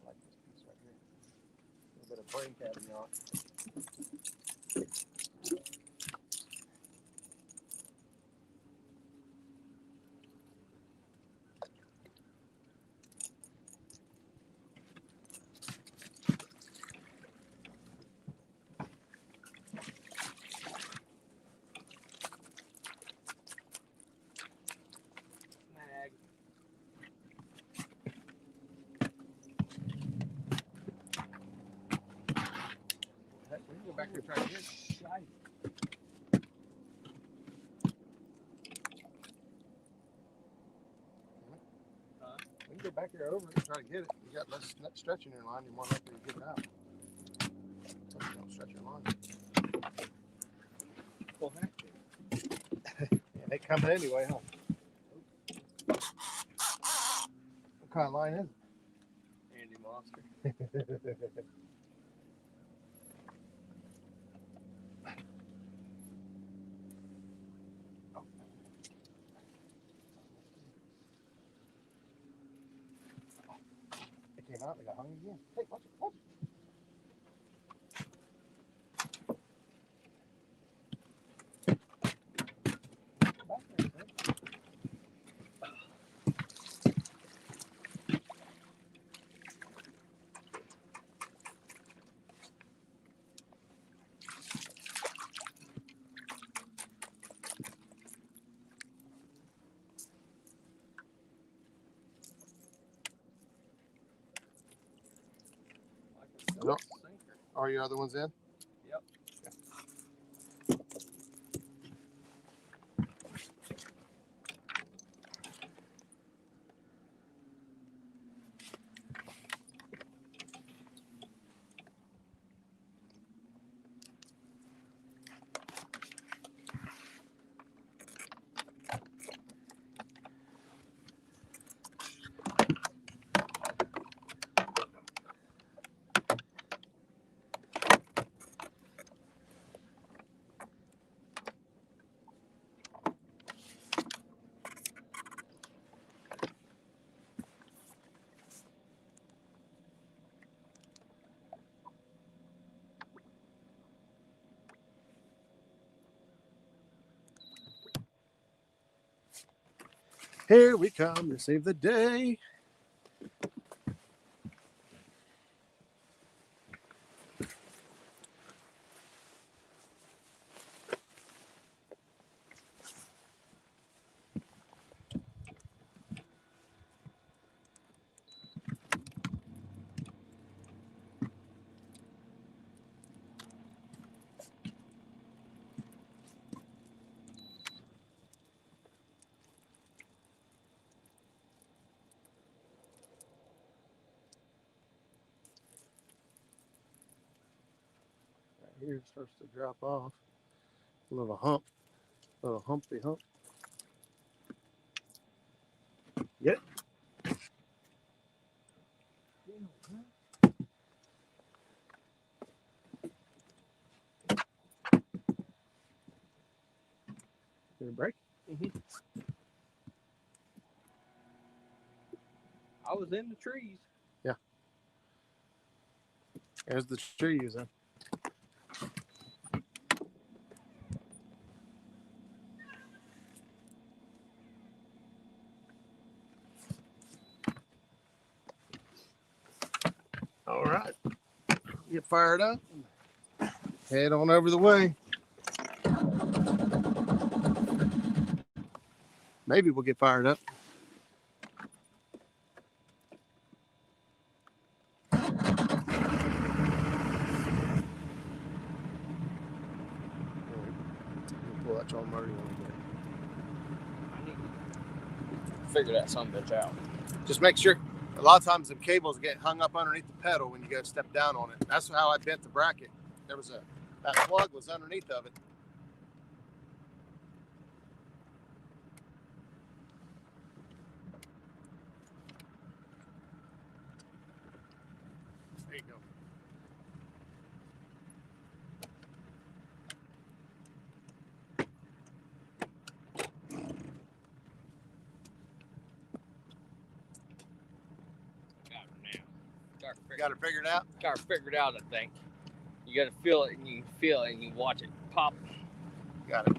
I like this piece right here. A little bit of brain cavity on it. Snag. Heck, we can go back there and try again. We can go back there over and try to get it. You got less stretch in your line, you're more likely to get it out. Don't stretch your line. Well, heck. Yeah, they coming anyway, huh? What kind of line is Ande Monster. it? It came out, they got hung again. Hey, watch it, watch it. No. Sinker. Are your other ones in? Yep. Here we come to save the day. Right here it starts to drop off. A little hump. A little humpy hump. Get it? Did it break? I was in the trees. Yeah. There's the tree using. All right. Get fired up. Head on over the way. Maybe we'll get fired up. Pull that John Murray one again. I need to figure that son of a bitch out. Just make sure. A lot of times the cables get hung up underneath the pedal when you go step down on it. That's how I bent the bracket. There was that plug was underneath of it. There you go. Got it figured out? Got it figured out, I think. You gotta feel it, and you can feel it, and you watch it pop. Got it.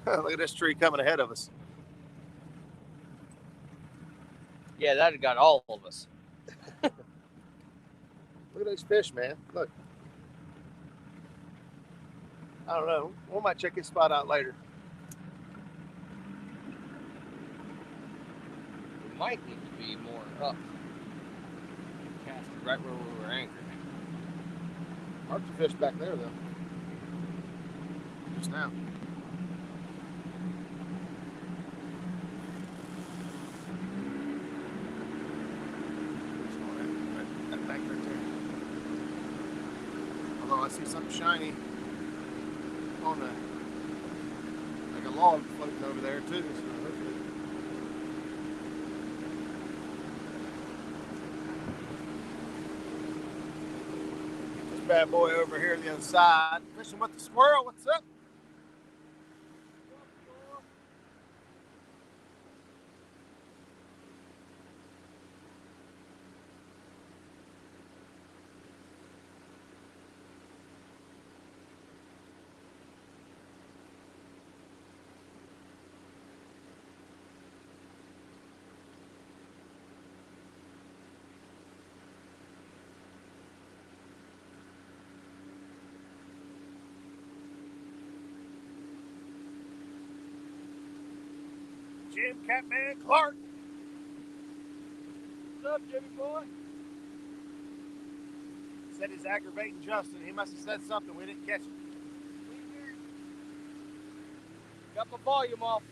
Look at this tree coming ahead of us. Yeah, that got all of us. Look at those fish, man. Look. I don't know. We might check this spot out later. We might need to be more up. Cast right where we were anchored. Marked the fish back there, though. Just now. That back right there. Although I see something shiny on like a log floating over there, too. So hopefully. Bad boy over here on the other side. Fishing with the squirrel. What's up? Jim Catman Clark. What's up, Jimmy boy? Said he's aggravating Justin. He must have said something. We didn't catch it. Got my volume off.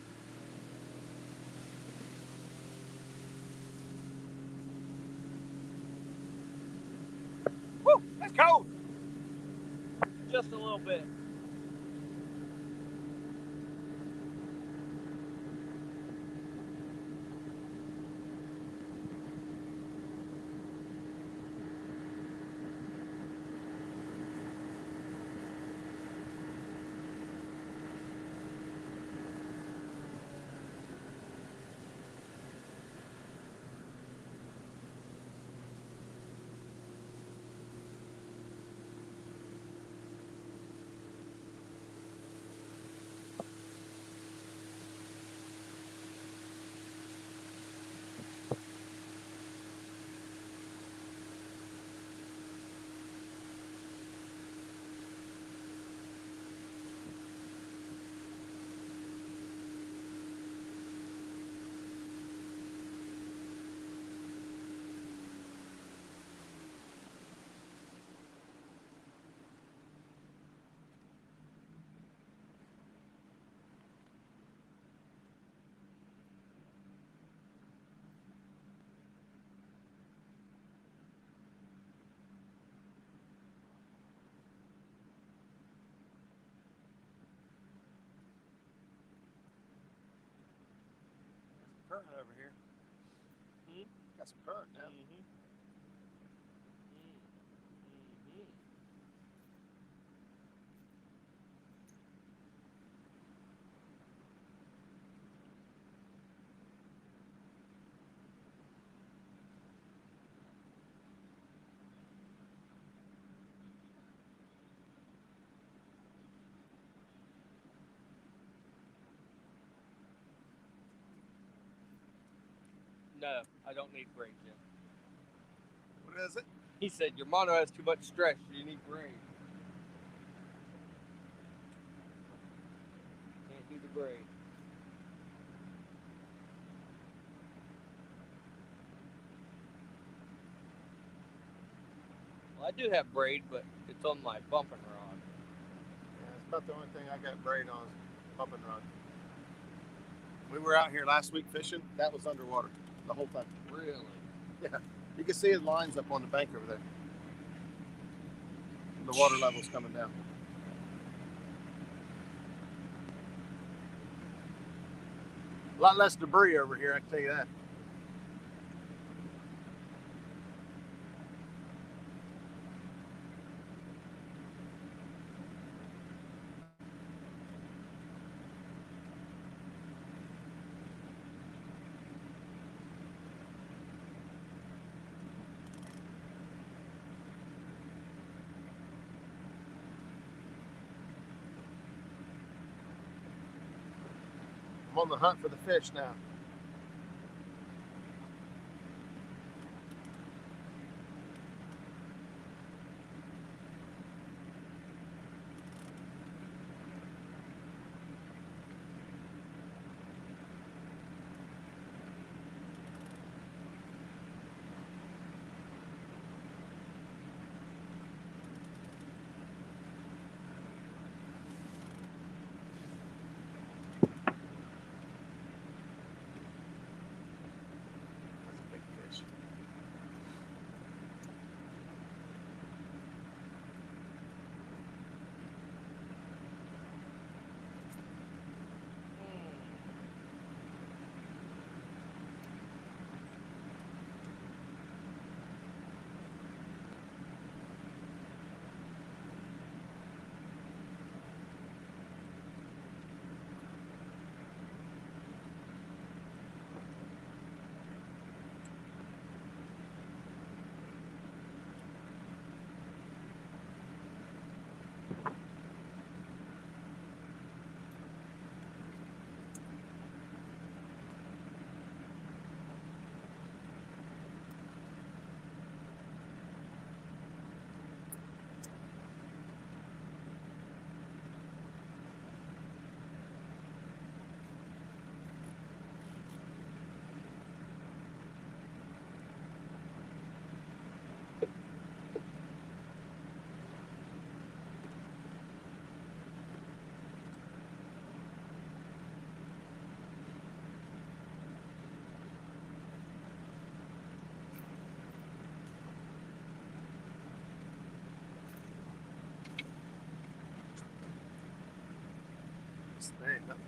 Woo! That's cold. Just a little bit. Current over here. Got some current now. No, I don't need braid, Jim. What is it? He said your mono has too much stress. You need braid. Can't do the braid. Well, I do have braid, but it's on my bumping rod. Yeah, it's about the only thing I got braid on is pumping rod. We were out here last week fishing. That was underwater the whole time. Really? Yeah. You can see his lines up on the bank over there. The water level's coming down. A lot less debris over here, I can tell you that. I'm on the hunt for the fish now.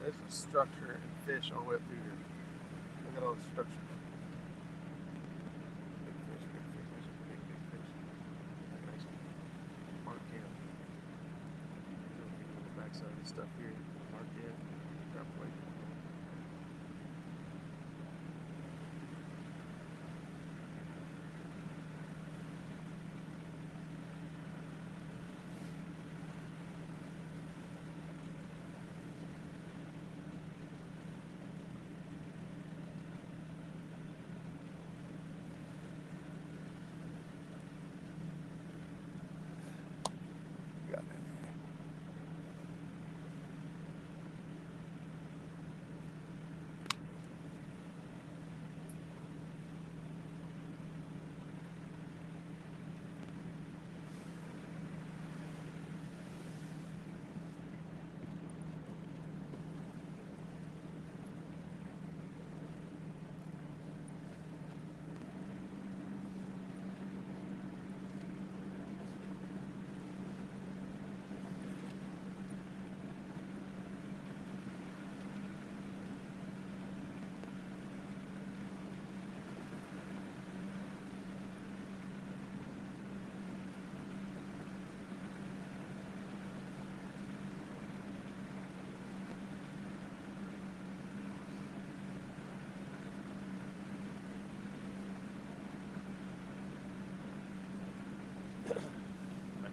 There's a structure and fish all the way up through here. Look at all the structure. Big fish, big fish, big fish. Nice. Mark in. On the backside of the stuff here. Mark in. Drop away. Got it.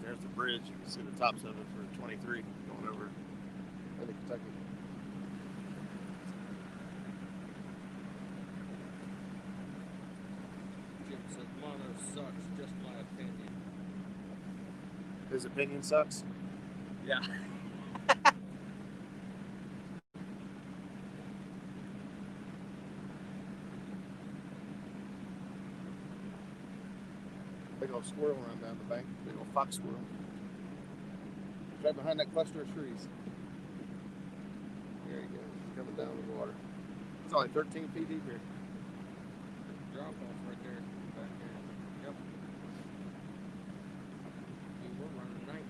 There's the bridge. You can see the tops of it for 23 going over into Kentucky. Jim said mono sucks, just my opinion. His opinion sucks. Yeah. Big old squirrel run down the bank. Big old fox squirrel. Right behind that cluster of trees. There he goes. He's coming down the water. It's only 13 feet deep here. Drop off right there. Back there. Yep. We're running 19.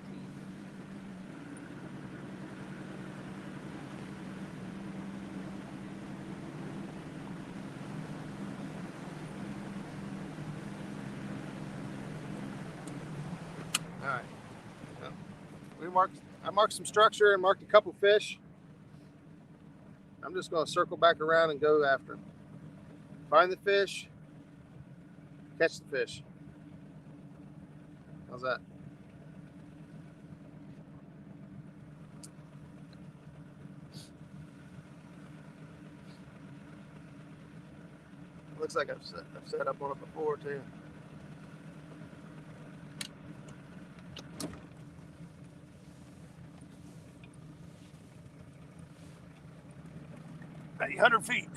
All right. Well, I marked some structure and marked a couple fish. I'm just going to circle back around and go after them. Find the fish, catch the fish. How's that? Looks like I've set up on it before too. About 800 feet.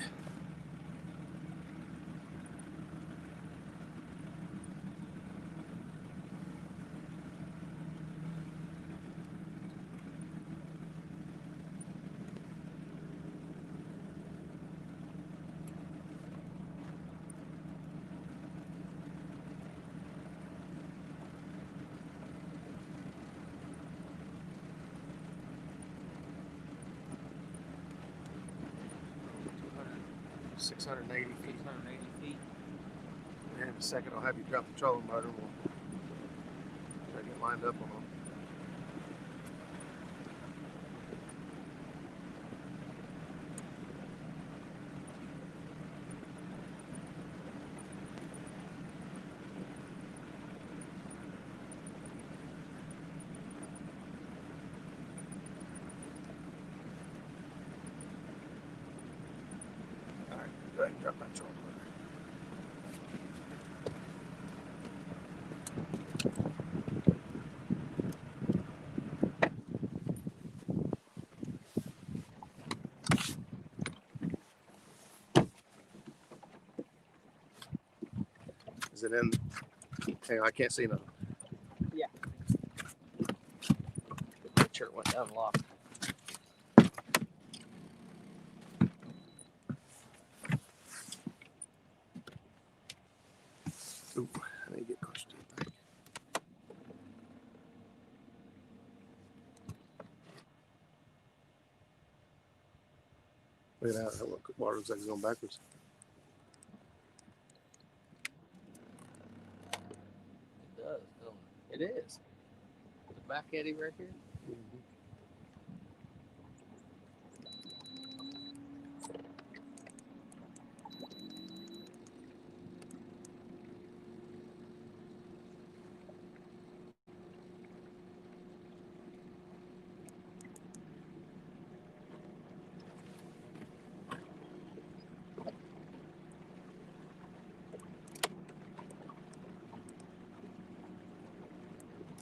Six 680 feet. 680 feet. And in a second, I'll have you drop the trolling motor. We'll try to get lined up on them. All right, go ahead and drop that trolling motor. Is it in? Hang on, I can't see nothing. Yeah. Make sure it went unlocked. Ooh, I need to get closer to the thing. Look at that. Look, water looks like it's going backwards. It does, don't it? It is. The back eddy right here. Mm-hmm.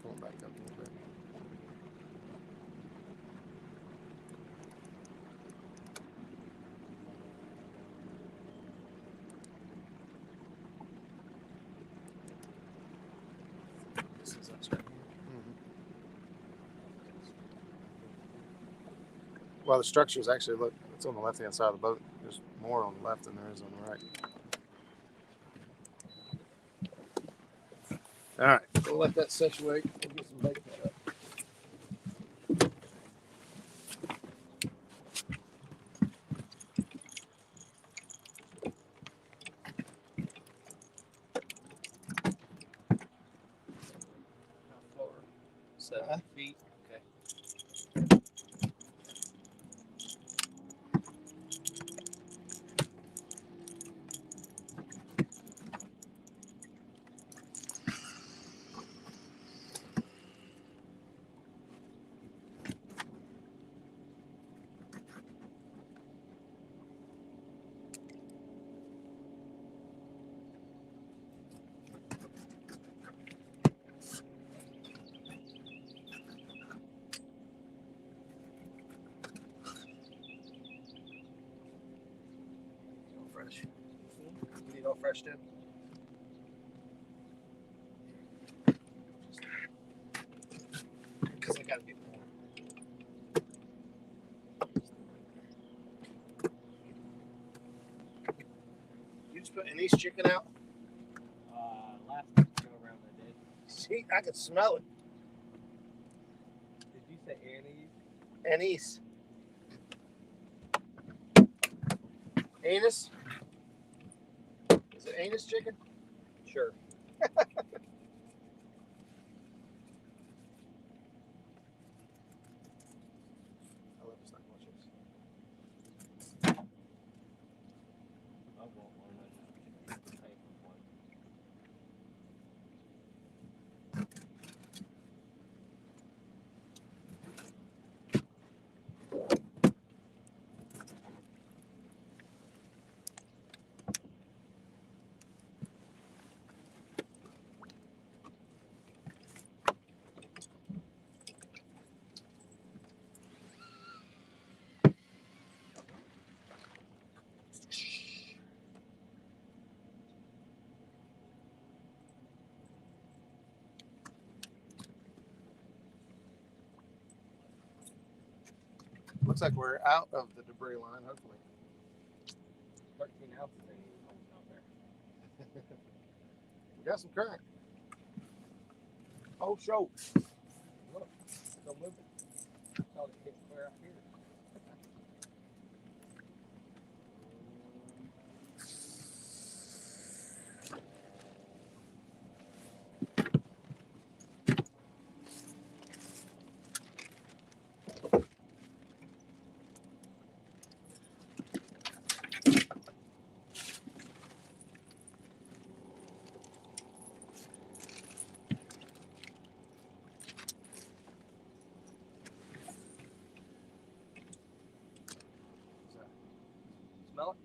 Going back up a little bit. This is us right here. Well, the structure is actually, look, it's on the left-hand side of the boat. There's more on the left than there is on the right. All right, we'll let that situate. We'll get some bait cut up. How far? 7 feet. Okay. All fresh. You need all fresh, too? Because I got to get more. You just put an East chicken out? Last go around I did. See, I could smell it. Did you say anise? Anise. Anus? Is it anus chicken? Sure. I love snack chips. I want one. I just pay for one. Looks like we're out of the debris line, hopefully. 13 ounces ain't even holding out there. We got some current. Oh, show. Look, still moving. Thought it hit clear out here. Smell it?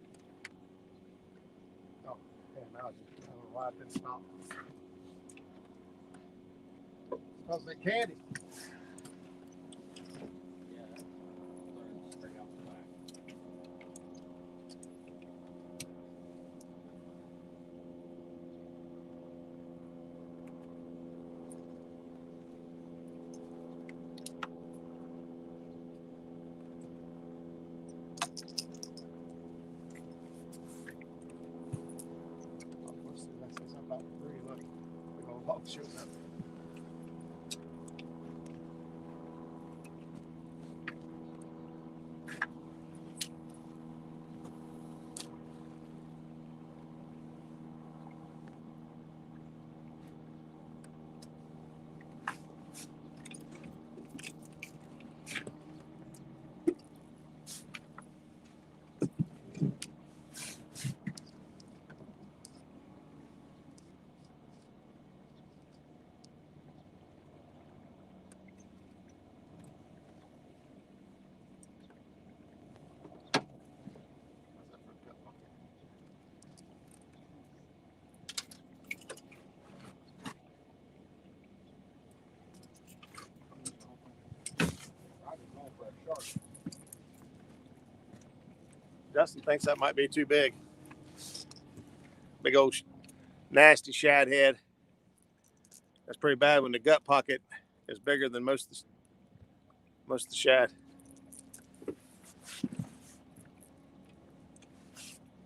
Oh, yeah, now I don't know why it didn't stop. Smells like candy. Yeah, that's straight out the back. Oh, what's the next thing about three? Look, we're going to walk shoot up. Justin thinks that might be too big. Big old nasty shad head. That's pretty bad when the gut pocket is bigger than most of the shad.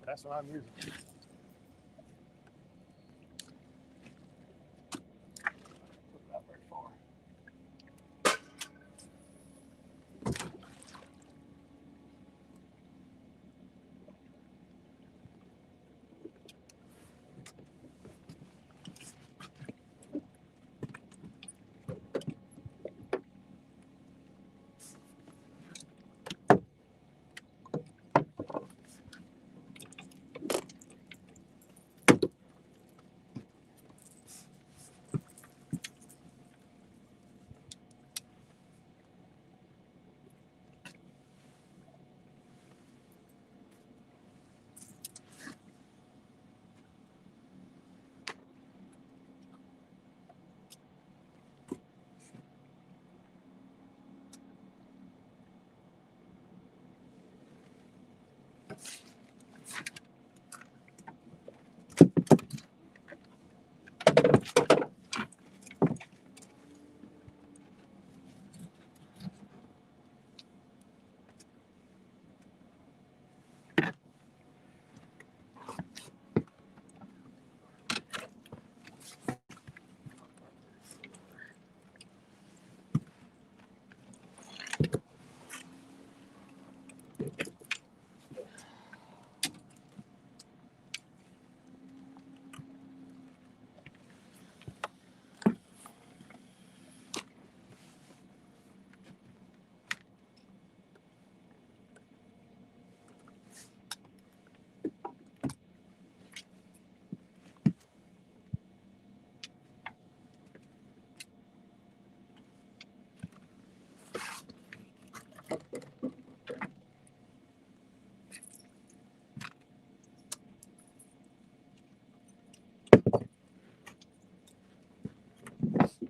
That's what I'm using. Not very far.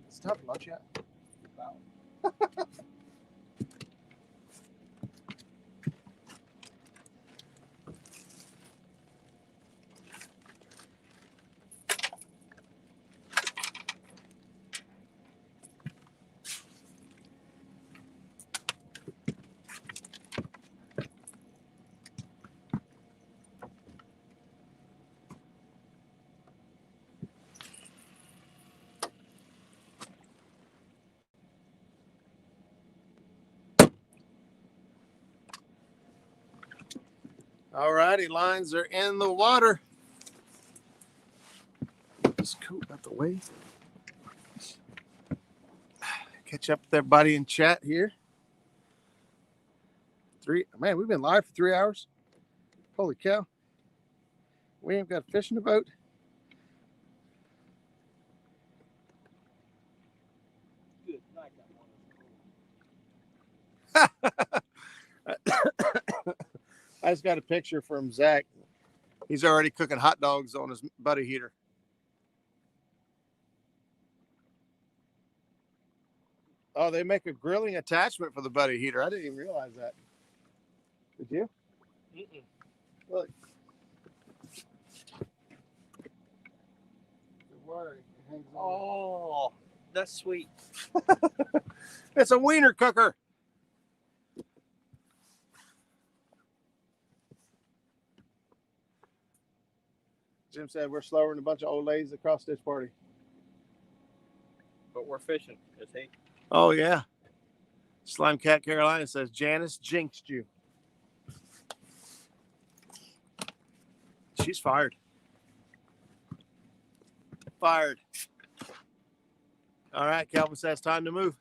It's tough lunch yet. Wow. All righty, lines are in the water. Get this coat out the way. Catch up with everybody in chat here. Man, we've been live for 3 hours. Holy cow. We ain't got fish in the boat. Good night, I just got a picture from Zach. He's already cooking hot dogs on his buddy heater. Oh, they make a grilling attachment for the buddy heater. I didn't even realize that. Did you? Mm-mm. Look. The water hangs on. Oh, that's sweet. It's a wiener cooker. Jim said we're slower than a bunch of old ladies across this party. But we're fishing, is he? Oh, yeah. Slime Cat Carolina says, Janice jinxed you. She's fired. Fired. All right, Calvin says time to move.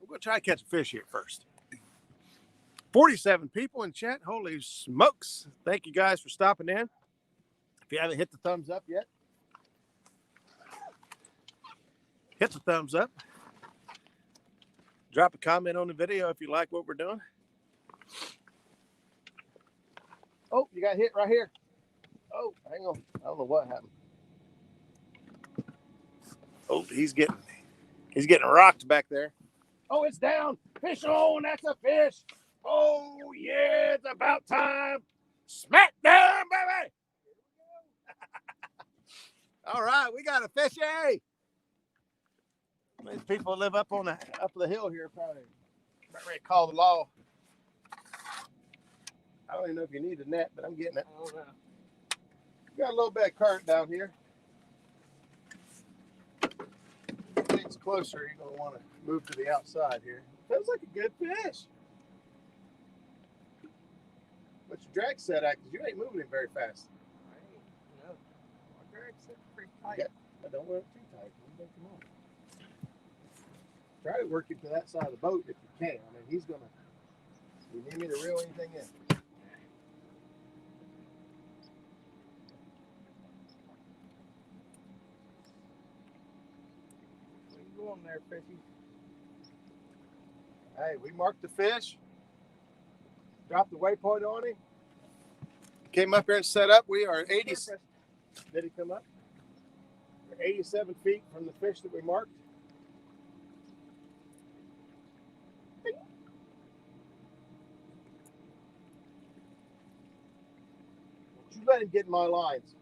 I'm going to try to catch a fish here first. 47 people in chat. Holy smokes. Thank you guys for stopping in. If you haven't hit the thumbs up yet, hit the thumbs up. Drop a comment on the video if you like what we're doing. Oh, you got hit right here. Oh, hang on. I don't know what happened. Oh, he's getting rocked back there. Oh, it's down. Fish on. That's a fish. Oh, yeah, it's about time. Smack down, baby. All right, we got a fishy. These people live up the hill here probably about ready to call the law. I don't even know if you need a net, but I'm getting it. I don't know. Got a little bit of current down here. If it gets closer, you're going to want to move to the outside here. Feels like a good fish. What's your drag set at? Because you ain't moving it very fast. No. My drag set pretty tight. Yeah, I don't want it too tight. Come on. Try to work it to that side of the boat if you can. I mean, he's going to... You need me to reel anything in? Where you going there, fishy? Hey, we marked the fish. Dropped the waypoint on him. Came up here and set up. We are 80. Did he come up? We're 87 feet from the fish that we marked. You let him get in my lines.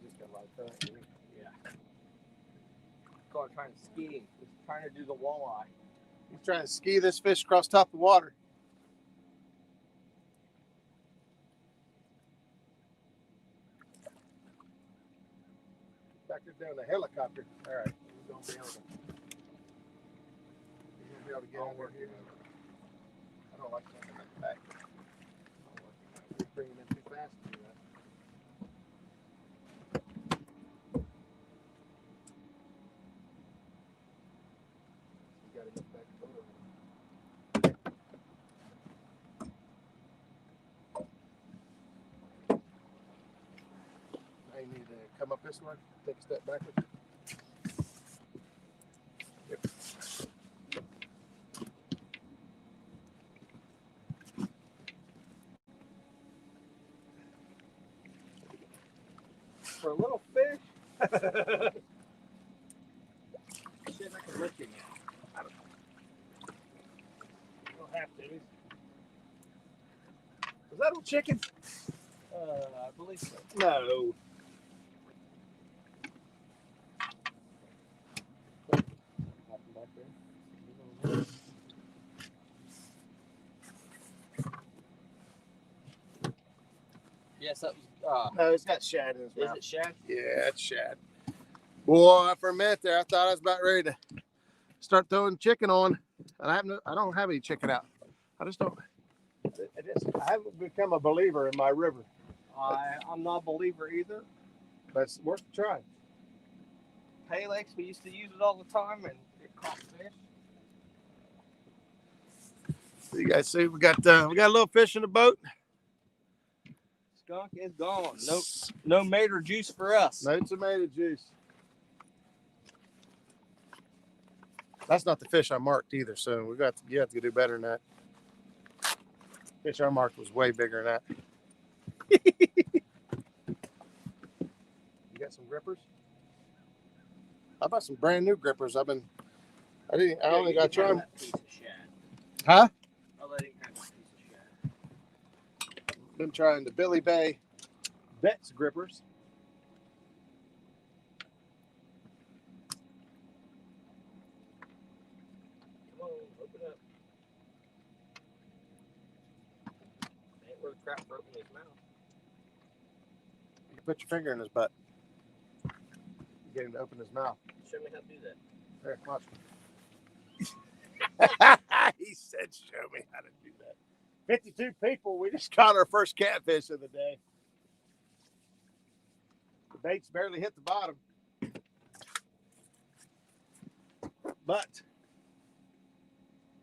Just got a lot of current. Yeah. Call trying to ski. He's trying to do the walleye. He's trying to ski this fish across top of the water. Back there down the helicopter. All right. He's going to be able to get over here. I don't like something like the back. He's bringing in too fast to do that. You got to get back over. I need to come up this way, take a step backward. Yep. For a little fish? See if I can lift him. I don't know. You don't have to. Was that a chicken? I believe so. No. Yes, that was. No, it's got shad in his Is mouth. it shad? Yeah, it's shad. Boy, for a minute there, I thought I was about ready to start throwing chicken on, and I don't have any chicken out. I just don't. I haven't become a believer in my river. I'm not a believer either. But it's worth a try. Palex, we used to use it all the time, and it caught fish. So you guys see, we got a little fish in the boat. Skunk is gone. No mater juice for us. No tomato juice. That's not the fish I marked either. So you have to do better than that. Fish I marked was way bigger than that. You got some grippers? How about some brand new grippers? I only got to try them. Huh? I'll let him have that piece of shad. Been trying the Billy Bay Vets grippers. Come on, open up. Ain't worth crap for opening his mouth. You can put your finger in his butt. Get him to open his mouth. Show me how to do that. There, watch. He said, show me how to do that. 52 people. We just caught our first catfish of the day. The bait's barely hit the bottom. But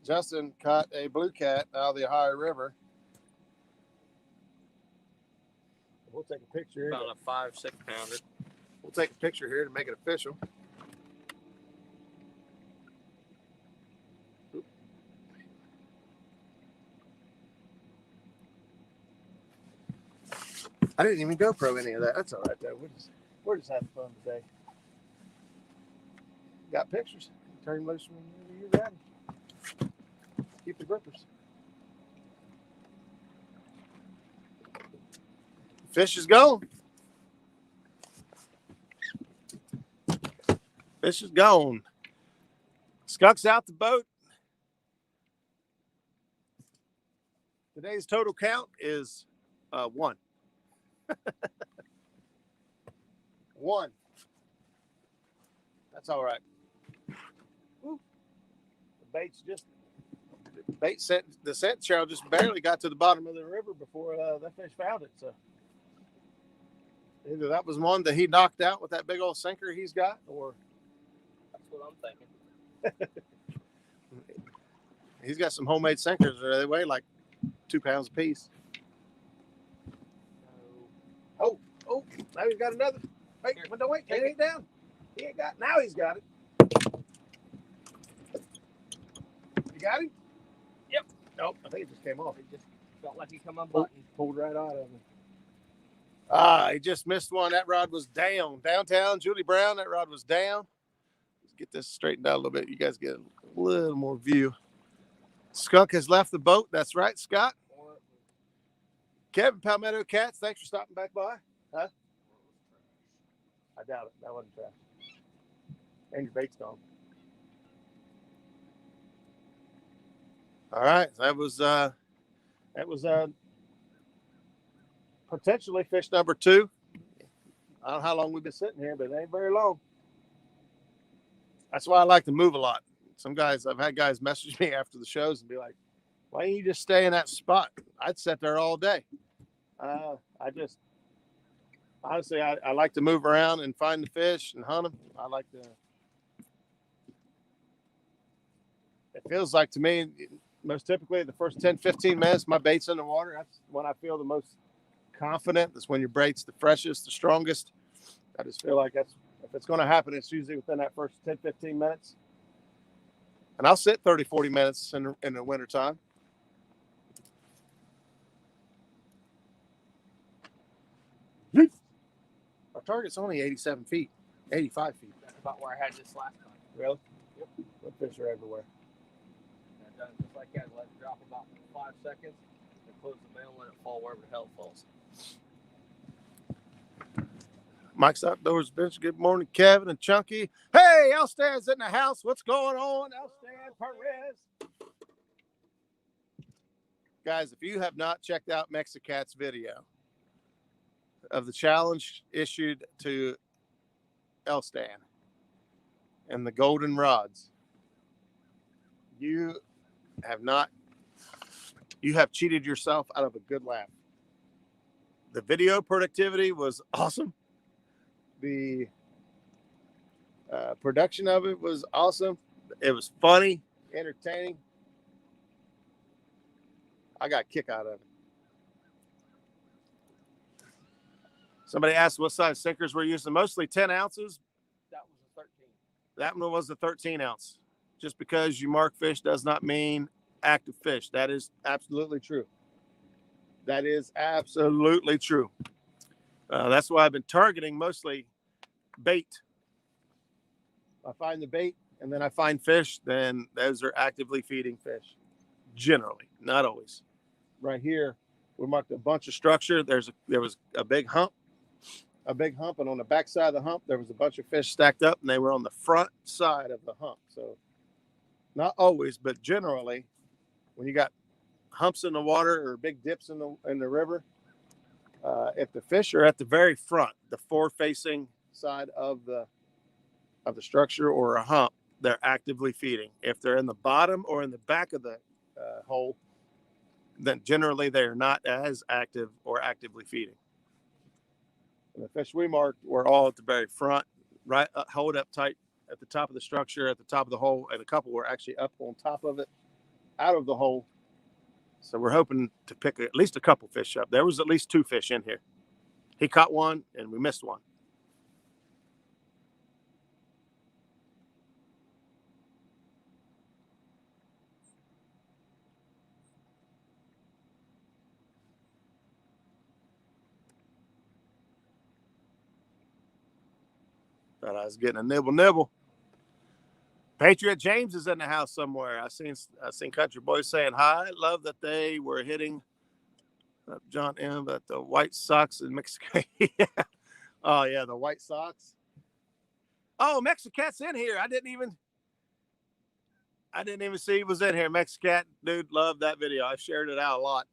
Justin caught a Bluecat out of the Ohio River. We'll take a picture here. About a 5-6 pounder. We'll take a picture here to make it official. I didn't even GoPro any of that. That's all right, though. We're just having fun today. Got pictures. Turn loose whenever you're ready. Keep the grippers. Fish is gone. Fish is gone. Skunk's out the boat. Today's total count is 1. 1. That's all right. Woo. The bait's just the scent trail just barely got to the bottom of the river before that fish found it. So either that was one that he knocked out with that big old sinker he's got, or That's what I'm thinking. he's got some homemade sinkers. They weigh like 2 pounds a piece. Oh, now he's got another. Wait, don't wait. He ain't down. He ain't got. Now he's got it. You got him? Yep. Nope. I think it just came off. It just felt like he come unbuttoned. Pulled right out of him. He just missed one. That rod was down. Downtown, Julie Brown, that rod was down. Let's get this straightened out a little bit. You guys get a little more view. Skunk has left the boat. That's right, Scott. Kevin Palmetto Cats, thanks for stopping back by. Huh? I doubt it. That wasn't trash. And your bait's gone. All right. That was potentially fish number 2. I don't know how long we've been sitting here, but it ain't very long. That's why I like to move a lot. I've had guys message me after the shows and be like, why don't you just stay in that spot? I'd sit there all day. Honestly, I like to move around and find the fish and hunt them. It feels like to me, most typically the first 10, 15 minutes, my bait's in the water. That's when I feel the most confident. That's when your bait's the freshest, the strongest. I just feel like if it's going to happen, it's usually within that first 10, 15 minutes. And I'll sit 30, 40 minutes in the wintertime. Our target's only 87 feet, 85 feet. That's about where I had this last time. Really? Yep. The fish are everywhere. I've done it just like that. Let it drop about 5 seconds. And close the bail and let it fall wherever the hell it falls. Mike's Outdoors Bench. Good morning, Kevin and Chunky. Hey, Elstan's in the house. What's going on? Elstan Perez. Guys, if you have not checked out Mexicat's video of the challenge issued to Elstan and the golden rods, you have cheated yourself out of a good laugh. The video productivity was awesome. The production of it was awesome. It was funny, entertaining. I got a kick out of it. Somebody asked what size sinkers we're using. Mostly 10 ounces. That was a 13. That one was the 13 ounce. Just because you mark fish does not mean active fish. That is absolutely true. That is absolutely true. That's why I've been targeting mostly bait. I find the bait and then I find fish, then those are actively feeding fish. Generally, not always. Right here, we marked a bunch of structure. There was a big hump, and on the back side of the hump, there was a bunch of fish stacked up, and they were on the front side of the hump. So, not always, but generally, when you got humps in the water or big dips in the river, if the fish are at the very front, the forward-facing side of the structure or a hump, they're actively feeding. If they're in the bottom or in the back of the hole, then generally they are not as active or actively feeding. And the fish we marked were all at the very front, right, hold up tight at the top of the structure, at the top of the hole, and a couple were actually up on top of it, out of the hole. So we're hoping to pick at least a couple fish up. There was at least 2 fish in here. He caught one, and we missed one. Thought I was getting a nibble. Patriot James is in the house somewhere. I seen Country Boys saying hi. Love that they were hitting John M. But the White Sox in Mexico. Yeah. Oh yeah, the White Sox. Oh, Mexicat's in here. I didn't even see he was in here. Mexicat, dude, love that video. I shared it out a lot.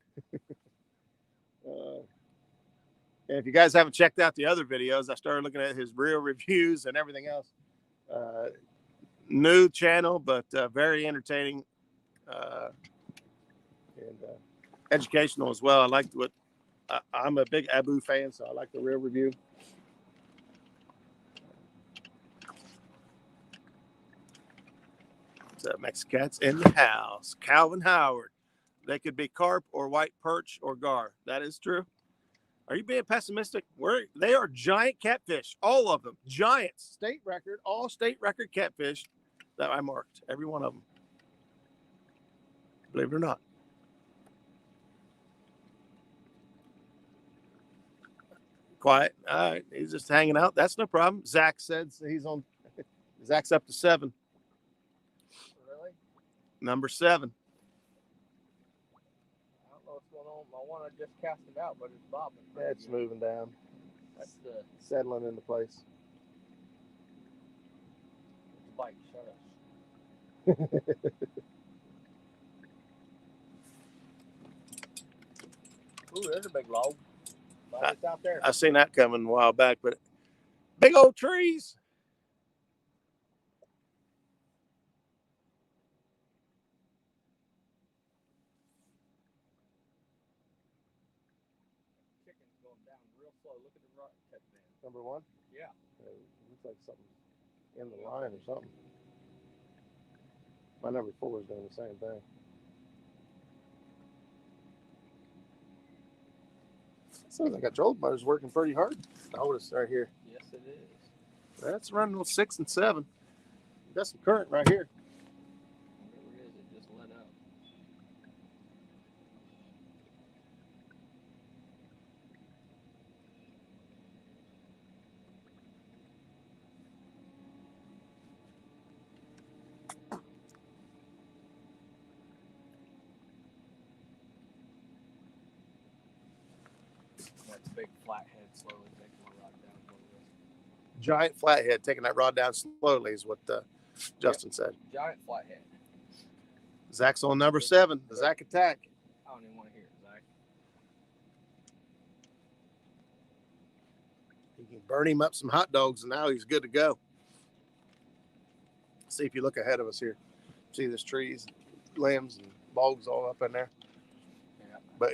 And if you guys haven't checked out the other videos, I started looking at his real reviews and everything else. New channel, but very entertaining and educational as well. I liked what I'm a big Abu fan, so I like the real review. So Mexicats in the house. Calvin Howard. They could be carp or white perch or gar. That is true. Are you being pessimistic? They are giant catfish, all of them. Giants, state record, all state record catfish that I marked, every one of them. Believe it or not. Quiet. All right, he's just hanging out. That's no problem. Zach said he's on. Zach's up to 7. Really? Number 7. I don't know what's going on. I want to just cast it out, but it's bobbing. It's moving down. That's the Settling into place. bite. Shut up. Ooh, there's a big log. It's out there. I seen that coming a while back, but big old trees. Chicken's going down real slow. Look at the rock tip man. Number 1? Yeah. Looks like something in the line or something. My number 4 is doing the same thing. Sounds like a trolling motor's working pretty hard. Notice right here. Yes, it is. That's running with 6 and 7. Got some current right here. Whatever it is, it just let out. That's big flathead slowly taking the rod down. Giant flathead taking that rod down slowly is what Justin said. Giant flathead. Zach's on number 7. The Zach attack. I don't even want to hear it, Zach. You can burn him up some hot dogs, and now he's good to go. See if you look ahead of us here. See there's trees, limbs, and bogs all up in there. Yeah. But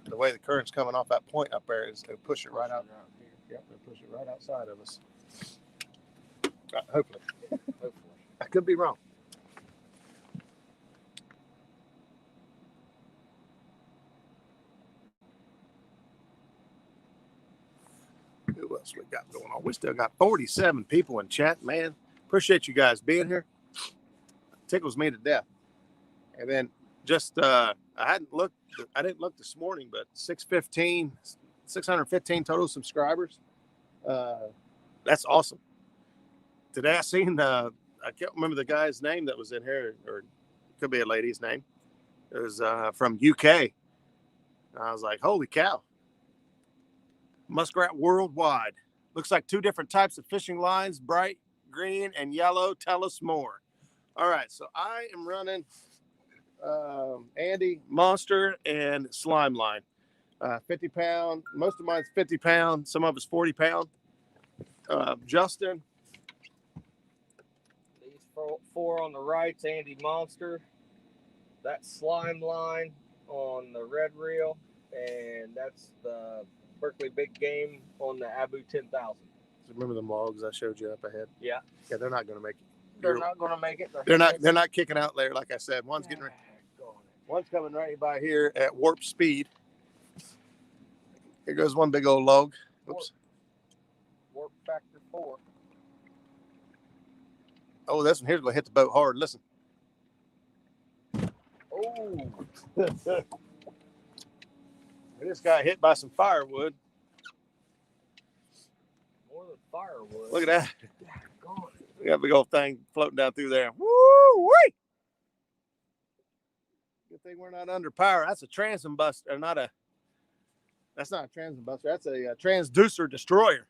the way the current's coming off that point up there is it'll push it right out. Yep, they'll push it right outside of us. Hopefully. Hopefully. I could be wrong. Who else we got going on? We still got 47 people in chat, man. Appreciate you guys being here. Tickles me to death. And then just I didn't look this morning, but 615 total subscribers. That's awesome. Today I seen I can't remember the guy's name that was in here, or it could be a lady's name. It was from UK. I was like, holy cow. Muskrat worldwide. Looks like 2 different types of fishing lines, bright green and yellow. Tell us more. All right, so I am running Ande Monster and slime line. 50 pound. Most of mine's 50 pound. Some of it's 40 pound. Justin. These 4 on the right's Ande Monster. That's slime line on the red reel, and that's the Berkeley Big Game on the Abu 10,000. Remember them logs I showed you up ahead? Yeah. Yeah, they're not going to make it. They're not going to make it. They're not kicking out there, like I said. One's getting ready. One's coming right by here at warp speed. Here goes one big old log. Oops. Warp factor 4. Oh, this one here's going to hit the boat hard. Listen. Oh. This got hit by some firewood. More than firewood. Look at that. God. We got a big old thing floating down through there. Woo-wee! Good thing we're not under power. That's a transom buster, that's not a transom buster. That's a transducer destroyer.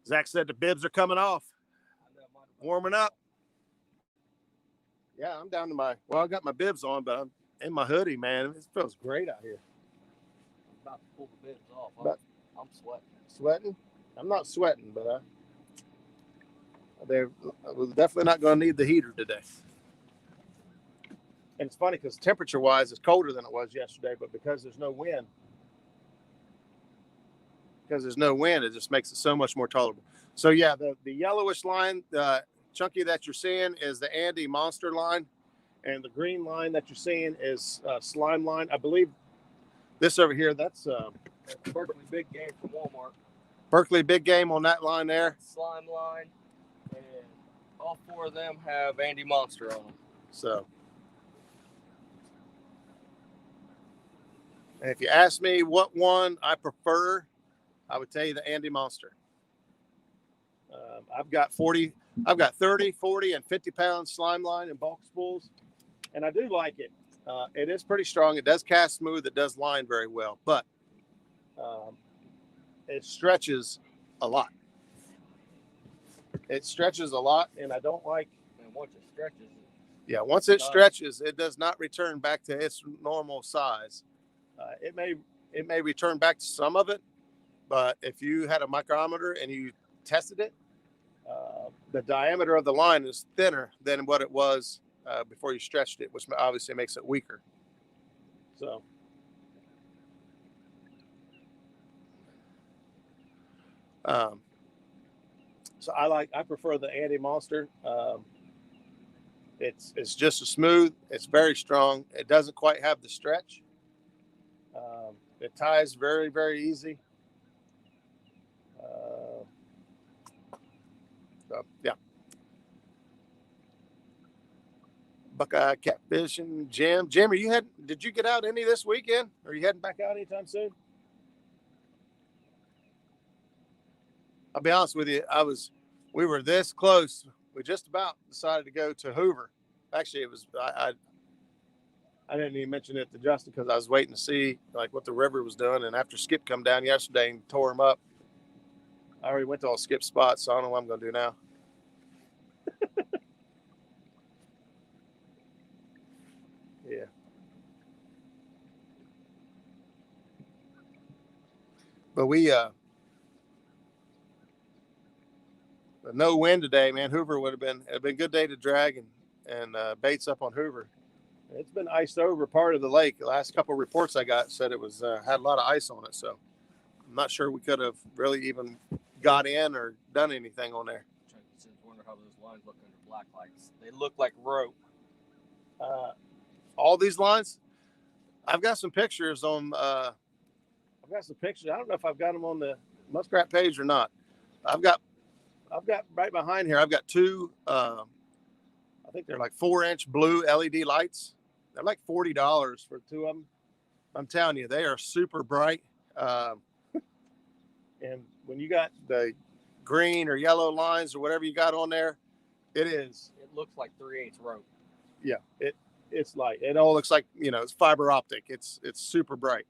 Zach said the bibs are coming off. Warming up. Yeah, I'm down to I got my bibs on, but I'm in my hoodie, man. It feels great out here. I'm about to pull the bibs off. I'm sweating. Sweating? I'm not sweating, but we're definitely not going to need the heater today. And it's funny because temperature-wise, it's colder than it was yesterday, but because there's no wind, it just makes it so much more tolerable. So yeah, the yellowish line, chunky that you're seeing is the Ande Monster line, and the green line that you're seeing is slime line. I believe this over here, that's Berkeley Big Game from Walmart. Berkeley Big Game on that line there. Slime line, and all four of them have Ande Monster on them. So, and if you ask me what one I prefer, I would tell you the Ande Monster. I've got 30, 40, and 50 pound slime line and bulk spools, and I do like it. It is pretty strong. It does cast smooth. It does line very well, but it stretches a lot. It stretches a lot, and I don't like. And once it stretches. Yeah, once it stretches, it does not return back to its normal size. It may return back to some of it, but if you had a micrometer and you tested it, the diameter of the line is thinner than what it was before you stretched it, which obviously makes it weaker. So I prefer the Ande Monster. It's just as smooth. It's very strong. It doesn't quite have the stretch. It ties very, very easy. So yeah. Buckeye catfishing. Jim, did you get out any this weekend? Are you heading back out anytime soon? I'll be honest with you. We were this close. We just about decided to go to Hoover. Actually, it was, I didn't even mention it to Justin because I was waiting to see like what the river was doing. And after Skip come down yesterday and tore him up, I already went to all Skip's spots, so I don't know what I'm going to do now. Yeah. But no wind today, man. Hoover it'd been a good day to drag and baits up on Hoover. It's been iced over part of the lake. The last couple of reports I got said it was had a lot of ice on it, so I'm not sure we could have really even got in or done anything on there. I wonder how those lines look under black lights. They look like rope. All these lines, I've got some pictures on. I've got some pictures. I don't know if I've got them on the Muskrat page or not. I've got right behind here. I've got two. I think they're like 4-inch blue LED lights. They're like $40 for two of them. I'm telling you, they are super bright. And when you got the green or yellow lines or whatever you got on there, it looks like 3/8 rope. Yeah, it's light. It all looks like, it's fiber optic. It's super bright.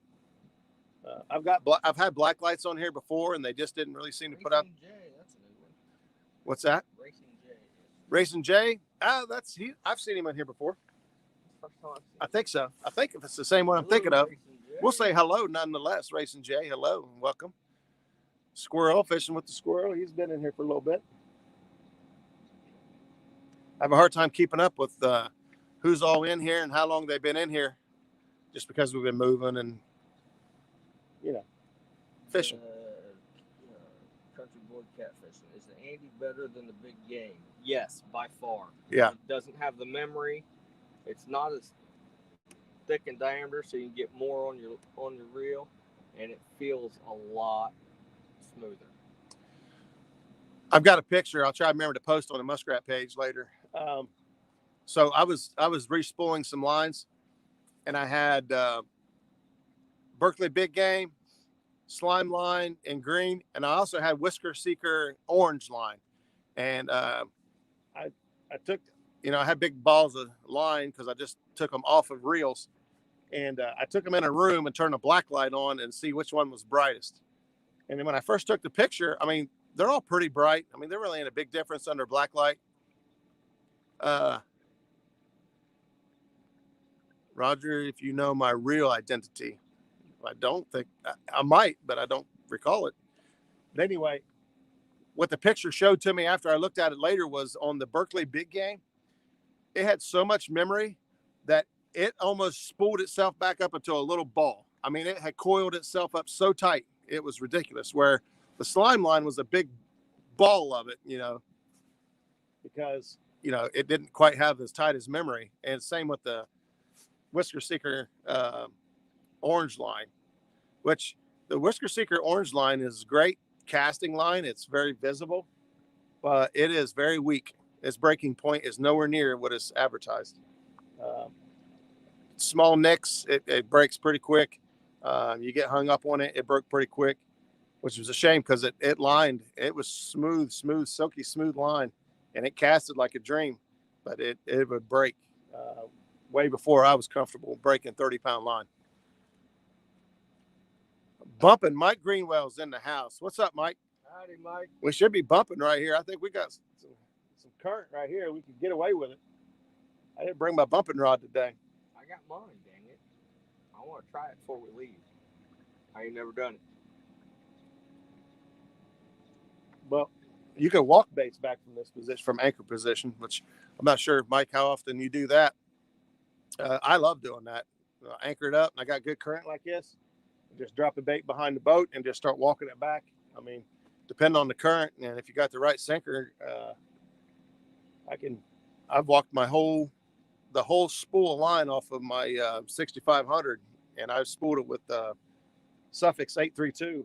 I've had black lights on here before, and they just didn't really seem to put out. That's a new one. What's that? Racing J. I've seen him on here before. First time I think so. I think if it's the same one I'm thinking of, we'll say hello nonetheless. Racing J, hello and welcome. Squirrel, fishing with the squirrel. He's been in here for a little bit. I have a hard time keeping up with who's all in here and how long they've been in here, just because we've been moving and fishing. Country board catfishing. Is the Ande better than the big game? Yes, by far. Yeah. It doesn't have the memory. It's not as thick in diameter, so you can get more on your reel, and it feels a lot smoother. I've got a picture. I'll try to remember to post on the Muskrat page later. So I was respooling some lines, and I had Berkeley Big Game, slime line in green, and I also had Whisker Seeker orange line. And I took, I had big balls of line because I just took them off of reels, and I took them in a room and turned a black light on and see which one was brightest. And then when I first took the picture, I mean, they're all pretty bright. I mean, there really ain't a big difference under black light. Roger, if you know my real identity. I don't think I might, but I don't recall it. But anyway, what the picture showed to me after I looked at it later was on the Berkeley big game. It had so much memory that it almost spooled itself back up into a little ball. I mean, it had coiled itself up so tight. It was ridiculous, where the slime line was a big ball of it, because, it didn't quite have as tight as memory. And same with the Whisker Seeker orange line, which the Whisker Seeker orange line is great casting line. It's very visible, but it is very weak. Its breaking point is nowhere near what is advertised. Small nicks, it breaks pretty quick. You get hung up on it, it broke pretty quick, which was a shame because it lined. It was smooth, silky smooth line, and it casted like a dream, but it would break way before I was comfortable breaking 30-pound line. Bumping Mike Greenwell's in the house. What's up, Mike? Howdy, Mike. We should be bumping right here. I think we got some current right here. We could get away with it. I didn't bring my bumping rod today. I got mine, dang it. I want to try it before we leave. I ain't never done it. Well, you can walk baits back from this position, from anchor position, which I'm not sure, Mike, how often you do that. I love doing that. Anchor it up, and I got good current like this. Just drop a bait behind the boat and just start walking it back. I mean, depending on the current, and if you got the right sinker, I've walked the whole spool of line off of my 6500, and I spooled it with Suffix 832,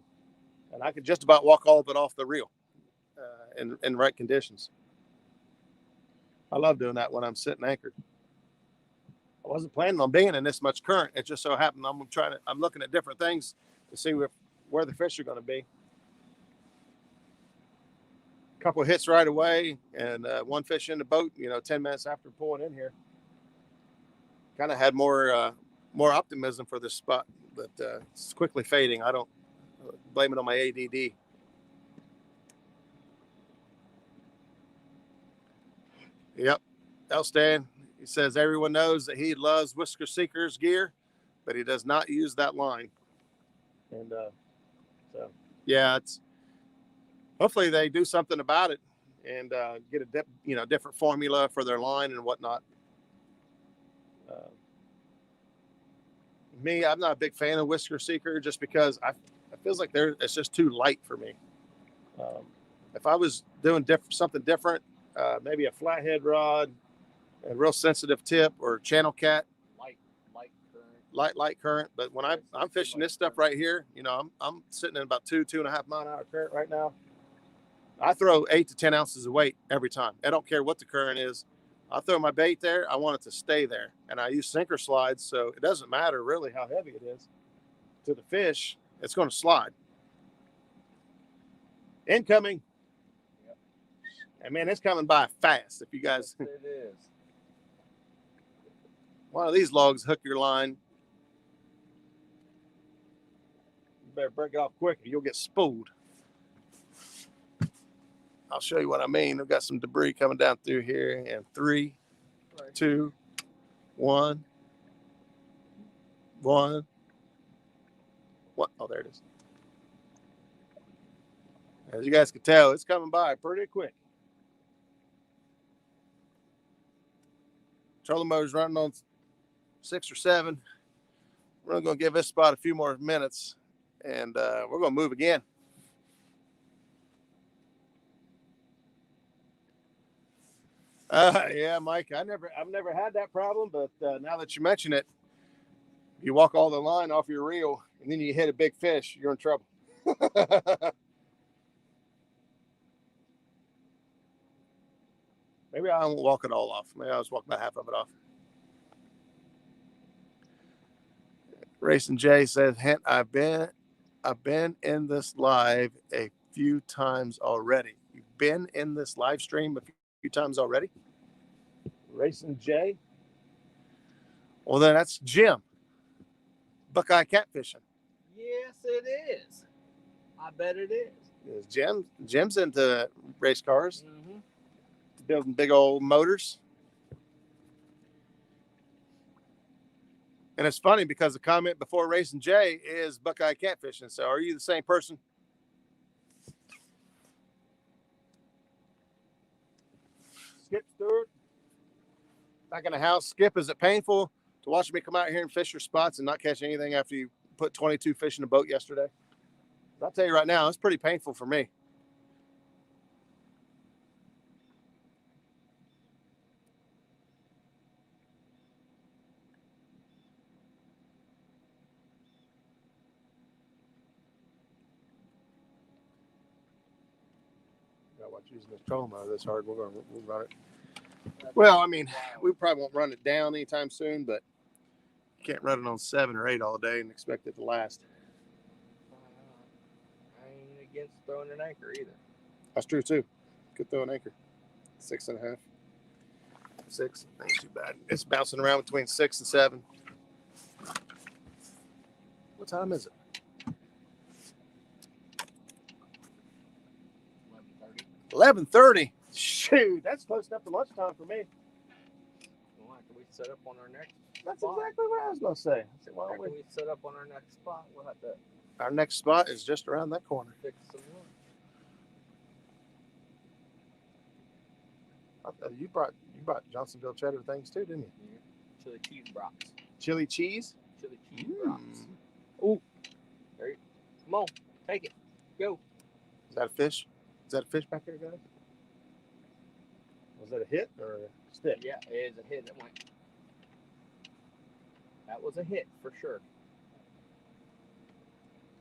and I could just about walk all of it off the reel in right conditions. I love doing that when I'm sitting anchored. I wasn't planning on being in this much current. It just so happened I'm looking at different things to see where the fish are going to be. A couple of hits right away, and one fish in the boat, 10 minutes after pulling in here. Kind of had more optimism for this spot, but it's quickly fading. I don't blame it on my ADD. Yep, Elstan. He says everyone knows that he loves Whisker Seeker's gear, but he does not use that line. And so, yeah, hopefully they do something about it and get a different formula for their line and whatnot. Me, I'm not a big fan of Whisker Seeker just because I feels like it's just too light for me. If I was doing something different, maybe a flathead rod, a real sensitive tip, or channel cat, light current. But when I'm fishing this stuff right here, I'm sitting in about 2.5 mile an hour current right now. I throw 8 to 10 ounces of weight every time. I don't care what the current is. I throw my bait there. I want it to stay there, and I use sinker slides, so it doesn't matter really how heavy it is to the fish. It's going to slide. Incoming. Yep. And man, it's coming by fast. If you guys, yes, it is. One of these logs hook your line. You better break it off quick or you'll get spooled. I'll show you what I mean. We've got some debris coming down through here. And 3, 2, 1. What? Oh, there it is. As you guys can tell, it's coming by pretty quick. Trolling motor's running on 6 or 7. We're going to give this spot a few more minutes, and we're going to move again. Yeah, Mike, I've never had that problem, but now that you mention it, you walk all the line off your reel, and then you hit a big fish, you're in trouble. Maybe I won't walk it all off. Maybe I'll just walk about half of it off. Racing Jay says, hint, I've been I've been in this live a few times already. You've been in this live stream a few times already? Racing J? Well, then that's Jim. Buckeye catfishing. Yes, it is. I bet it is. Jim's into race cars, Mm-hmm. building big old motors. And it's funny because the comment before Racing J is Buckeye catfishing. So are you the same person? Skip Stewart, back in the house. Skip, is it painful to watch me come out here and fish your spots and not catch anything after you put 22 fish in a boat yesterday? I'll tell you right now, it's pretty painful for me. Got watch using this trolling motor this hard. We'll run it. Well, I mean, we probably won't run it down anytime soon, but you can't run it on 7 or 8 all day and expect it to last. I ain't against throwing an anchor either. That's true too. Could throw an anchor. 6.5. 6. Ain't too bad. It's bouncing around between 6 and 7. What time is it? 11:30. 11:30. Shoot, that's close enough to lunchtime for me. Well, after we set up on our next That's spot, exactly what I was going to say. I said, why after don't we? we set up on our next spot, we'll have to Our next spot is just around that corner. fix some lunch. You brought Johnsonville cheddar things too, didn't you? Yeah. Chili cheese brats. Chili cheese. Chili cheese brats. Ooh. There you Come on. Take it. Go. Is that a fish? Is that a fish back there, guys? Was that a hit or a stick? Yeah, it is a hit. That was a hit for sure.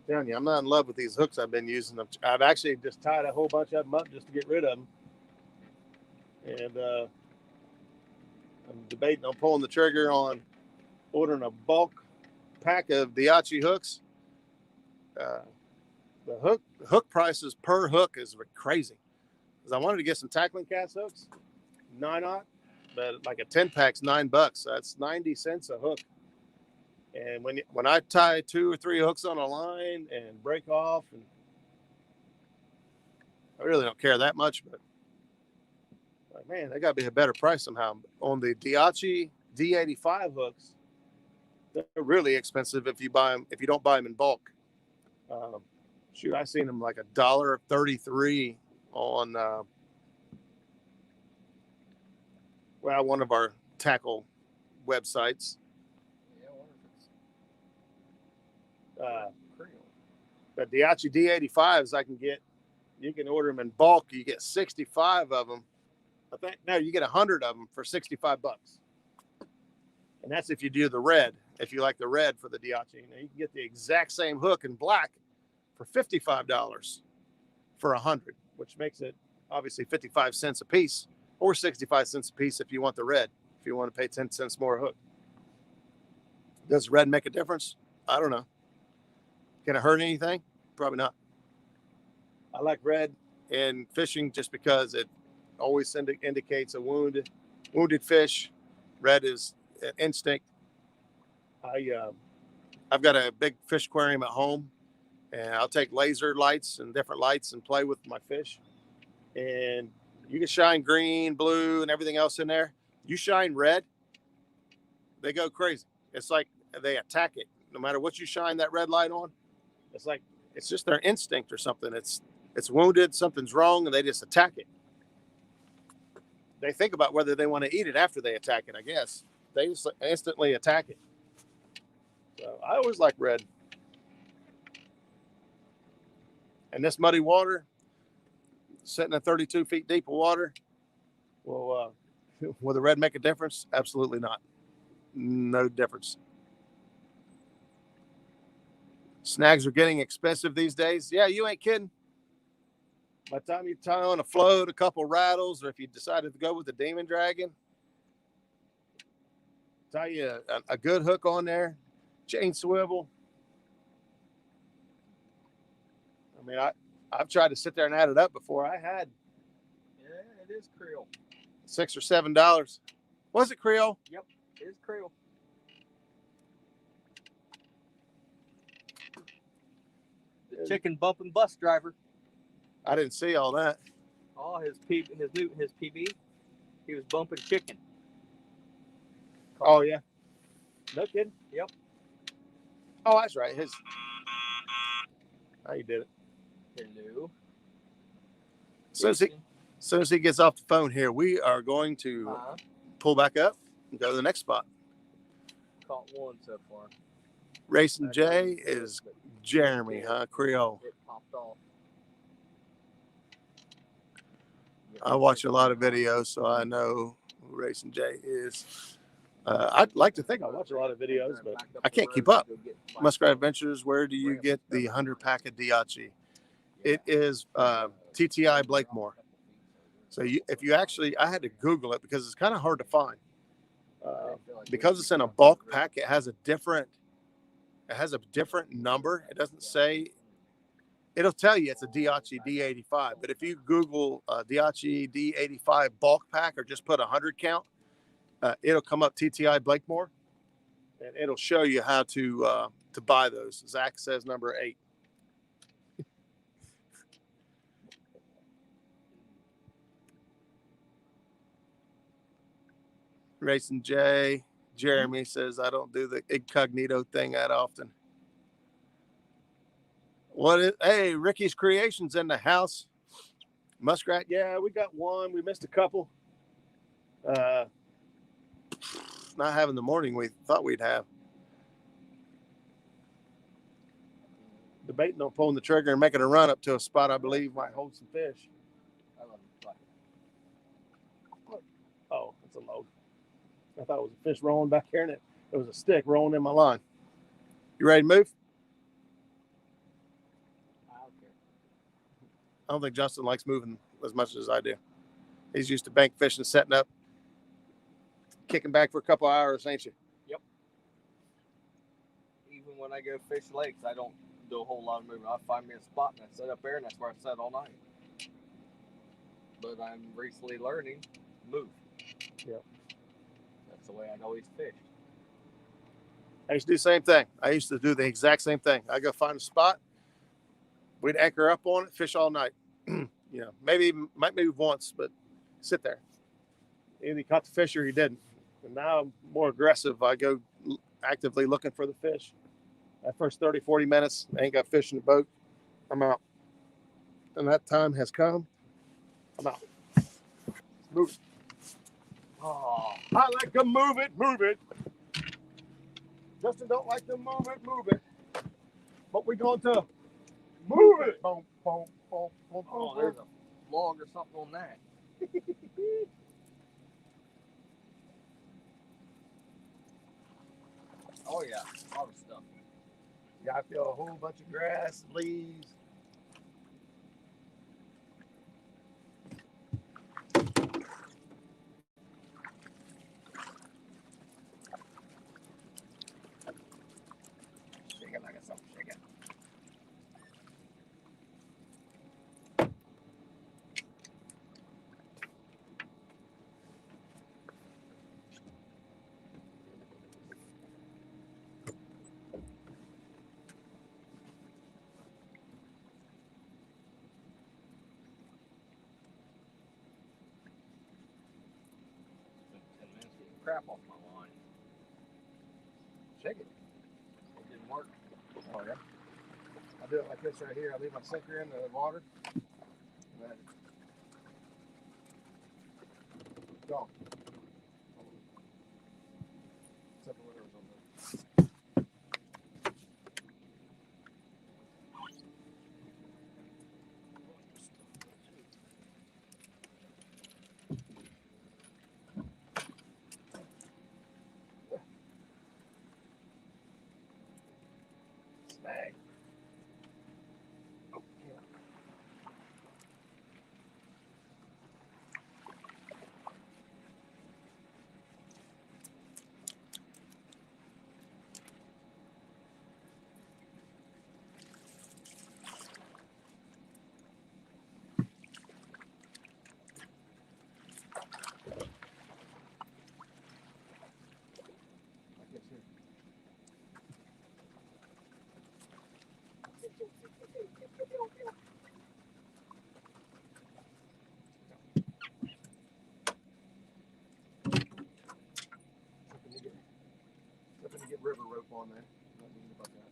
Telling you, I'm not in love with these hooks I've been using. I've actually just tied a whole bunch of them up just to get rid of them. And I'm debating on pulling the trigger on ordering a bulk pack of Diachi hooks. The hook prices per hook is crazy. Because I wanted to get some tackling cast hooks, 9/0, but like a 10-pack's $9. So that's 90 cents a hook. And when I tie 2 or 3 hooks on a line and break off, and I really don't care that much, but like, man, they got to be a better price somehow. On the Diachi D85 hooks, they're really expensive if you don't buy them in bulk. Shoot, I seen them like $1.33 on one of our tackle websites. Yeah, I wonder if it's The Diachi D85s you can order them in bulk. You get 65 of them. I think no, you get 100 of them for $65. And that's if you do the red. If you like the red for the Diachi, you can get the exact same hook in black for $55 for 100, which makes it obviously 55 cents a piece, or 65 cents a piece if you want the red. If you want to pay 10 cents more a hook. Does red make a difference? I don't know. Can it hurt anything? Probably not. I like red in fishing just because it always indicates a wounded fish. Red is an instinct. I've got a big fish aquarium at home, and I'll take laser lights and different lights and play with my fish. And you can shine green, blue, and everything else in there. You shine red, they go crazy. It's like they attack it. No matter what you shine that red light on, it's just their instinct or something. It's wounded, something's wrong, and they just attack it. They think about whether they want to eat it after they attack it, I guess. They just instantly attack it. So I always like red. And this muddy water, sitting at 32 feet deep of water, will the red make a difference? Absolutely not. No difference. Snags are getting expensive these days. Yeah, you ain't kidding. By the time you tie on a float, a couple rattles, or if you decided to go with the Demon Dragon, tie you a good hook on there, chain swivel. mean, I've tried to sit there and add it up before. I had Yeah, it is Creole. $6 or $7. Was it Creole? Yep, it is Creole. The chicken bumping bus driver. I didn't see all that. Oh, his PB, he was bumping chicken. Oh yeah. No kidding. Yep. Oh, that's right. How you did it. Hello. As soon as he gets off the phone here, we are going to pull back up and go to the next spot. Caught one so far. Racing J is Jeremy, huh? Creole. It popped off. I watch a lot of videos, so I know who Racing J is. I'd like to think I watch a lot of videos, but I can't keep up. Muskrat Adventures, where do you get the 100 pack of Diachi? It is TTI Blakemore. So if you actually, I had to Google it because it's kind of hard to find. Because it's in a bulk pack, it has a different number. It doesn't say. It'll tell you it's a Diachi D85, but if you Google Diachi D85 bulk pack or just put 100 count, it'll come up TTI Blakemore, and it'll show you how to buy those. Zach says number 8. Racing J, Jeremy says I don't do the incognito thing that often. Hey, Ricky's Creations in the house. Muskrat, yeah, we got one. We missed a couple. Not having the morning we thought we'd have. Debating on pulling the trigger and making a run up to a spot I believe might hold some fish. Oh, that's a load. I thought it was a fish rolling back here, and it was a stick rolling in my line. You ready to move? I don't think Justin likes moving as much as I do. He's used to bank fishing, setting up, kicking back for a couple hours, ain't you? Yep. Even when I go fish lakes, I don't do a whole lot of moving. I find me a spot and I sit up there, and that's where I sit all night. But I'm recently learning to move. Yep. That's the way I'd always fish. I used to do the same thing. I used to do the exact same thing. I go find a spot. We'd anchor up on it, fish all night. Might move once, but sit there. Either he caught the fish or he didn't. And now I'm more aggressive. I go actively looking for the fish. That first 30, 40 minutes, I ain't got fish in the boat. I'm out. And that time has come. I'm out. Move it. Oh, I like to move it. Justin don't like to move it. But we're going to move it. Boom, boom, boom, boom, oh, there's a log or something on that. Oh, yeah. A lot of stuff. Yeah, I feel a whole bunch of grass, leaves. Shake it like it's something. Shake it. Crap off my line. Shake it. It didn't work. Oh, yeah. I do it like this right here. I leave my sinker in the water. And then go. Except for whatever's on there. Snag. Oh, yeah. on there. Nothing about that.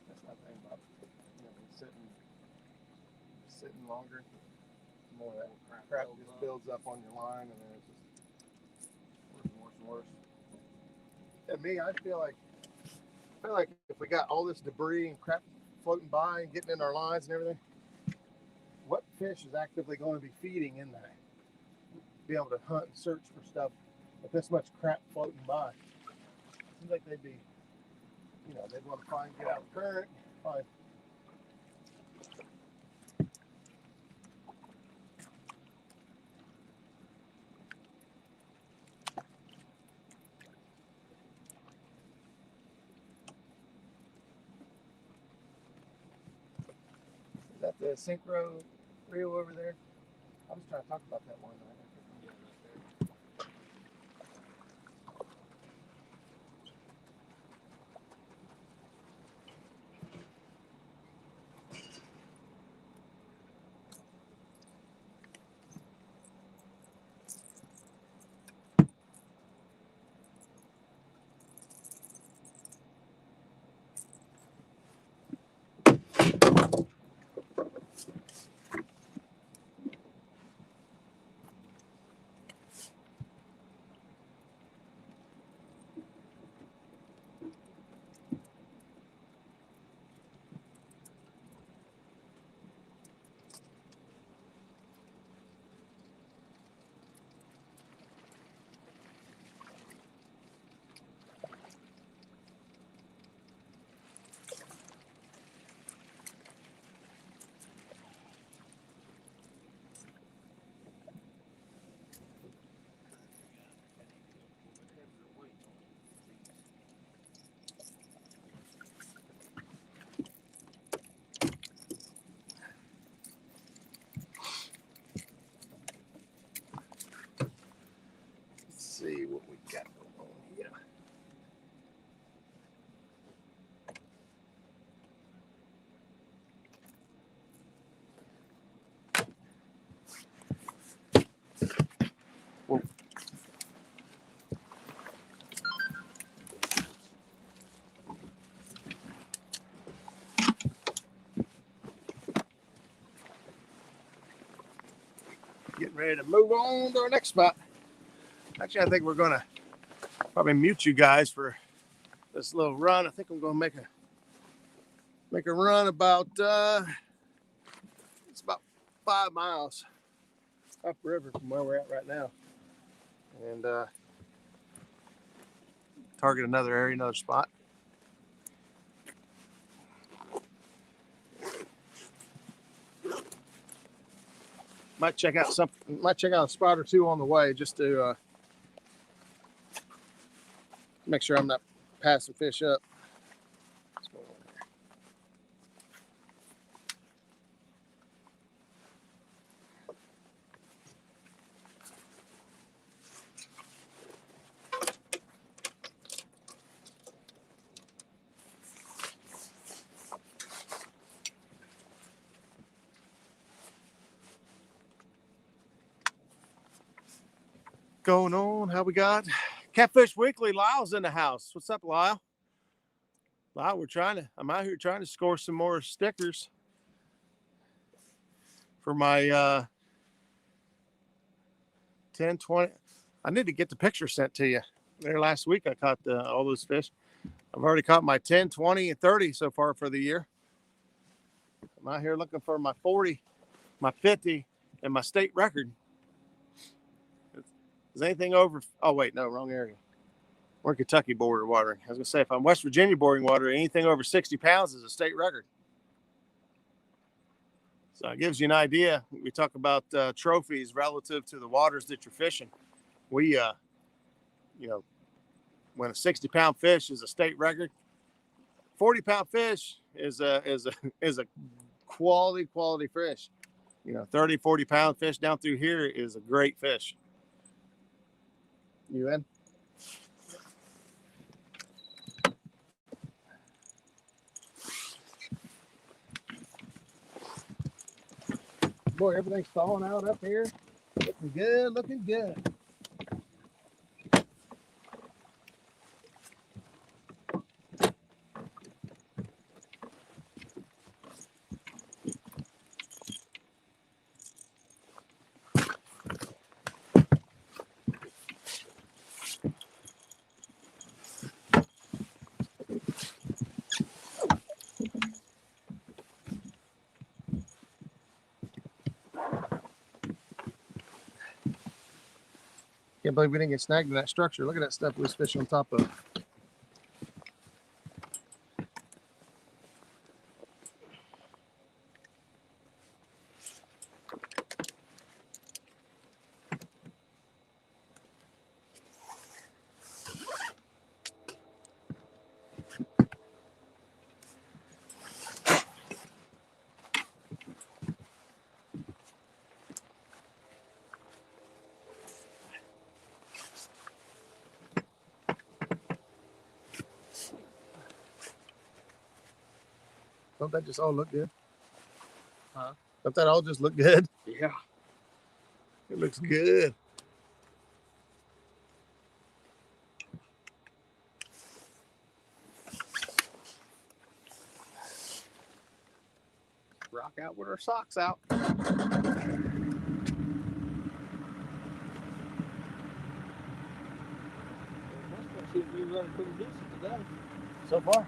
That's not thing about sitting longer. The more that crap just builds up on your line, and then it's just worse and worse. And me, I feel like if we got all this debris and crap floating by and getting in our lines and everything, what fish is actively going to be feeding in that? Be able to hunt and search for stuff with this much crap floating by. Seems like they'd be, they'd want to get out of the current, find. Is that the synchro reel over there? I was trying to talk about that one night. See what we got going on here. Whoa. Getting ready to move on to our next spot. Actually, I think we're gonna probably mute you guys for this little run. I think I'm gonna make a run about it's about 5 miles upriver from where we're at right now, and target another area, another spot. Might check out a spot or two on the way just to make sure I'm not passing fish up. What's going on here? Going on? How we got? Catfish Weekly. Lyle's in the house. What's up, Lyle? Lyle, I'm out here trying to score some more stickers for my 10, 20. I need to get the picture sent to you. There last week I caught all those fish. I've already caught my 10, 20, and 30 so far for the year. I'm out here looking for my 40, my 50, and my state record. Is anything over? Oh, wait, no, wrong area. We're Kentucky border watering. I was gonna say, if I'm West Virginia boarding water, anything over 60 pounds is a state record. So it gives you an idea. We talk about trophies relative to the waters that you're fishing. We, you know, when a 60-pound fish is a state record, 40-pound fish is a quality fish. 30, 40-pound fish down through here is a great fish. You in? Boy, everything's falling out up here. Looking good, looking good. Can't believe we didn't get snagged in that structure. Look at that stuff we was fishing on top of. Don't that just all look good? Huh? Don't that all just look good? Yeah. It looks good. Rock out with our socks out. We're running pretty decent today. So far.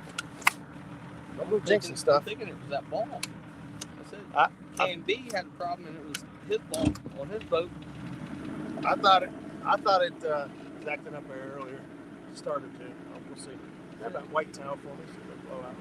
Don't go jinxing stuff. I'm thinking it was that ball. I said K&B had a problem and it was his ball on his boat. I thought it was acting up there earlier. Started to. We'll see. Grab that white towel for me so it'll blow out.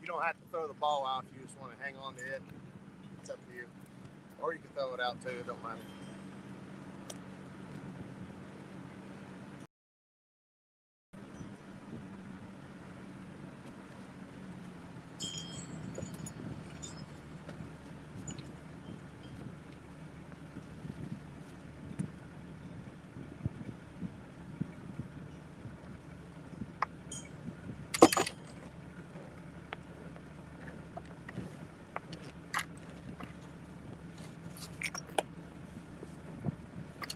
You don't have to throw the ball out if you just want to hang on to it. It's up to you. Or you can throw it out too, it don't matter.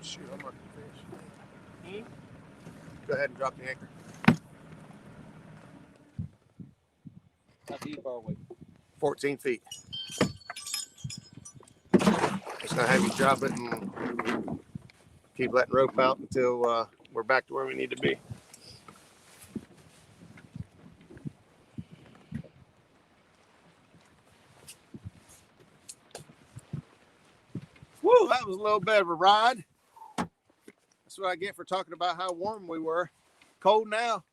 Shoot, I'm not gonna fish. Go ahead and drop the anchor. How deep are we? 14 feet. Just gonna have you drop it and keep letting rope out until we're back to where we need to be. Woo, that was a little bit of a ride. That's what I get for talking about how warm we were. Cold now.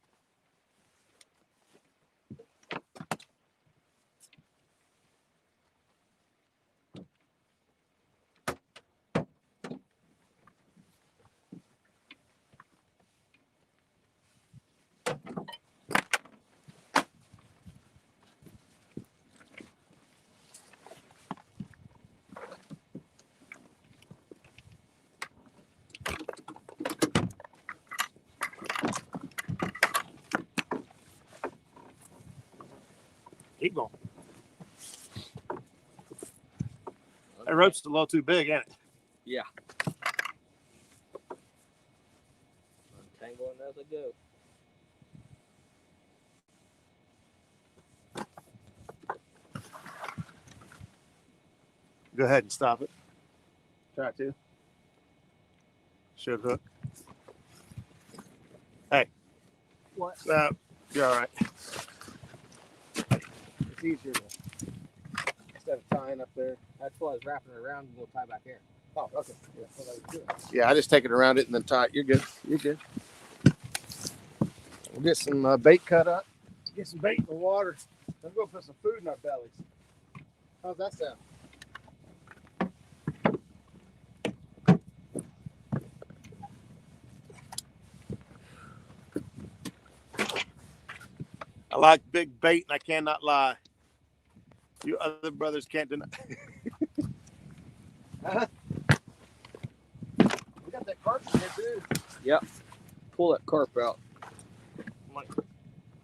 Keep going. That rope's a little too big, ain't it? Yeah. Untangling as I go. Go ahead and stop it. Try to. Should hook. Hey. What? You're all right. It's easier to, instead of tying up there. That's why I was wrapping it around and we'll tie back here. Oh, okay. Yeah, that's what I was doing. Yeah, I just take it around it and then tie it. You're good. You're good. We'll get some bait cut up. Get some bait in the water. Let's go put some food in our bellies. How's that sound? I like big bait and I cannot lie. You other brothers can't deny. We got that carp in there too. Yep. Pull that carp out. Might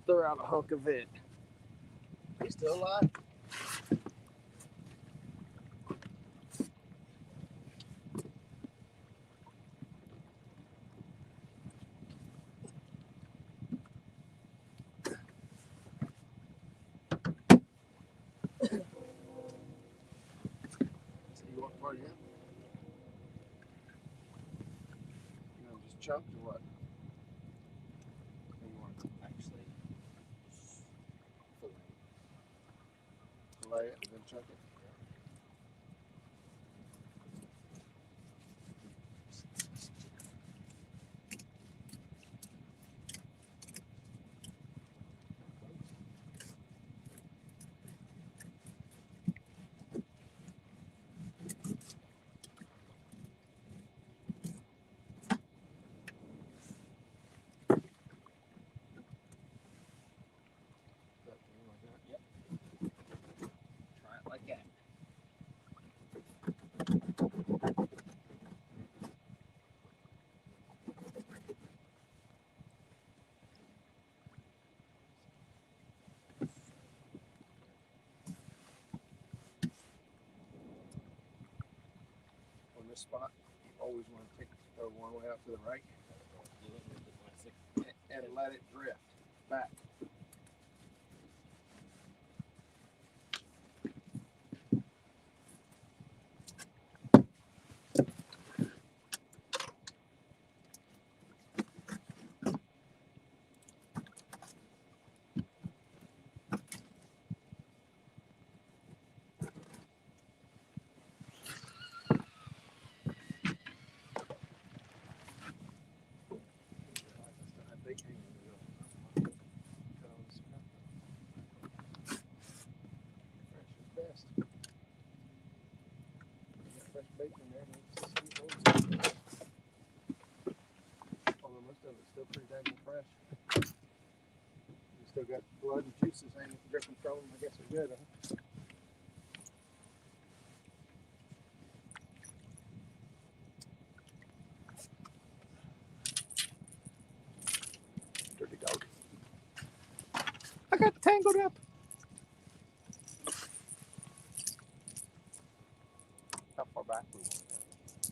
throw out a hunk of it. He's still alive. So you want part of him? You know, just chunked or what? What do you want? Actually, Fillet it and then chunk it. yep. Try it like that. On this spot, you always want to take throw one way out to the right and let it drift back. Still got blood and juices hanging dripping from them. I guess they're good, huh? Dirty dog. I got tangled up. How far back we want to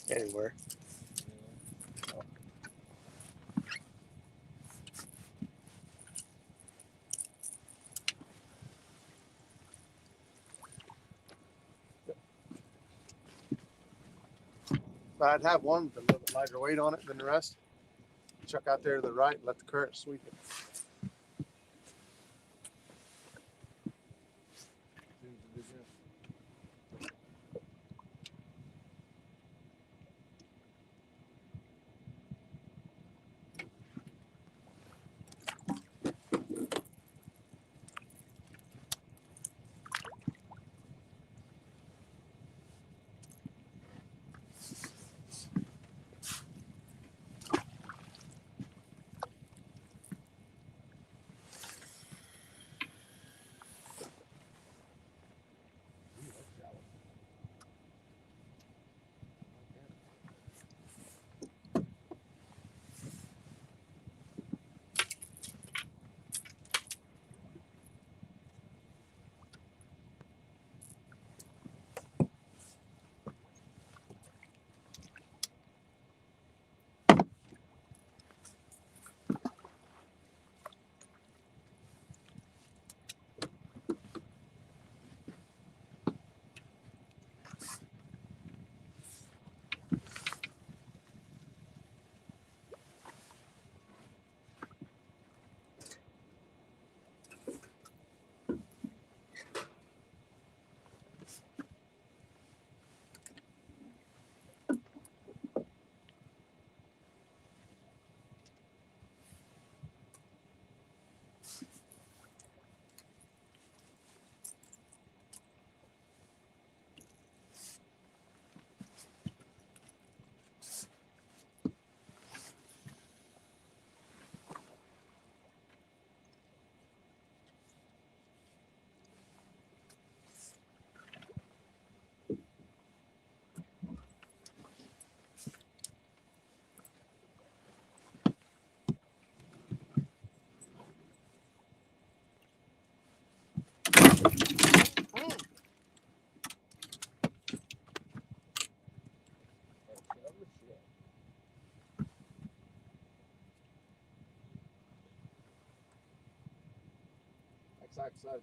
go? Anywhere. But I'd have one with a little bit lighter weight on it than the rest. Chuck out there to the right and let the current sweep it.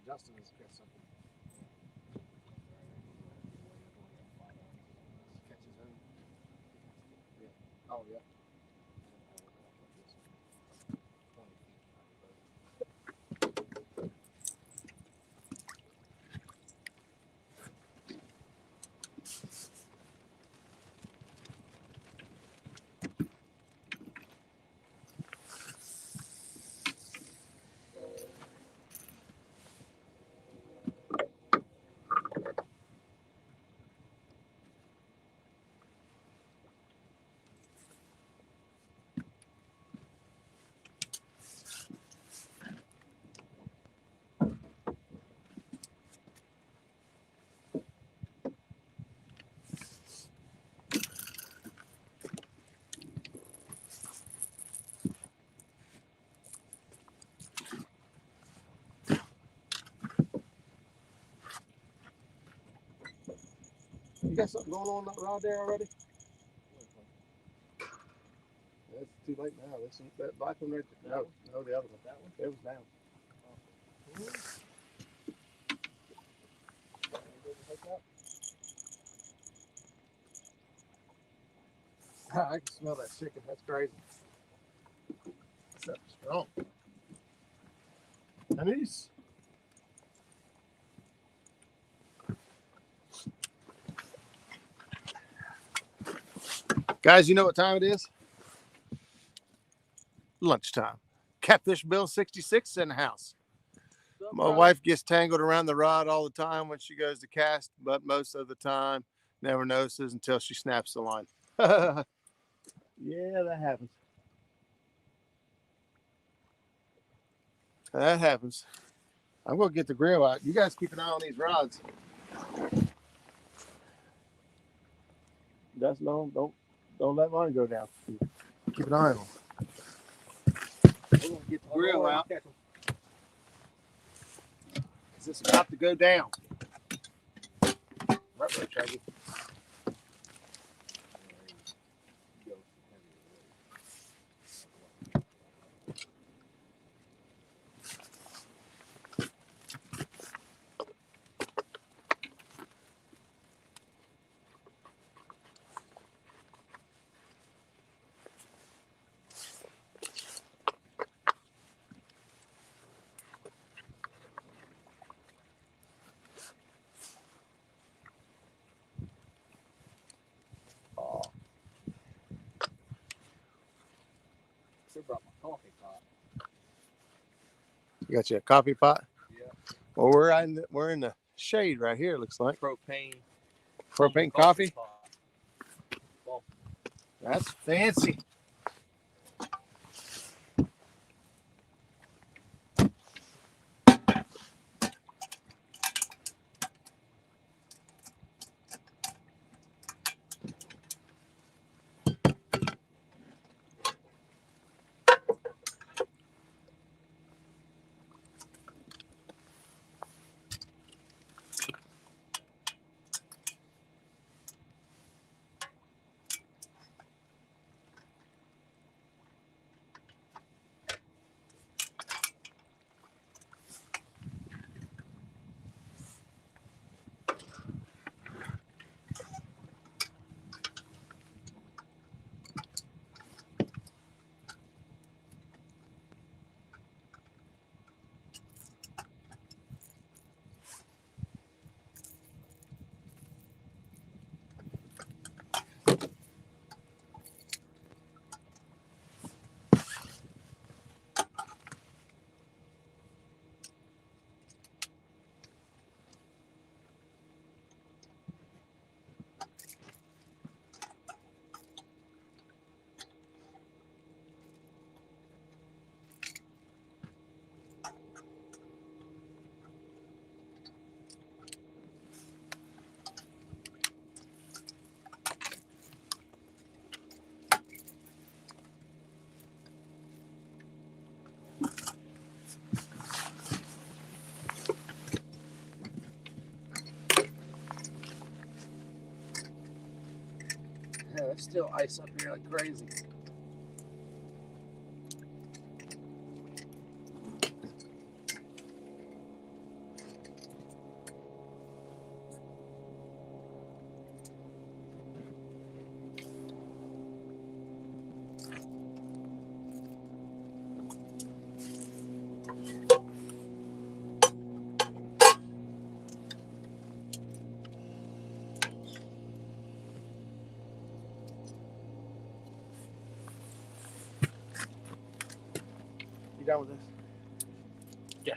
Justin has got something. Catch his own. Yeah. Oh, yeah. You got something going on that rod there already? It's too late now. This one, that black one right there. No, the other one. That one? It was down. I can smell that chicken. That's crazy. That's strong. Denise. Guys, you know what time it is? Lunchtime. Catfish Bill 66 in the house. My wife gets tangled around the rod all the time when she goes to cast, but most of the time never notices until she snaps the line. Yeah, that happens. That happens. I'm gonna get the grill out. You guys keep an eye on these rods. That's don't let mine go down. Keep an eye on them. We're gonna get the grill out. Cause it's about to go down. Right there, Shaggy. I brought my coffee pot. You got you a coffee pot? Yeah. Well, we're in the shade right here. It looks like Propane coffee. pot. Well, That's fancy. yeah, there's still ice up here like crazy. You done with this? Yeah.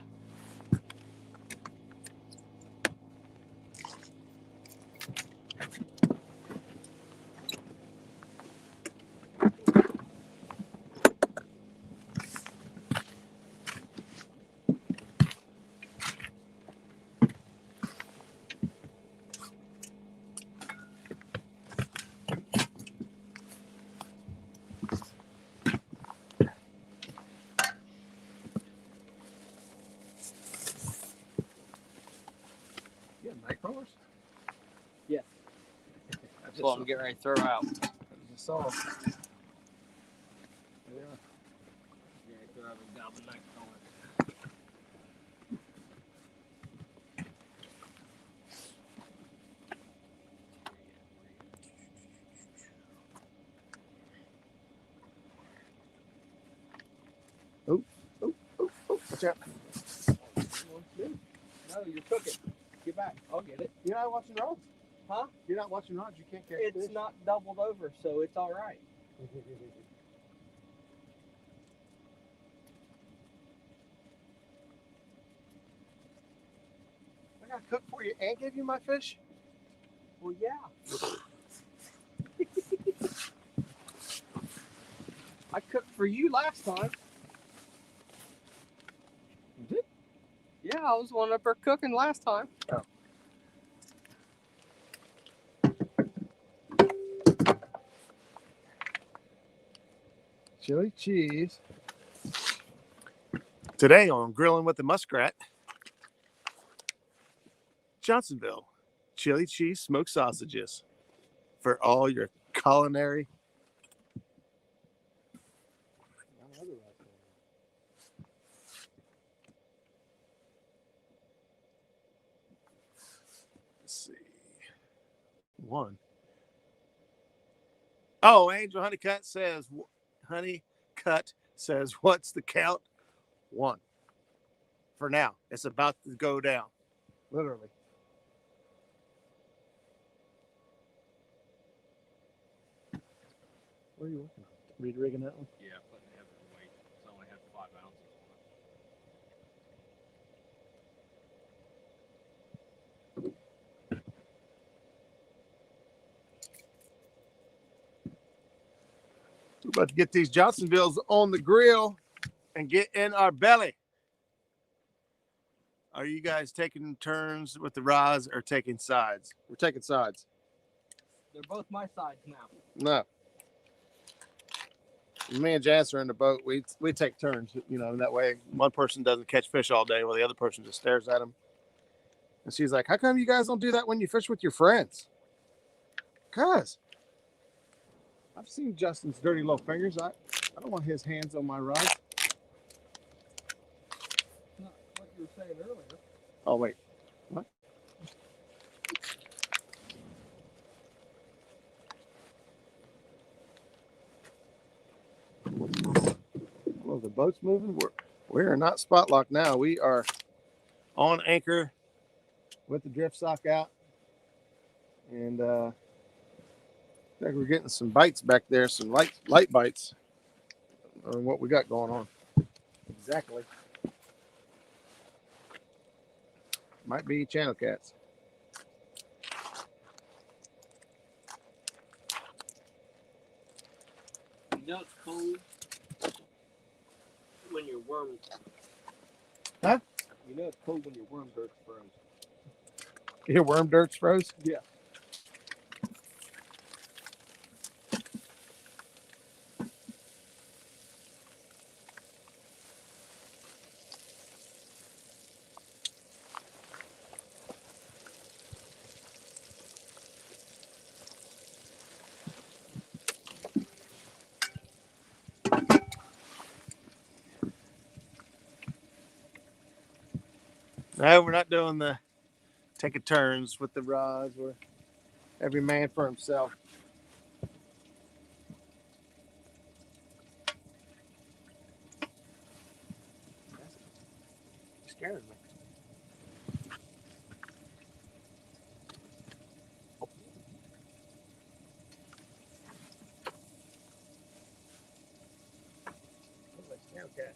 You have night crawlers? Yeah. That's That's what I'm getting ready to throw out. I just saw. Yeah. Yeah, throw out a goblin night crawler. Watch out. No, you're cooking. Get back. I'll get it. You're not watching rods? Huh? You're not watching rods. You can't catch It's fish. not doubled over, so it's all right. I gotta cook for you and give you my fish. Well, yeah. I cooked for you last time. I was one up there cooking last time. Oh. Chili cheese. Today on Grilling with the Muskrat, Johnsonville chili cheese smoked sausages for all your culinary. Let's see. One. Oh, Angel Honeycutt says, what's the count? One. For now, it's about to go down. Literally. Where are you working on? Reed rigging that one? Yeah, putting the heavier weight. It's only had 5 ounces We're about to get these Johnsonvilles on the grill and get in our belly. Are you guys taking turns with the rods or taking sides? We're taking sides. They're both my sides now. No. Me and Janice are in the boat. We take turns, you know, that way one person doesn't catch fish all day while the other person just stares at them. And she's like, how come you guys don't do that when you fish with your friends? Because I've seen Justin's dirty little fingers. I don't want his hands on my rod. Not what you were saying earlier. Oh, wait. What? Well, the boat's moving. We are not spot locked now. We are on anchor with the drift sock out. And I think we're getting some bites back there, some light bites on what we got going on. Exactly. Might be channel cats. You know it's cold when your worm. Huh? You know it's cold when your worm dirt's froze. Your worm dirt's froze? Yeah. No, we're not doing the taking turns with the rods. We're every man for himself. You're scaring me. Looks like a channel cat.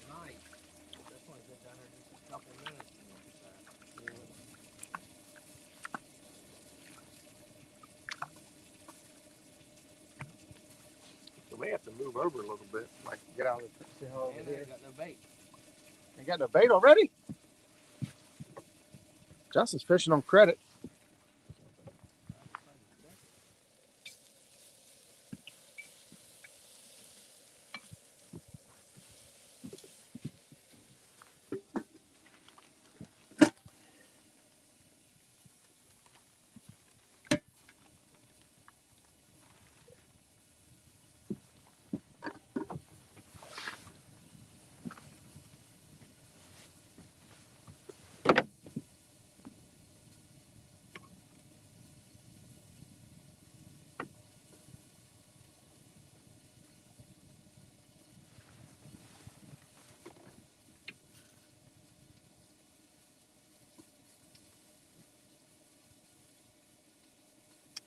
Nice. That's why I get down there just a couple minutes. So we have to move over a little bit, like get out of the hell And over I here. got no bait. You got no bait already? Justin's fishing on credit.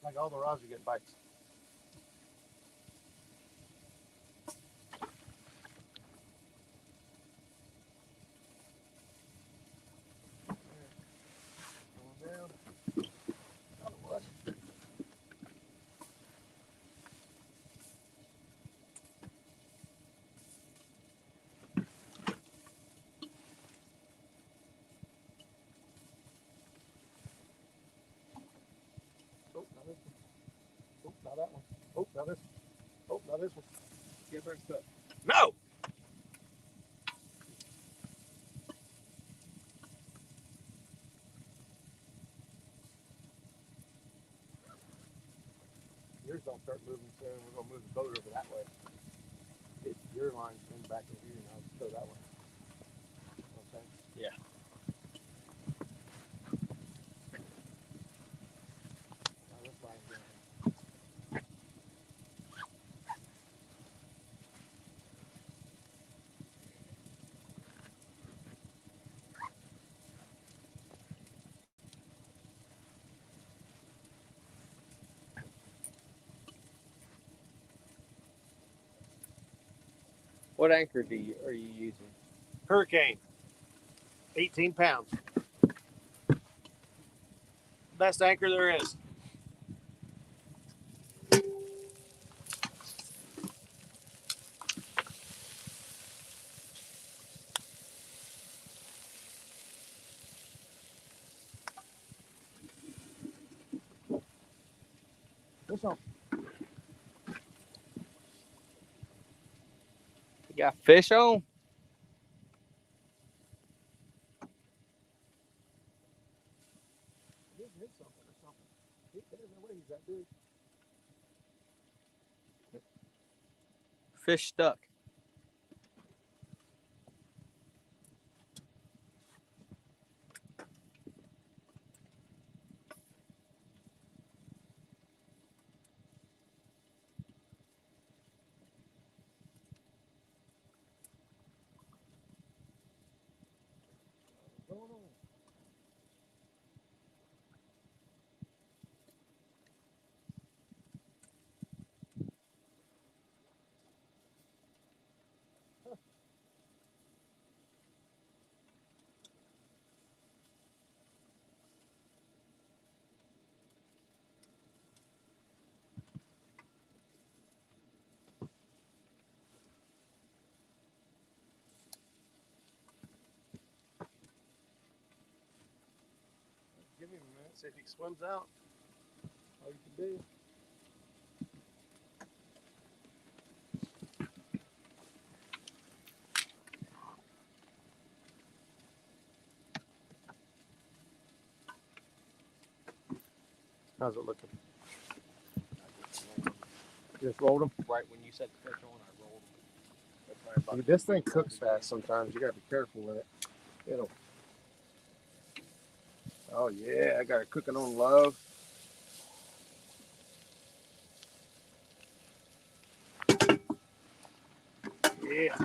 Like all the rods are getting bites. Going down. Oh, what? Oh, now this one. Oh, now that one. Oh, now this one. Oh, now this one. Get very stuck. No! Yours don't start moving soon. We're going to move the boat over that way. Get your line in back in here and I'll just go that way. Okay? Yeah. Now this line's going. What anchor are you using? Hurricane. 18 pounds. Best anchor there is. This one. You got fish on? He hit something or something. There's no way he's that big. Fish stuck. What's going on? Give him a minute, see if he swims out. All you can do. How's it looking? Just rolled them? Right when you set the fish on, I rolled them. That's right about This thing cooks fast sometimes. You gotta be careful with it. It'll. Oh yeah, I got it cooking on low. Yeah.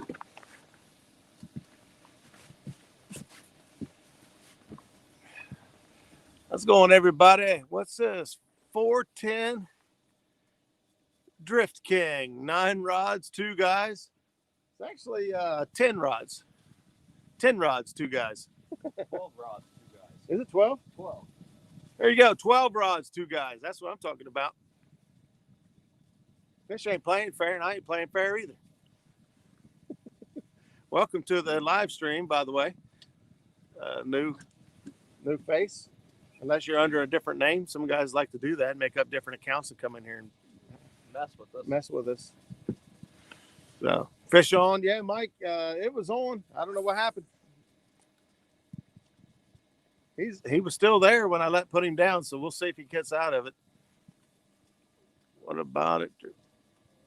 How's it going, everybody? What's this? 410 Drift King. 9 rods, 2 guys. It's actually 10 rods. 10 rods, 2 guys. 12 rods, 2 guys. Is it 12? 12. There you go. 12 rods, 2 guys. That's what I'm talking about. Fish ain't playing fair, and I ain't playing fair either. Welcome to the live stream, by the way. New face. Unless you're under a different name. Some guys like to do that, make up different accounts and come in here and mess with us. So, fish on. Yeah, Mike, it was on. I don't know what happened. He was still there when I put him down, so we'll see if he gets out of it. What about it?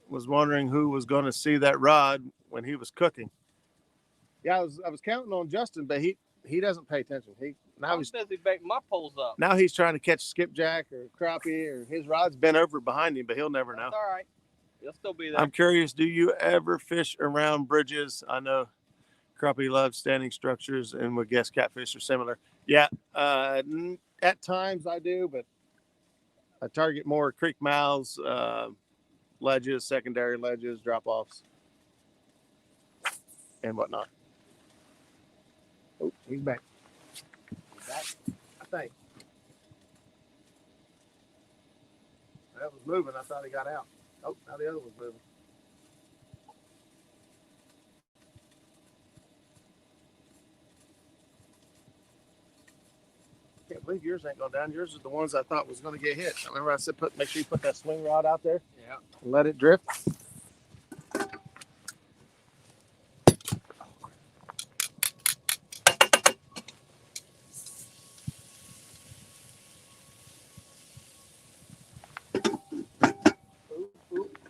Was wondering who was going to see that rod when he was cooking. Yeah, I was counting on Justin, but he doesn't pay attention. I'm busy baiting my poles up. Now he's trying to catch skipjack or crappie, or his rod's bent over behind him, but he'll never know. That's all right. He'll still be there. I'm curious, do you ever fish around bridges? I know crappie love standing structures, and would guess catfish are similar. Yeah, at times I do, but I target more creek mouths, ledges, secondary ledges, drop-offs, and whatnot. Oh, he's back. He's back, I think. That was moving. I thought he got out. Oh, now the other one's moving. Can't believe yours ain't going down. Yours is the ones I thought was going to get hit. Remember I said make sure you put that swing rod out there? Yeah. And let it drift.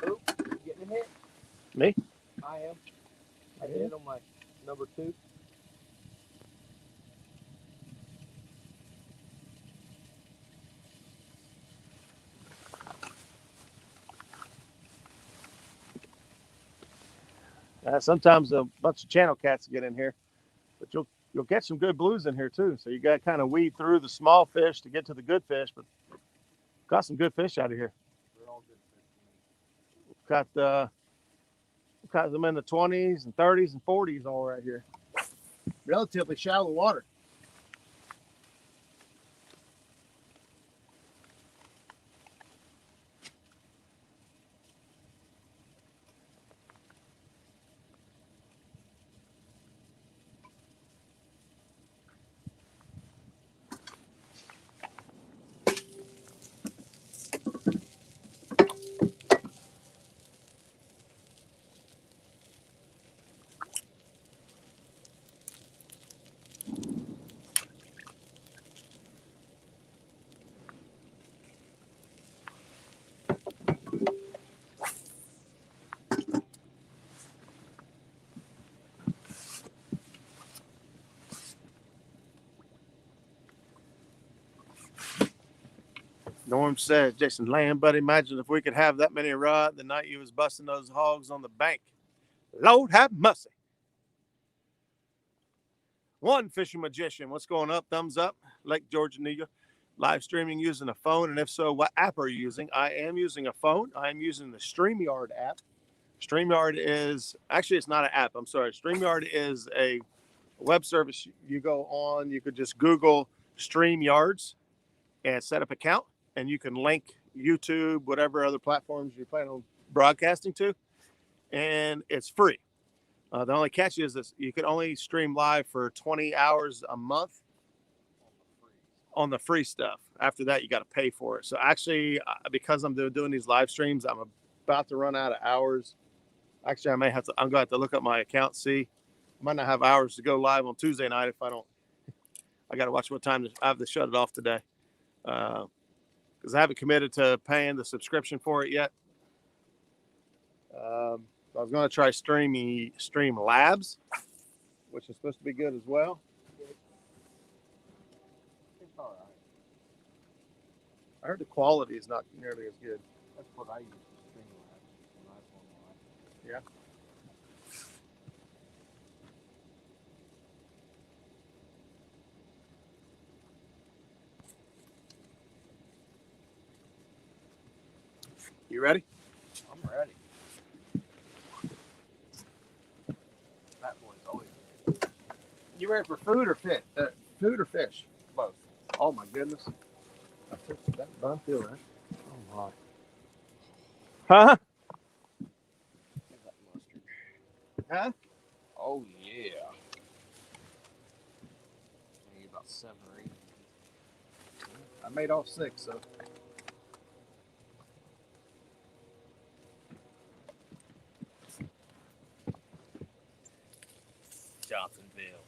Oop. Getting hit? Me? I am. I hit on my number 2. Sometimes a bunch of channel cats get in here, but you'll get some good blues in here too. So you got to kind of weed through the small fish to get to the good fish, but got some good fish out of here. They're all good fish. Got them in the 20s and 30s and 40s all right here. Relatively shallow water. Norm says, Jason Land, buddy, imagine if we could have that many rod the night you was busting those hogs on the bank. Lord have mercy. One fishing magician, what's going up? Thumbs up. Lake Georgia, New York. Live streaming using a phone, and if so, what app are you using? I am using a phone. I am using the StreamYard app. StreamYard is, actually it's not an app, I'm sorry. StreamYard is a web service you go on. You could just Google StreamYards and set up an account, and you can link YouTube, whatever other platforms you plan on broadcasting to, and it's free. The only catch is this: you can only stream live for 20 hours a month on the free stuff. After that, you got to pay for it. So actually, because I'm doing these live streams, I'm about to run out of hours. Actually, I'm going to have to look up my account, see. I might not have hours to go live on Tuesday night if I don't. I got to watch what time I have to shut it off today. Because I haven't committed to paying the subscription for it yet. I was going to try Streamlabs, which is supposed to be good as well. It's all right. I heard the quality is not nearly as good. That's what I use to stream live. Yeah. You ready? I'm ready. That boy's always ready. You ready for food or fish? Food or fish? Both. Oh my goodness. I took that bun feel right. Oh my. Huh? That mustard. Huh? Oh yeah. Maybe about 7 or 8. I made all 6, so. Johnsonville.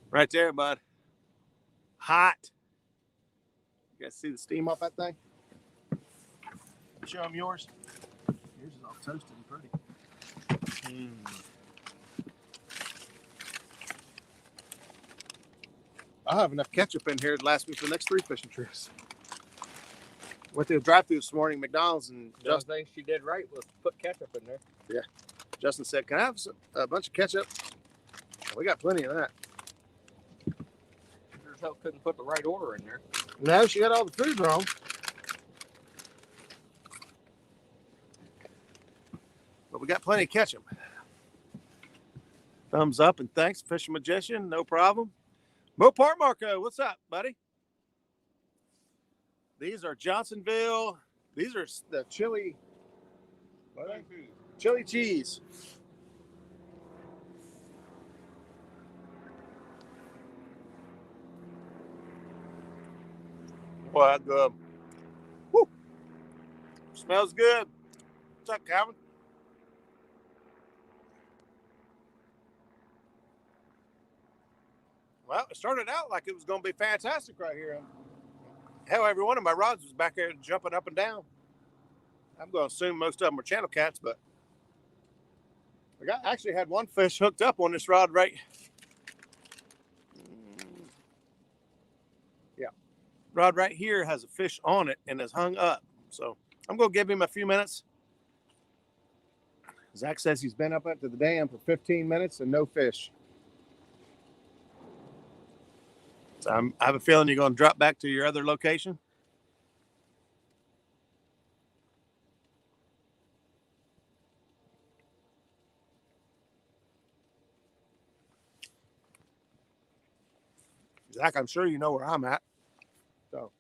Right there, bud. Hot. You guys see the steam off that thing? Show them yours. Yours is all toasted and pretty. I'll have enough ketchup in here to last me for the next 3 fishing trips. Went to the drive-thru this morning, McDonald's, and The only thing she did right was put ketchup in there. Yeah. Justin said, "Can I have a bunch of ketchup?" We got plenty of that. Sure as hell couldn't put the right order in there. No, she got all the food wrong. But we got plenty of ketchup. Thumbs up and thanks, Fishing Magician. No problem. Mopar Marco, what's up, buddy? These are Johnsonville. These are the chili. What are they? Chili cheese. Boy, that's good. Woo. Smells good. What's up, Calvin? Well, it started out like it was going to be fantastic right here. Hell, every one of my rods was back there jumping up and down. I'm going to assume most of them were channel cats, but I actually had one fish hooked up on this rod right. Yeah. Rod right here has a fish on it and is hung up. So I'm going to give him a few minutes. Zach says he's been up to the dam for 15 minutes and no fish. So I have a feeling you're going to drop back to your other location. Zach, I'm sure you know where I'm at. So,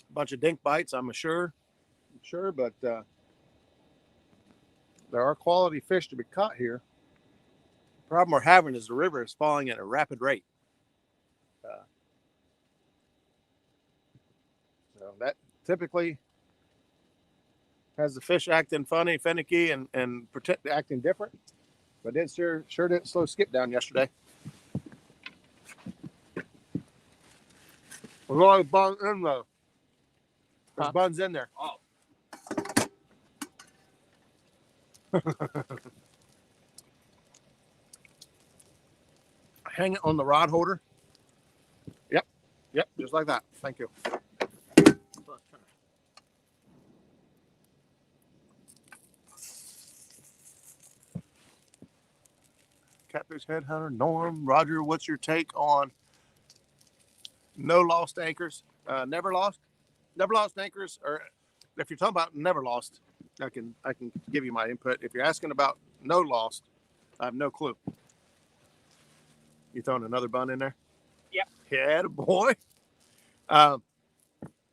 a bunch of dink bites, I'm sure, but there are quality fish to be caught here. The problem we're having is the river is falling at a rapid rate. So that typically has the fish acting funny, finicky, and acting different. But it sure didn't slow Skip down yesterday. There's always buns in there. There's buns in there. Oh. Hang it on the rod holder. Yep, just like that. Thank you. Catfish Headhunter, Norm, Roger, what's your take on no lost anchors? Never lost anchors, or if you're talking about never lost, I can give you my input. If you're asking about no lost, I have no clue. You throwing another bun in there? Yep. Yeah, boy. I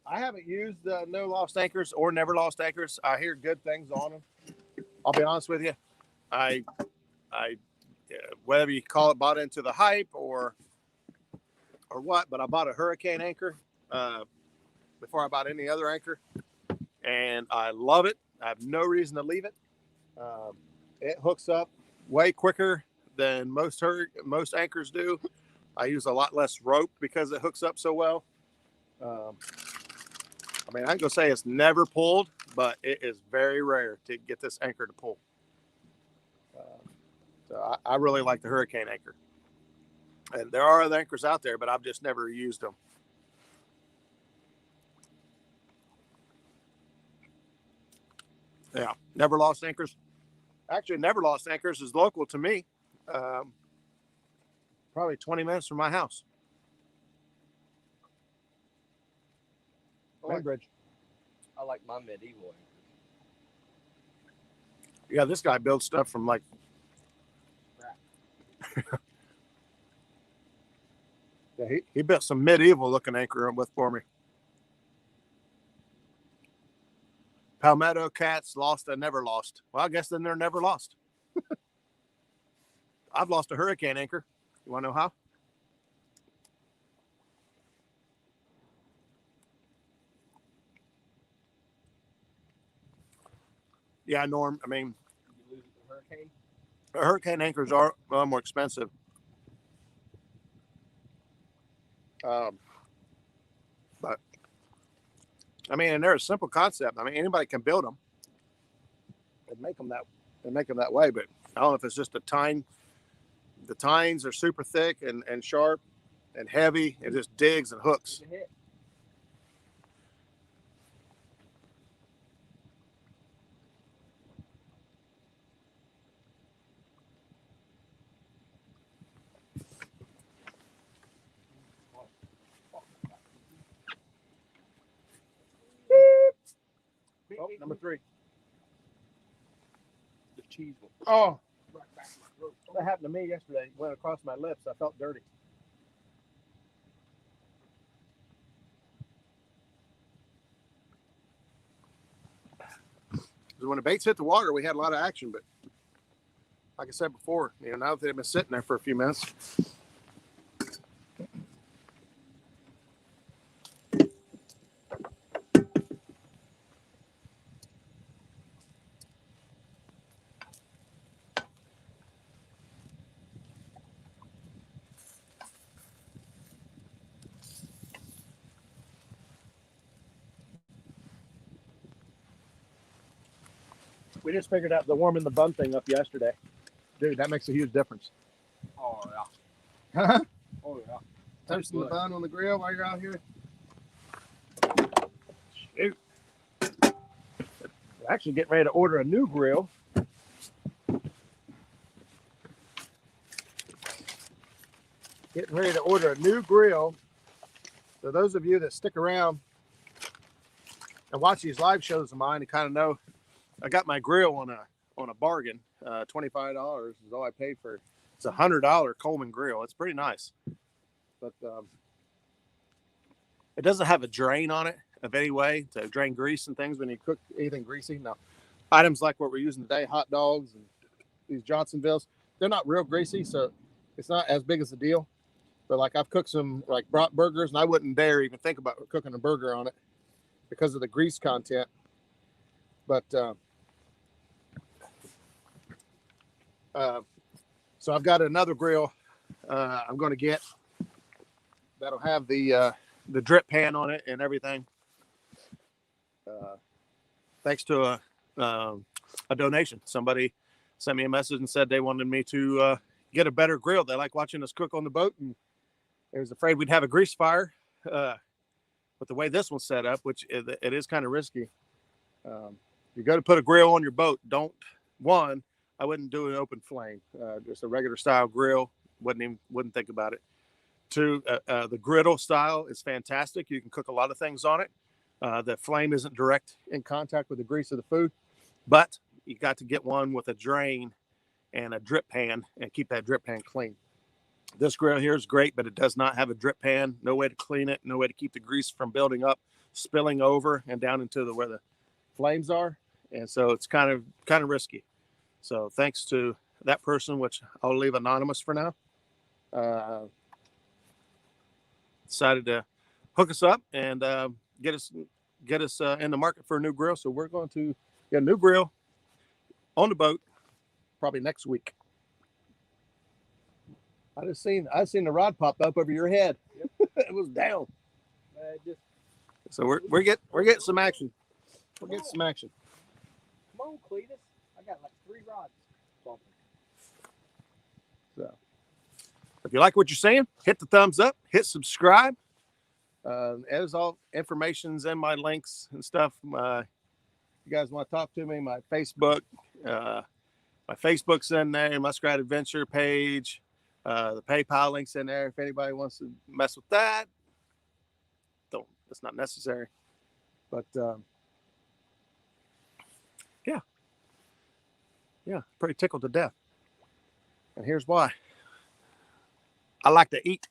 haven't used no lost anchors or never lost anchors. I hear good things on them. I'll be honest with you. I whether you call it bought into the hype or what, but I bought a hurricane anchor before I bought any other anchor, and I love it. I have no reason to leave it. It hooks up way quicker than most anchors do. I use a lot less rope because it hooks up so well. I mean, I can go say it's never pulled, but it is very rare to get this anchor to pull. So I really like the hurricane anchor. And there are other anchors out there, but I've just never used them. Yeah, never lost anchors. Actually, never lost anchors is local to me. Probably 20 minutes from my house. Bridge. I like my medieval anchors. Yeah, this guy builds stuff from like. Yeah, he built some medieval looking anchor with for me. Palmetto cats lost and never lost. Well, I guess then they're never lost. I've lost a hurricane anchor. You want to know how? Yeah, Norm. I mean, you lose the hurricane? Hurricane anchors are a lot more expensive. But I mean, and they're a simple concept. I mean, anybody can build them and make them that way. But I don't know if it's just a time The tines are super thick and sharp and heavy. It just digs and hooks. Oh, number 3. The cheese one. Oh, that happened to me yesterday. Went across my lips. I felt dirty. So when the baits hit the water, we had a lot of action. But like I said before, now that they've been sitting there for a few minutes, we just figured out the warming the bun thing up yesterday. Dude, that makes a huge difference. Oh yeah. Huh? Oh yeah. Toasting the bun on the grill while you're out here. Shoot. We're actually getting ready to order a new grill. Getting ready to order a new grill. So those of you that stick around and watch these live shows of mine and kind of know, I got my grill on a bargain. $25 is all I paid for. It's a $100 Coleman grill. It's pretty nice, but it doesn't have a drain on it of any way to drain grease and things when you cook anything greasy. Now, items like what we're using today, hot dogs and these Johnsonvilles, they're not real greasy, so it's not as big as a deal. But like I've cooked some like brat burgers, and I wouldn't dare even think about cooking a burger on it because of the grease content. But so I've got another grill I'm going to get that'll have the drip pan on it and everything. Thanks to a donation. Somebody sent me a message and said they wanted me to get a better grill. They like watching us cook on the boat, and they was afraid we'd have a grease fire. But the way this one's set up, which it is kind of risky, you go to put a grill on your boat. I wouldn't do an open flame. Just a regular style grill. Wouldn't think about it. 2, the griddle style is fantastic. You can cook a lot of things on it. The flame isn't direct in contact with the grease of the food, but you got to get one with a drain and a drip pan and keep that drip pan clean. This grill here is great, but it does not have a drip pan. No way to clean it. No way to keep the grease from building up, spilling over and down into where the flames are. And so it's kind of risky. So thanks to that person, which I'll leave anonymous for now, decided to hook us up and get us in the market for a new grill. So we're going to get a new grill on the boat probably next week. I seen the rod pop up over your head. Yep. It was down. So we're getting some action. We're getting some action. Come on, Cletus. I got like 3 rods. So if you like what you're seeing, hit the thumbs up, hit subscribe. As all information's in my links and stuff. You guys want to talk to me? My Facebook's in there. Muskrat Adventure page. The PayPal link's in there. If anybody wants to mess with that, it's not necessary. But yeah, pretty tickled to death. And here's why. I like to eat.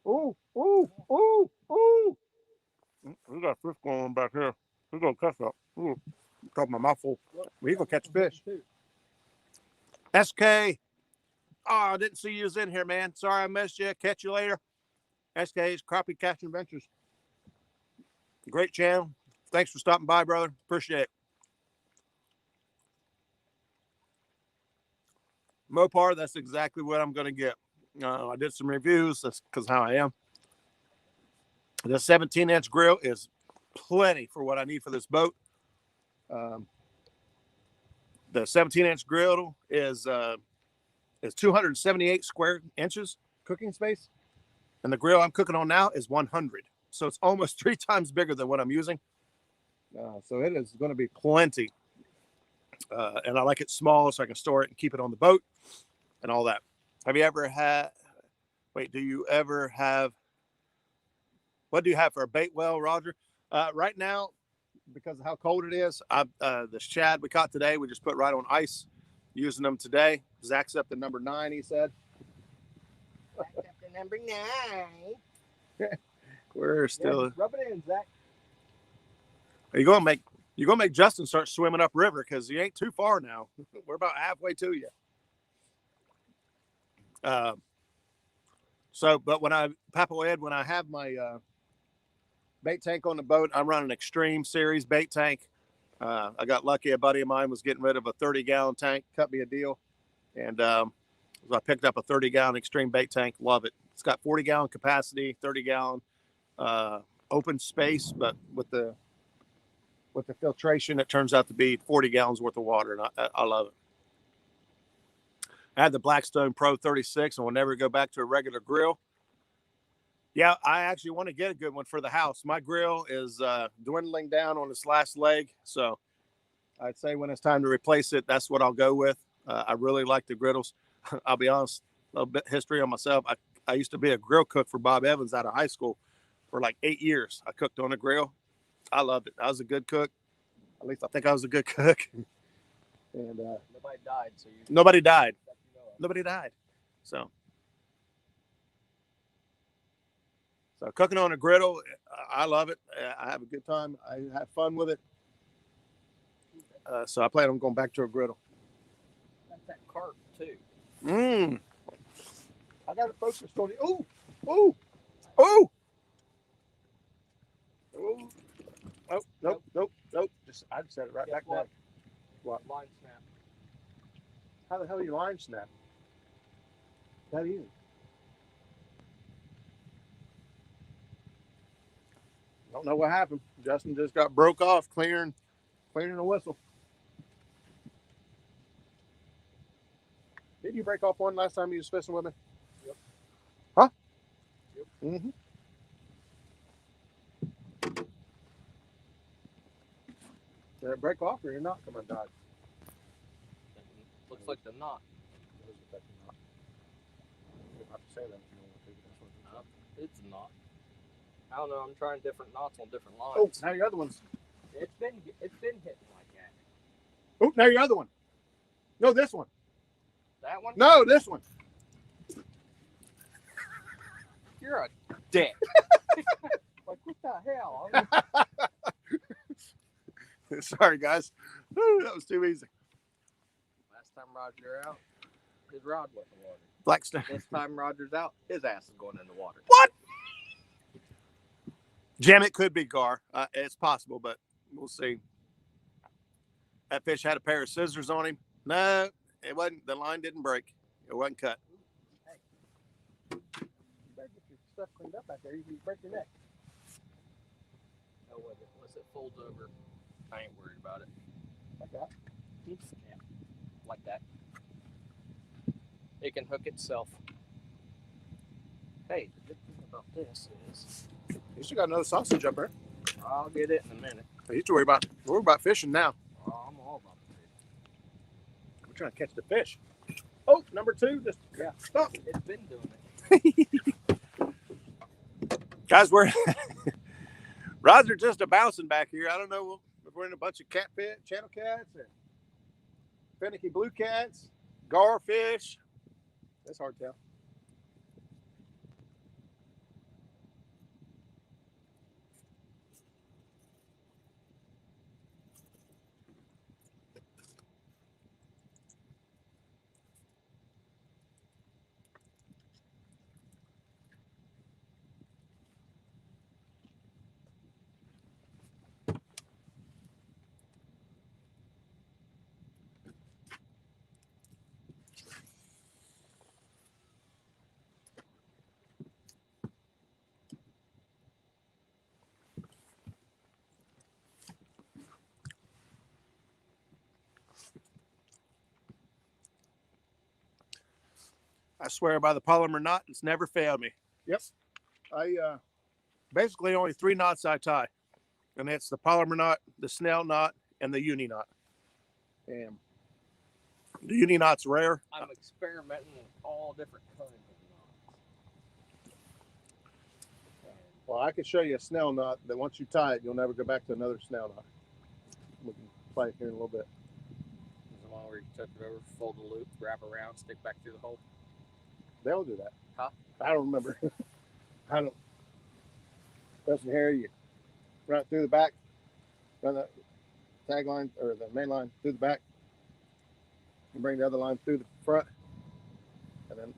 Ooh. We got fish going on back here. We're going to catch up. Ooh, got my mouth full. We're going to catch fish. SK. Oh, I didn't see you was in here, man. Sorry I missed you. Catch you later. SK's Crappie Catching Adventures. Great channel. Thanks for stopping by, brother. Appreciate it. Mopar, that's exactly what I'm going to get. I did some reviews. That's because how I am. The 17-inch grill is plenty for what I need for this boat. The 17-inch griddle is 278 square inches cooking space, and the grill I'm cooking on now is 100. So it's almost 3 times bigger than what I'm using. So it is going to be plenty. And I like it small so I can store it and keep it on the boat and all that. Have you ever had, what do you have for a bait well, Roger? Right now, because of how cold it is, the shad we caught today, we just put right on ice, using them today. Zach's up to number 9, he said. Zach's up to number 9. We're still. Rub it in, Zach. You're gonna make Justin start swimming up river because he ain't too far now. We're about halfway to you. But when I have my bait tank on the boat, I'm running Extreme Series bait tank. I got lucky. A buddy of mine was getting rid of a 30-gallon tank, cut me a deal, and so I picked up a 30-gallon Extreme bait tank. Love it. It's got 40-gallon capacity, 30-gallon open space, but with the filtration, it turns out to be 40 gallons worth of water, and I love it. I had the Blackstone Pro 36, and we'll never go back to a regular grill. Yeah, I actually want to get a good one for the house. My grill is dwindling down on its last leg, so I'd say when it's time to replace it, that's what I'll go with. I really like the griddles. I'll be honest, a little bit history on myself. I used to be a grill cook for Bob Evans out of high school for like 8 years. I cooked on a grill. I loved it. I was a good cook. At least I think I was a good cook. And nobody died. Nobody died. Nobody died. So cooking on a griddle, I love it. I have a good time. I have fun with it. So I plan on going back to a griddle. That's that carp too. I got it focused on it. Ooh. Oh, nope. I just had it right back there. What? Line snap. How the hell do you line snap? That easy. Don't know what happened. Justin just got broke off clearing a whistle. Did you break off one last time you was fishing with me? Yep. Huh? Yep. Mm-hmm. Did it break off or your knot come undone? Looks like the knot. It's a knot. I don't know. I'm trying different knots on different lines. Oh, now your other one's. It's been hitting like that. Oh, now your other one. No, this one. That one? No, this one. You're a dick. Like, what the hell? Sorry, guys. Woo, that was too easy. Last time Roger out, his rod went in the water. Blackstone. This time Roger's out, his ass is going in the water. What? Jim, it could be Gar. It's possible, but we'll see. That fish had a pair of scissors on him. No, it wasn't. The line didn't break. It wasn't cut. Hey, you better get your stuff cleaned up out there. You can break your neck. No, unless it folds over, I ain't worried about it. Like that? Yeah, like that. It can hook itself. Hey, the good thing about this is You still got another sausage up there. I'll get it in a minute. You used to worry about fishing now. Oh, I'm all about it. We're trying to catch the fish. Oh, number 2. Just Yeah. stop. It's been doing it. Guys, we're Roger just a bouncing back here. I don't know if we're in a bunch of catfish, channel cats, or finicky blue cats, garfish. That's hard to tell. I swear by the polymer knot, it's never failed me. Yep. I basically only 3 knots I tie. And it's the polymer knot, the snell knot, and the uni knot. And the uni knot's rare. I'm experimenting with all different kinds of knots. Well, I can show you a snell knot that once you tie it, you'll never go back to another snell knot. We can play it here in a little bit. Is the one where you tuck it over, fold the loop, wrap around, stick back through the hole? They'll do that. Huh? I don't remember. I don't. Listen here, you run it through the back, run the tag line or the main line through the back, and bring the other line through the front, and then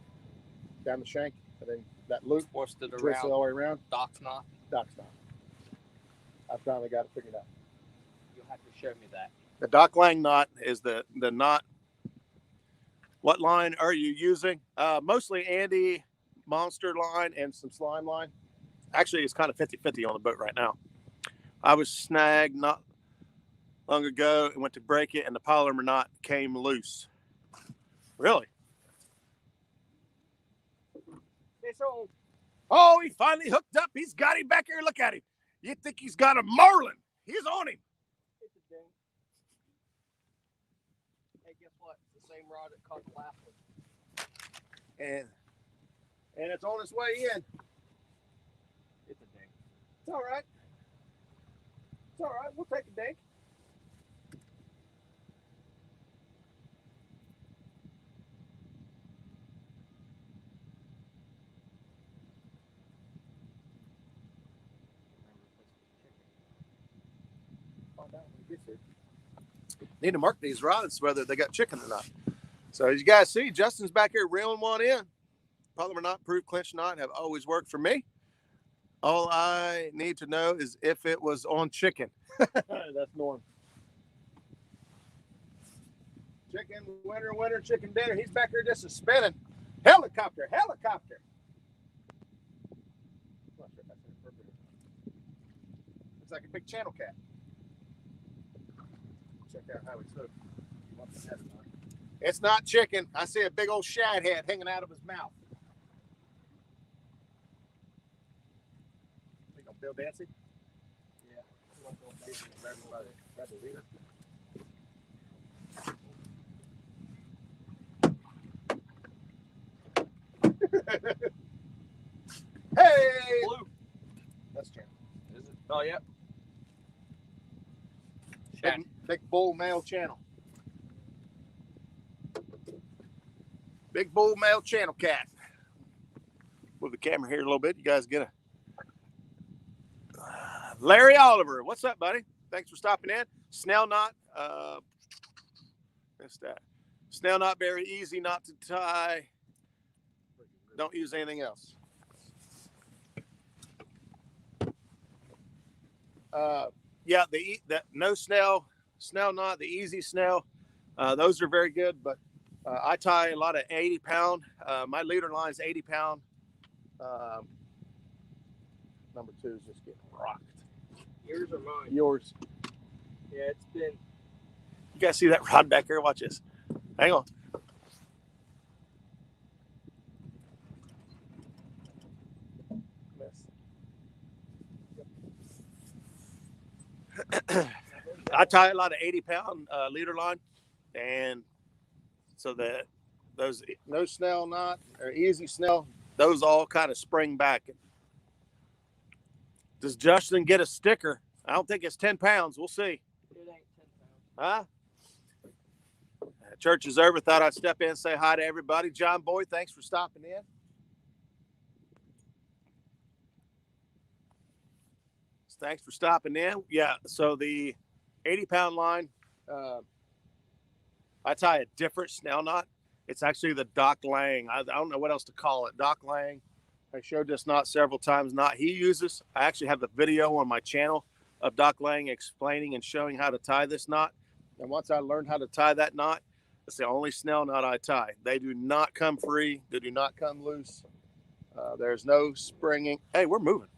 down the shank, and then that loop Twisted twist it all the way around. Doc's knot. Doc's knot. I finally got it figured out. You'll have to show me that. The Doc Lang knot is the knot. What line are you using? Mostly Ande Monster line and some slime line. Actually, it's kind of 50-50 on the boat right now. I was snagged not long ago and went to break it, and the polymer knot came loose. Really? It's on. Oh, he finally hooked up. He's got him back here. Look at him. You think he's got a marlin. He's on him. It's a ding. Hey, guess what? It's the same rod that caught the last one. And it's on its way in. It's a ding. It's all right. It's all right. We'll take a dink. Need to mark these rods whether they got chicken or not. So as you guys see, Justin's back here reeling one in. Polymer knot, proof clinch knot have always worked for me. All I need to know is if it was on chicken. That's Norm. Chicken winner, chicken dinner. He's back here just a spinning. Helicopter. Looks like a big channel cat. Check out how he's hooked. It's not chicken. I see a big old shad head hanging out of his mouth. Think I'm Bill Dancy? Yeah. Grab the leader. Hey! Blue. That's channel. Is it? Oh, yeah. Big bull male channel. Big bull male channel cat. Move the camera here a little bit. You guys get a Larry Oliver. What's up, buddy? Thanks for stopping in. Snell knot. What's that? Snell knot, very easy knot to tie. Don't use anything else. Yeah, the no snell knot, the easy snell. Those are very good, but I tie a lot of 80-pound. My leader line is 80-pound. Number 2 is just getting rocked. Yours or mine? Yours. Yeah, it's been. You guys see that rod back here? Watch this. Hang on. I tie a lot of 80-pound leader line, and so that those no snell knot or easy snell, those all kind of spring back. Does Justin get a sticker? I don't think it's 10 pounds. We'll see. It ain't 10 pounds. Huh? Church is over. Thought I'd step in and say hi to everybody. John Boyd, thanks for stopping in. Thanks for stopping in. Yeah, so the 80-pound line, I tie a different snell knot. It's actually the Doc Lang. I don't know what else to call it. Doc Lang. I showed this knot several times. Knot he uses. I actually have the video on my channel of Doc Lang explaining and showing how to tie this knot. And once I learned how to tie that knot, it's the only snell knot I tie. They do not come free. They do not come loose. There's no springing. Hey, we're moving.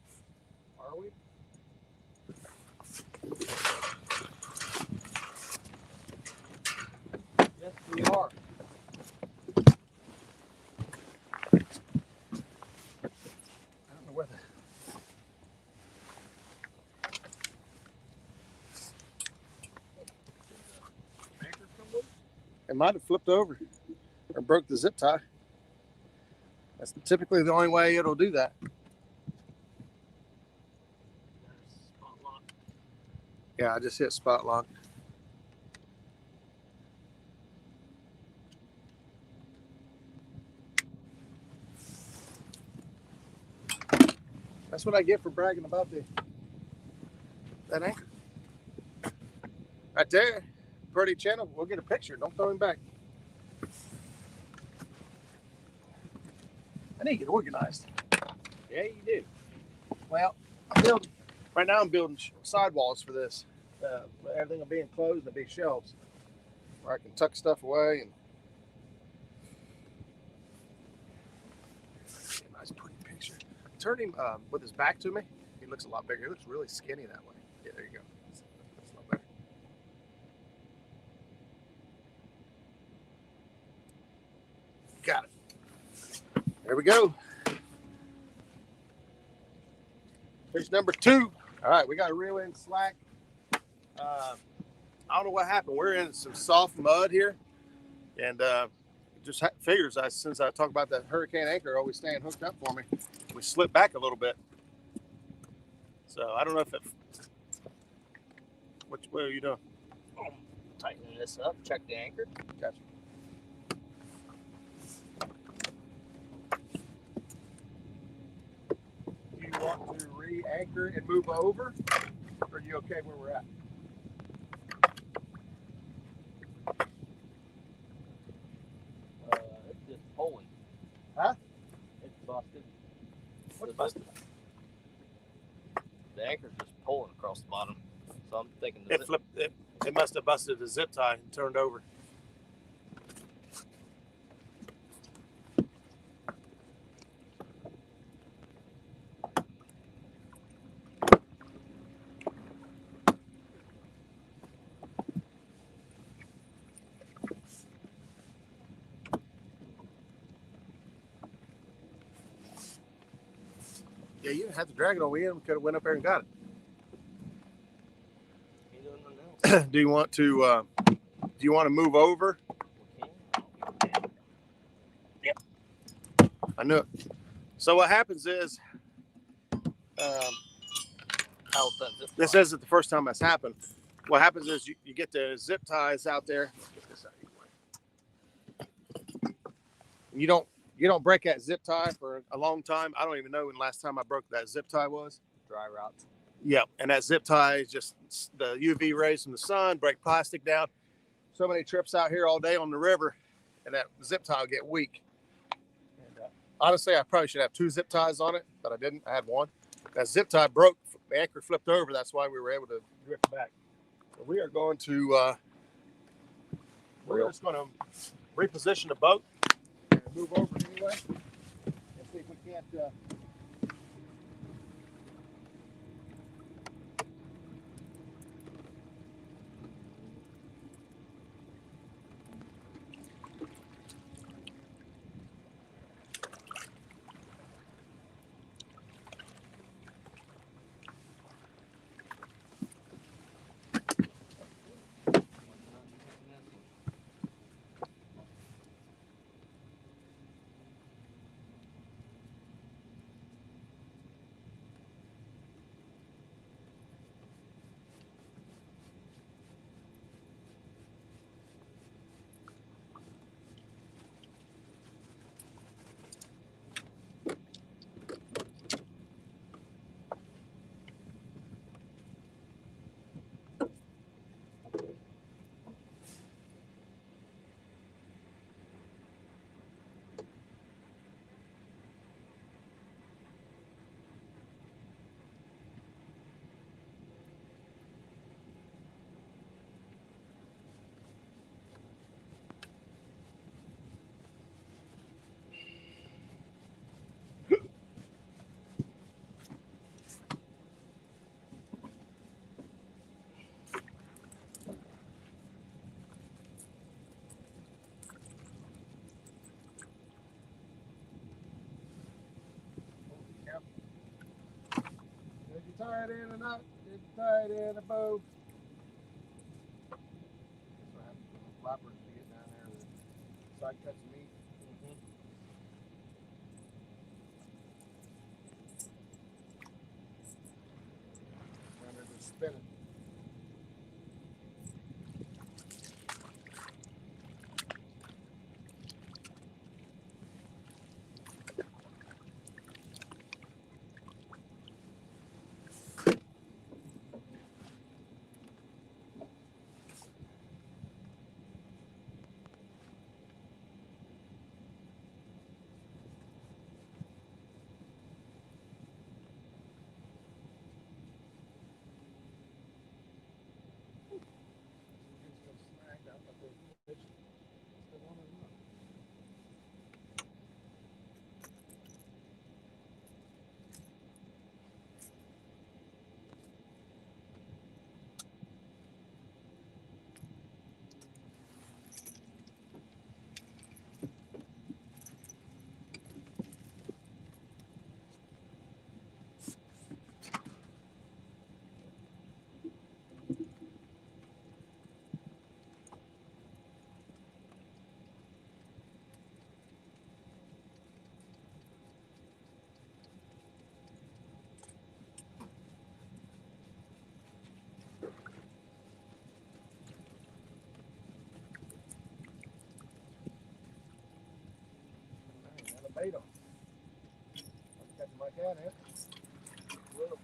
Are we? Yes, we are. might have flipped over or broke the zip tie. That's typically the only way it'll do that. Spot lock. Yeah, I just hit spot lock. That's what I get for bragging about that anchor. Right there. Pretty channel. We'll get a picture. Don't throw him back. I need to get organized. Yeah, you do. Well, right now I'm building sidewalls for this. Everything will be enclosed. There'll be shelves where I can tuck stuff away. And nice, pretty picture. Turn him with his back to me. He looks a lot bigger. He looks really skinny that way. Yeah, there you go. That's a lot better. Got it. There we go. Fish number 2. All right, we got to reel in slack. I don't know what happened. We're in some soft mud here, and just figures since I talked about that hurricane anchor always staying hooked up for me, we slipped back a little bit. So I don't know if it. What are you doing? I'm tightening this up. Check the anchor. Gotcha. Do you want to re-anchor and move over, or are you okay where we're at? It's just pulling. Huh? It's busted. What's busted? The anchor's just pulling across the bottom. So I'm thinking It flipped. It must have busted the zip tie and turned over. Yeah, you didn't have to drag it all the way in. We could have went up there and got it. You doing nothing else? Do you want to move over? We can. Yep. I knew it. So what happens is, this isn't the first time that's happened. What happens is you get the zip ties out there. Get this out of your way. You don't break that zip tie for a long time. I don't even know when the last time I broke that zip tie was. Dry routes. Yep, and that zip tie is just the UV rays from the sun, break plastic down. So many trips out here all day on the river, and that zip tie will get weak. And honestly, I probably should have 2 zip ties on it, but I didn't. I had 1. That zip tie broke. The anchor flipped over. That's why we were able to drift back. So we are going to, we're just going to reposition the boat and move over anyway, and see if we can't. Did you tie it in or not? Did you tie it in a bow? That's what happens when the flappers get down there. side cuts of meat. And they're just spinning. Got a bait on. I'm catching like that, eh? Whoa.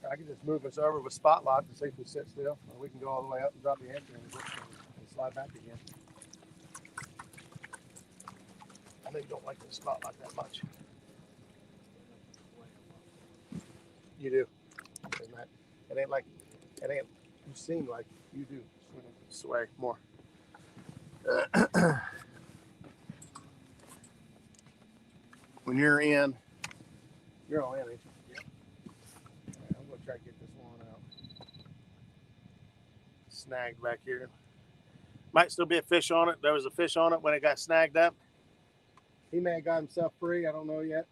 I can just move this over with spotlight to see if we sit still, or we can go all the way up and drop the anchor and slide back again. I know you don't like the spotlight that much. You do. It ain't like, it ain't, you seem like you do sway more. When you're in, you're all in, ain't you? Yep. Right, I'm gonna try to get this one out. Snagged back here. Might still be a fish on it. There was a fish on it when it got snagged up. He may have got himself free. I don't know yet.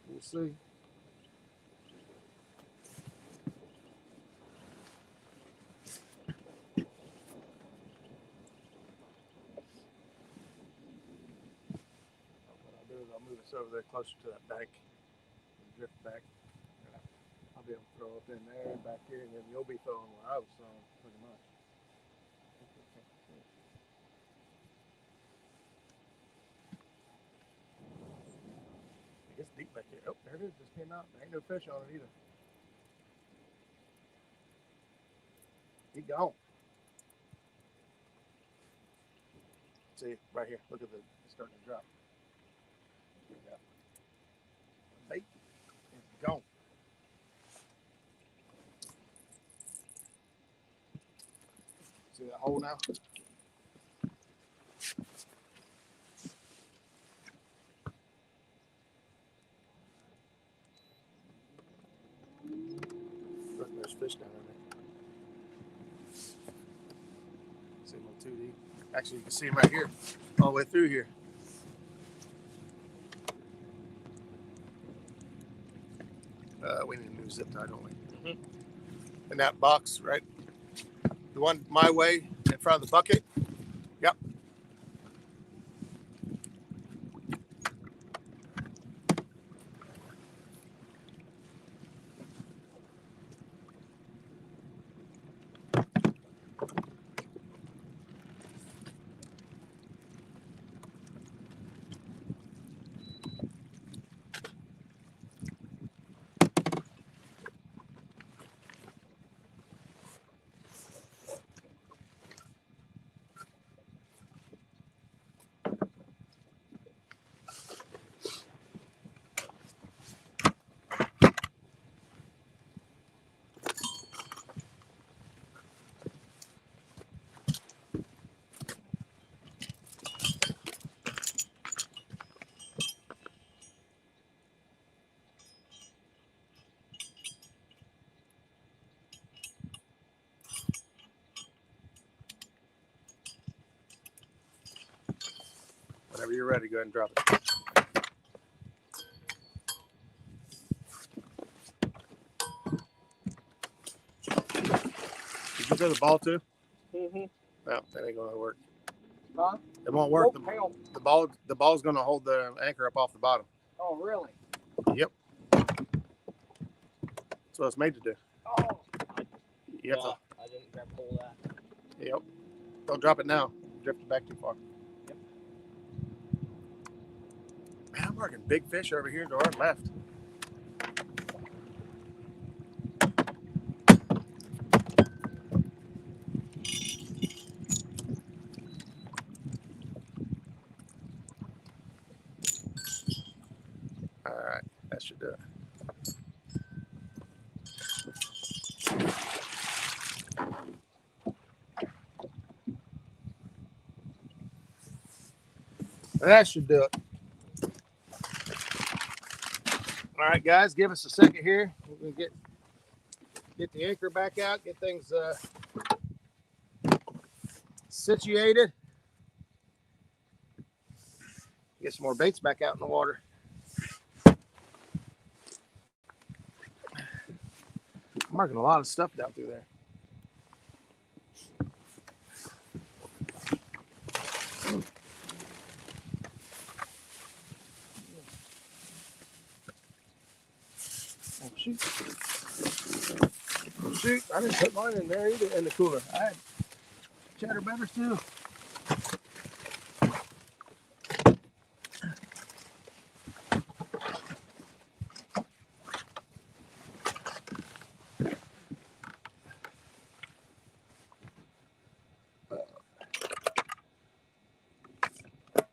We'll see. What I'll do is I'll move this over there closer to that bank and drift back. I'll be able to throw up in there and back here, and then you'll be throwing where I was throwing pretty much. It's deep back here. Oh, there it is. Just came out. There ain't no fish on it either. He gone. See, right here. Look at the, it's starting to drop. Yeah. Bait is gone. See that hole now? Look, there's fish down in there. See my 2D. Actually, you can see him right here, all the way through here. We need a new zip tie, don't we? Mm-hmm. In that box, right? The one my way in front of the bucket. Yep. Whenever you're ready, go ahead and drop it. Did you throw the ball too? Mm-hmm. No, that ain't gonna work. Huh? It won't work. Nope, hang on. The ball's gonna hold the anchor up off the bottom. Oh, really? Yep. That's what it's made to do. Oh. You have to, I didn't grab hold of that. yep. Don't drop it now. Drift it back too far. Yep. Man, I'm marking big fish over here to our left. All right, that should do it. That should do it. All right, guys, give us a second here. We're gonna get the anchor back out, get things situated, get some more baits back out in the water. I'm marking a lot of stuff down through there. Oh, shoot. Oh, shoot. I didn't put mine in there either, in the cooler. I had cheddar betters too.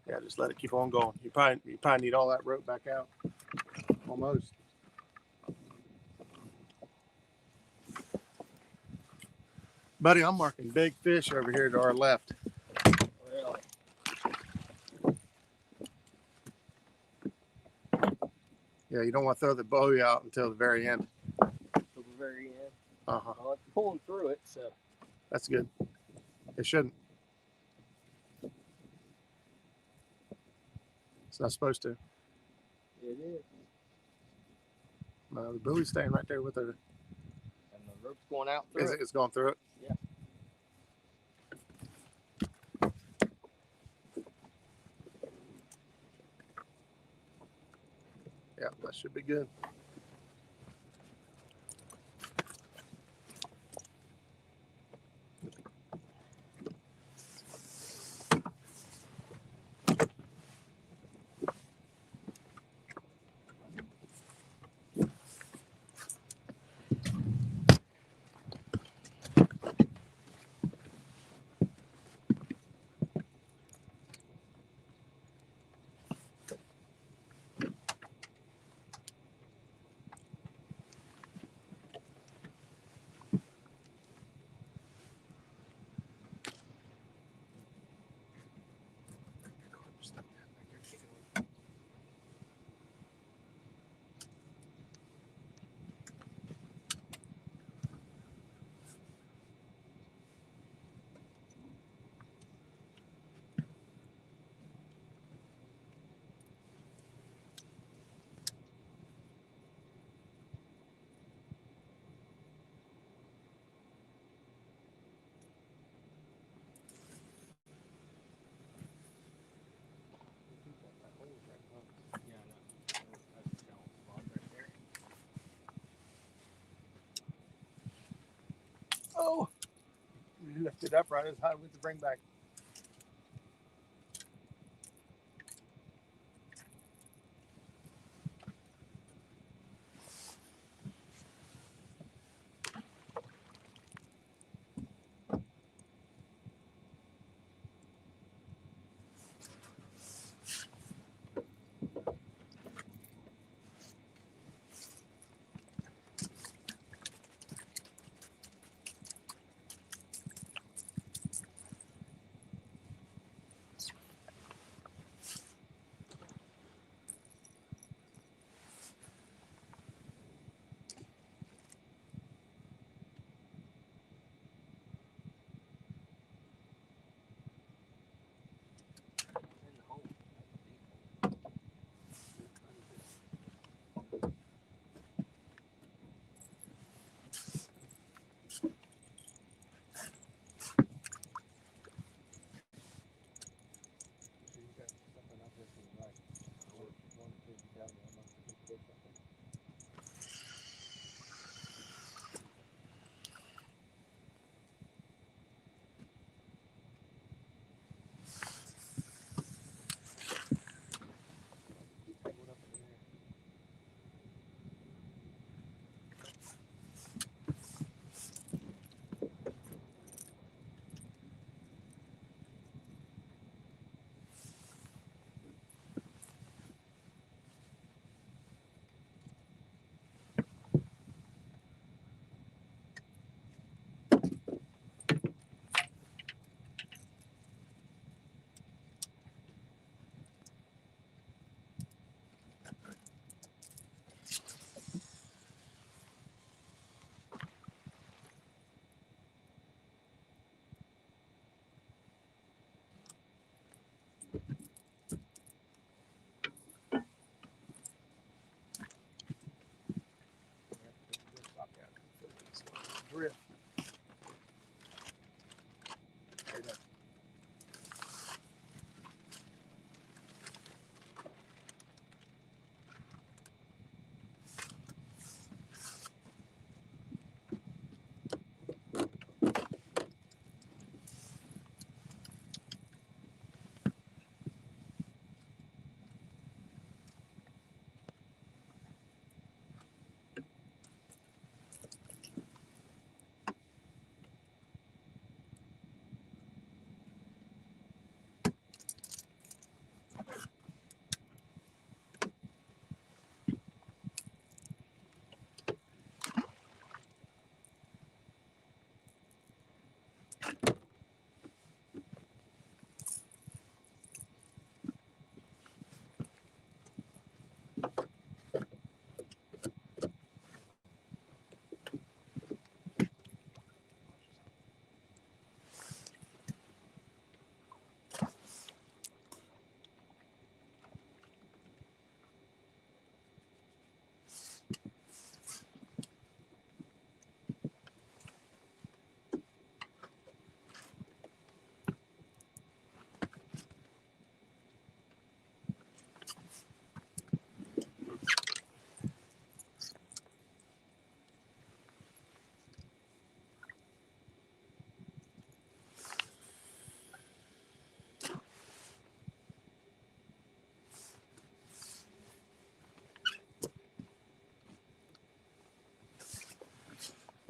Yeah, just let it keep on going. You probably need all that rope back out. Almost. Buddy, I'm marking big fish over here to our left. Really? Yeah, you don't want to throw the buoy out until the very end. Till the very end. Uh-huh. Well, it's pulling through it, so. That's good. It shouldn't. It's not supposed to. It is. No, the buoy's staying right there with her. And the rope's going out through it. It's going through it. Yeah. Yeah, that should be good. Yeah, I know. That's the spot right there. Oh, you lifted it up right as high with the bring back.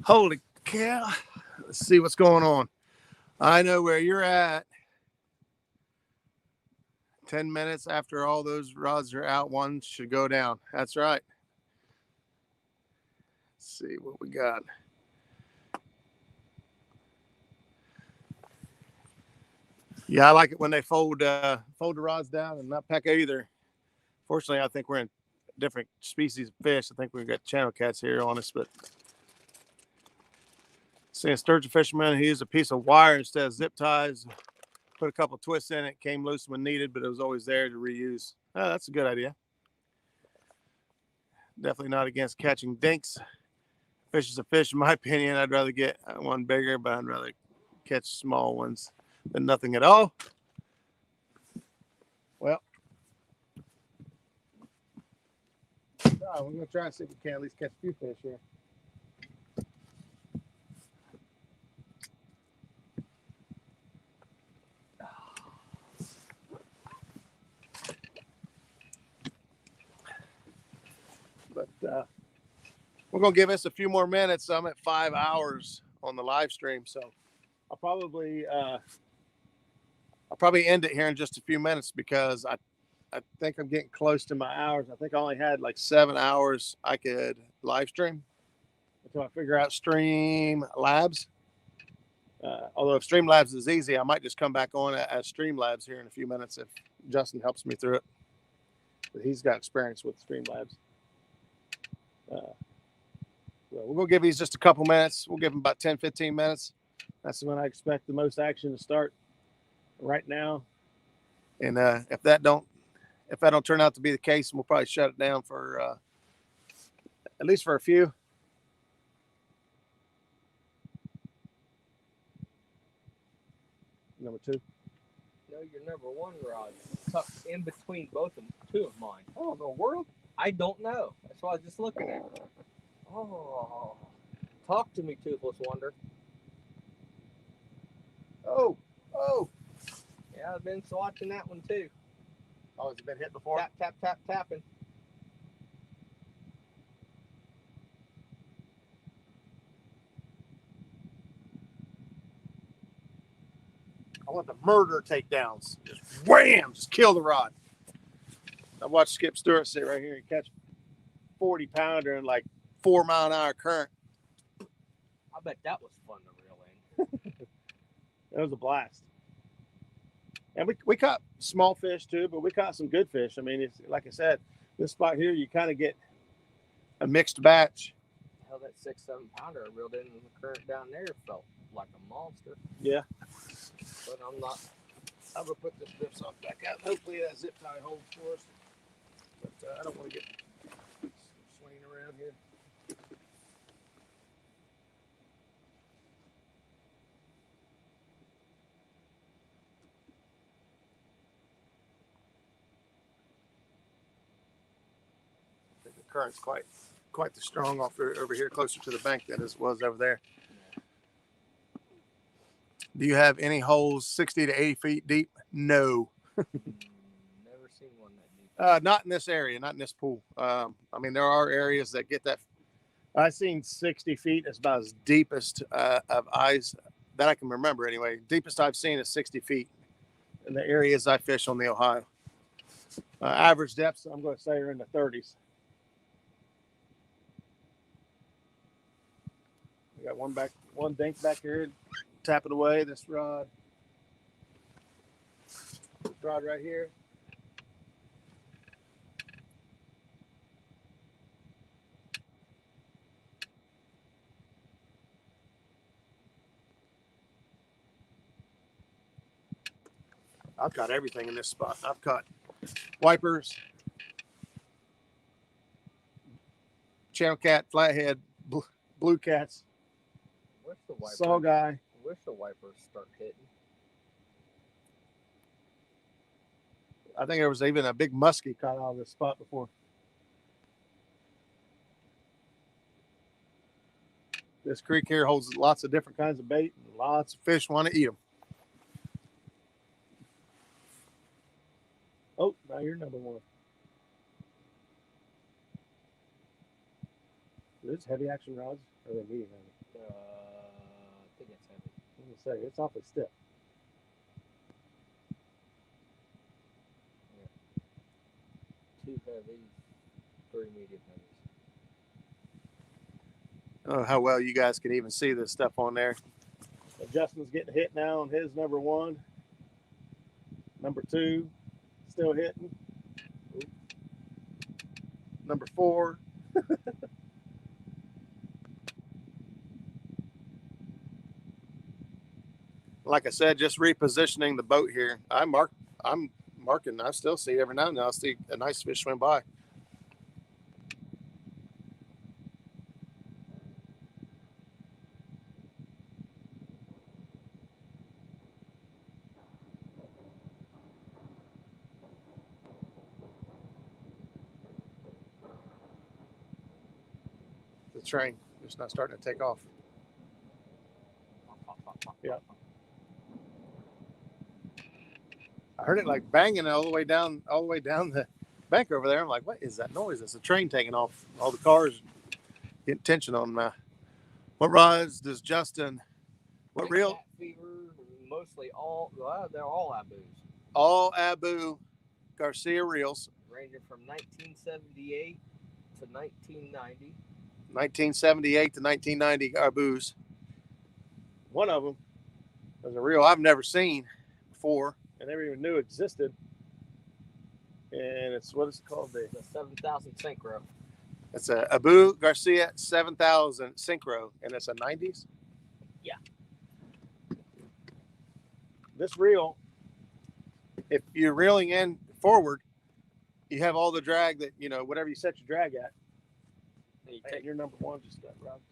Holy cow. Let's see what's going on. I know where you're at. 10 minutes after all those rods are out, one should go down. That's right. Let's see what we got. Yeah, I like it when they fold the rods down and not peck either. Fortunately, I think we're in different species of fish. I think we've got channel cats here on us, but seeing sturgeon fisherman, he used a piece of wire instead of zip ties. Put a couple twists in it, came loose when needed, but it was always there to reuse. Oh, that's a good idea. Definitely not against catching dinks. Fish is a fish, in my opinion. I'd rather get one bigger, but I'd rather catch small ones than nothing at all. Well, we're going to try and see if we can at least catch a few fish here. But we're going to give us a few more minutes. I'm at 5 hours on the live stream, so I'll probably end it here in just a few minutes because I think I'm getting close to my hours. I think I only had like 7 hours I could live stream until I figure out Streamlabs. Although if Streamlabs is easy, I might just come back on as Streamlabs here in a few minutes if Justin helps me through it. But he's got experience with Streamlabs. We're going to give these just a couple minutes. We'll give them about 10, 15 minutes. That's when I expect the most action to start right now. And if that don't turn out to be the case, we'll probably shut it down for at least for a few. Number 2. No, your number 1 rod tucked in between two of mine. Oh, the world? I don't know. That's why I was just looking at it. Oh, talk to me, Toothless Wonder. Oh. Yeah, I've been watching that one too. Oh, has it been hit before? Tap, tap, tap, tapping. I want the murder takedowns. Just wham! Just kill the rod. I watched Skip Stewart sit right here and catch 40-pounder in like 4-mile-an-hour current. I bet that was fun to reel in. It was a blast. And we caught small fish too, but we caught some good fish. I mean, it's, like I said, this spot here, you kind of get a mixed batch. Hell, that 6-7 pounder I reeled in the current down there felt like a monster. Yeah. But I'm not. I'm going to put this drip sock back out. Hopefully that zip tie holds for us. But I don't want to get swinging around here. I think the current's quite the strong over here closer to the bank than it was over there. Do you have any holes 60 to 80 feet deep? No. Never seen one that deep. Not in this area, not in this pool. I mean, there are areas that get that. I've seen 60 feet. It's about as deepest of eyes that I can remember anyway. Deepest I've seen is 60 feet in the areas I fish on the Ohio. Average depths, I'm going to say, are in the 30s. We got one dink back here. Tap it away. This rod right here. I've caught everything in this spot. I've caught wipers, channel cat, flathead, blue cats, saw guy. I wish the wipers start hitting. I think there was even a big muskie caught out of this spot before. This creek here holds lots of different kinds of bait, and lots of fish want to eat them. Oh, now you're number 1. Are these heavy action rods? Or are they medium heavy? I think it's heavy. I'm gonna say it's awfully stiff. Two heavies, three medium heavies. I don't know how well you guys can even see this stuff on there. So Justin's getting hit now on his number 1. Number 2, still hitting. Number 4. Like I said, just repositioning the boat here. I'm marking. I still see every now and then. I'll see a nice fish swim by. The train just not starting to take off. Yeah. I heard it like banging all the way down the bank over there. I'm like, what is that noise? It's a train taking off. All the cars getting tension on my. What rods does Justin? What reel? Cat fever, mostly all. Well, they're all Abus. All Abu Garcia reels. Ranging from 1978 to 1990. 1978 to 1990 Abus. One of them, There's a reel I've never seen before. I never even knew existed. And it's, what is it called? The 7000 synchro. It's a Abu Garcia 7000 synchro, and it's a 90s. Yeah. This reel, If you're reeling in forward, you have all the drag that, you know, whatever you set your drag at. And you Hey, take your number 1 just got rubbed.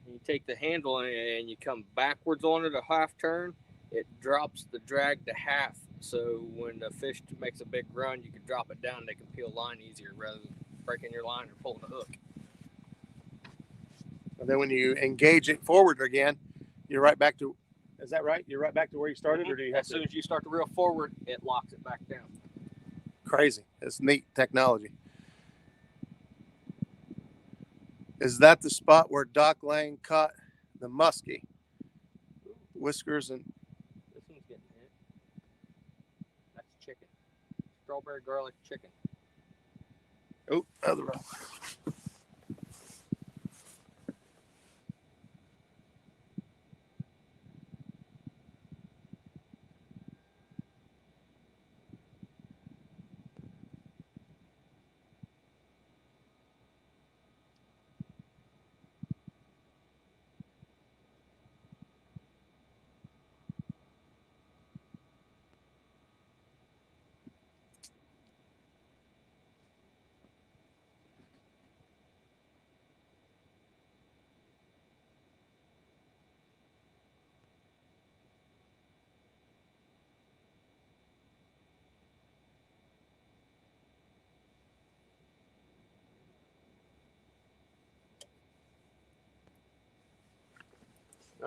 you take the handle and you come backwards on it a half turn. It drops the drag to half. So when the fish makes a big run, you can drop it down. They can peel line easier rather than breaking your line or pulling a hook. And then when you engage it forward again, you're right back to, is that right? You're right back to where you started, or do you have As soon as you start to reel forward, it locks it back down. Crazy. It's neat technology. Is that the spot where Doc Lang caught the muskie? Whiskers and This one's getting hit. That's chicken. Strawberry garlic chicken. oh, other rock.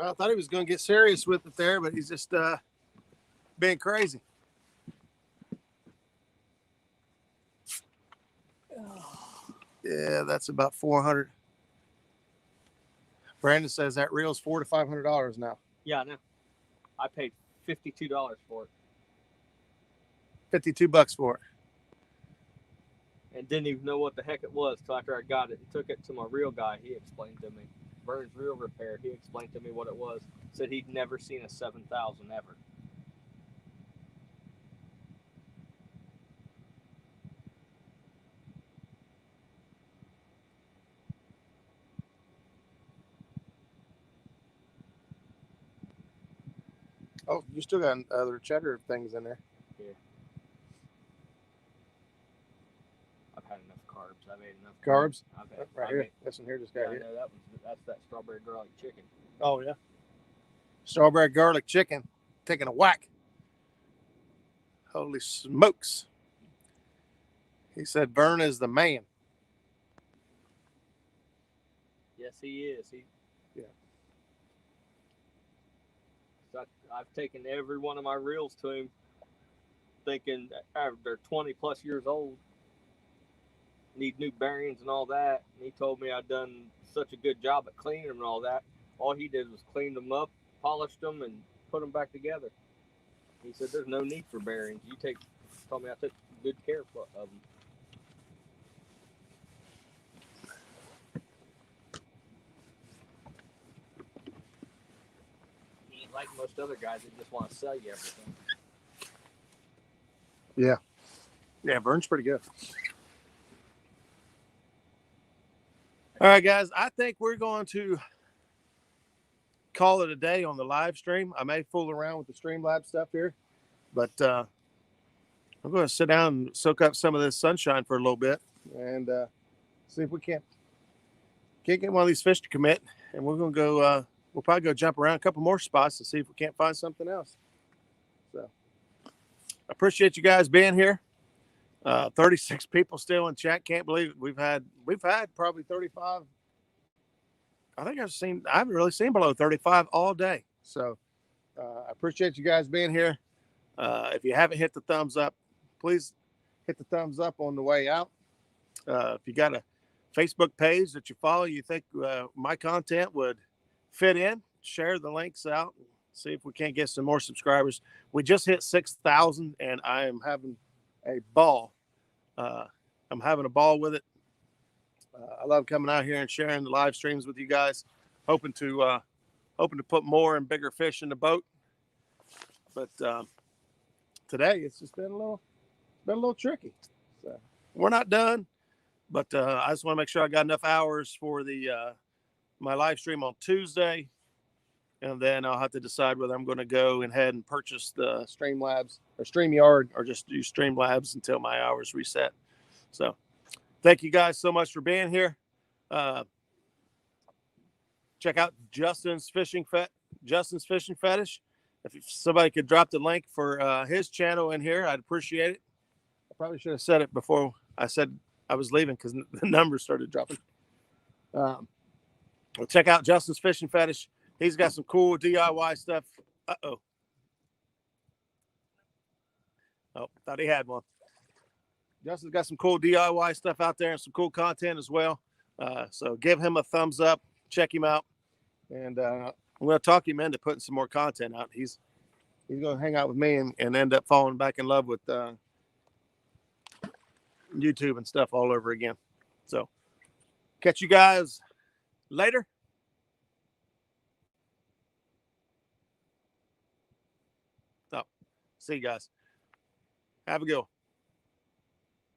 I thought he was going to get serious with it there, but he's just being crazy. Yeah, that's about 400. Brandon says that reel's $400 to $500 now. Yeah, I know. I paid $52 for it. $52 for it. And didn't even know what the heck it was till after I got it and took it to my reel guy. He explained to me. Burns Reel Repair. He explained to me what it was. Said he'd never seen a 7000 ever. Oh, you still got other cheddar things in there. Yeah. I've had enough carbs. I've ate enough Carbs? I've had, Right here. This one here just got Yeah, I hit. know that's that strawberry garlic chicken. Oh, yeah. Strawberry garlic chicken taking a whack. Holy smokes. He said Vern is the man. Yes, he is. Yeah. So I've taken every one of my reels to him, thinking they're 20 plus years old, need new bearings and all that. And he told me I'd done such a good job at cleaning them and all that. All he did was cleaned them up, polished them, and put them back together. He said, "There's no need for bearings. Told me I took good care of them." He ain't like most other guys that just want to sell you everything. Yeah, Vern's pretty good. All right, guys. I think we're going to call it a day on the live stream. I may fool around with the Streamlabs stuff here, but I'm going to sit down and soak up some of this sunshine for a little bit and see if we can't get one of these fish to commit. And we're going to go, we'll probably go jump around a couple more spots to see if we can't find something else. So I appreciate you guys being here. 36 people still in chat. Can't believe it. We've had probably 35. I haven't really seen below 35 all day. So I appreciate you guys being here. If you haven't hit the thumbs up, please hit the thumbs up on the way out. If you got a Facebook page that you follow, you think my content would fit in, share the links out. See if we can't get some more subscribers. We just hit 6,000 and I am having a ball. I'm having a ball with it. I love coming out here and sharing the live streams with you guys. Hoping to put more and bigger fish in the boat. But today it's just been a little tricky. So we're not done, but I just want to make sure I got enough hours for the my live stream on Tuesday, and then I'll have to decide whether I'm going to go ahead and purchase the Streamlabs or StreamYard or just do Streamlabs until my hours reset. So thank you guys so much for being here. Check out Justin's Fishing Fetish. If somebody could drop the link for his channel in here, I'd appreciate it. I probably should have said it before I said I was leaving because the numbers started dropping. Well, check out Justin's Fishing Fetish. He's got some cool DIY stuff. Oh, thought he had one. Justin's got some cool DIY stuff out there and some cool content as well. So give him a thumbs up. Check him out. And I'm going to talk him into putting some more content out. He's going to hang out with me and end up falling back in love with YouTube and stuff all over again. So catch you guys later. So see you guys. Have a good one.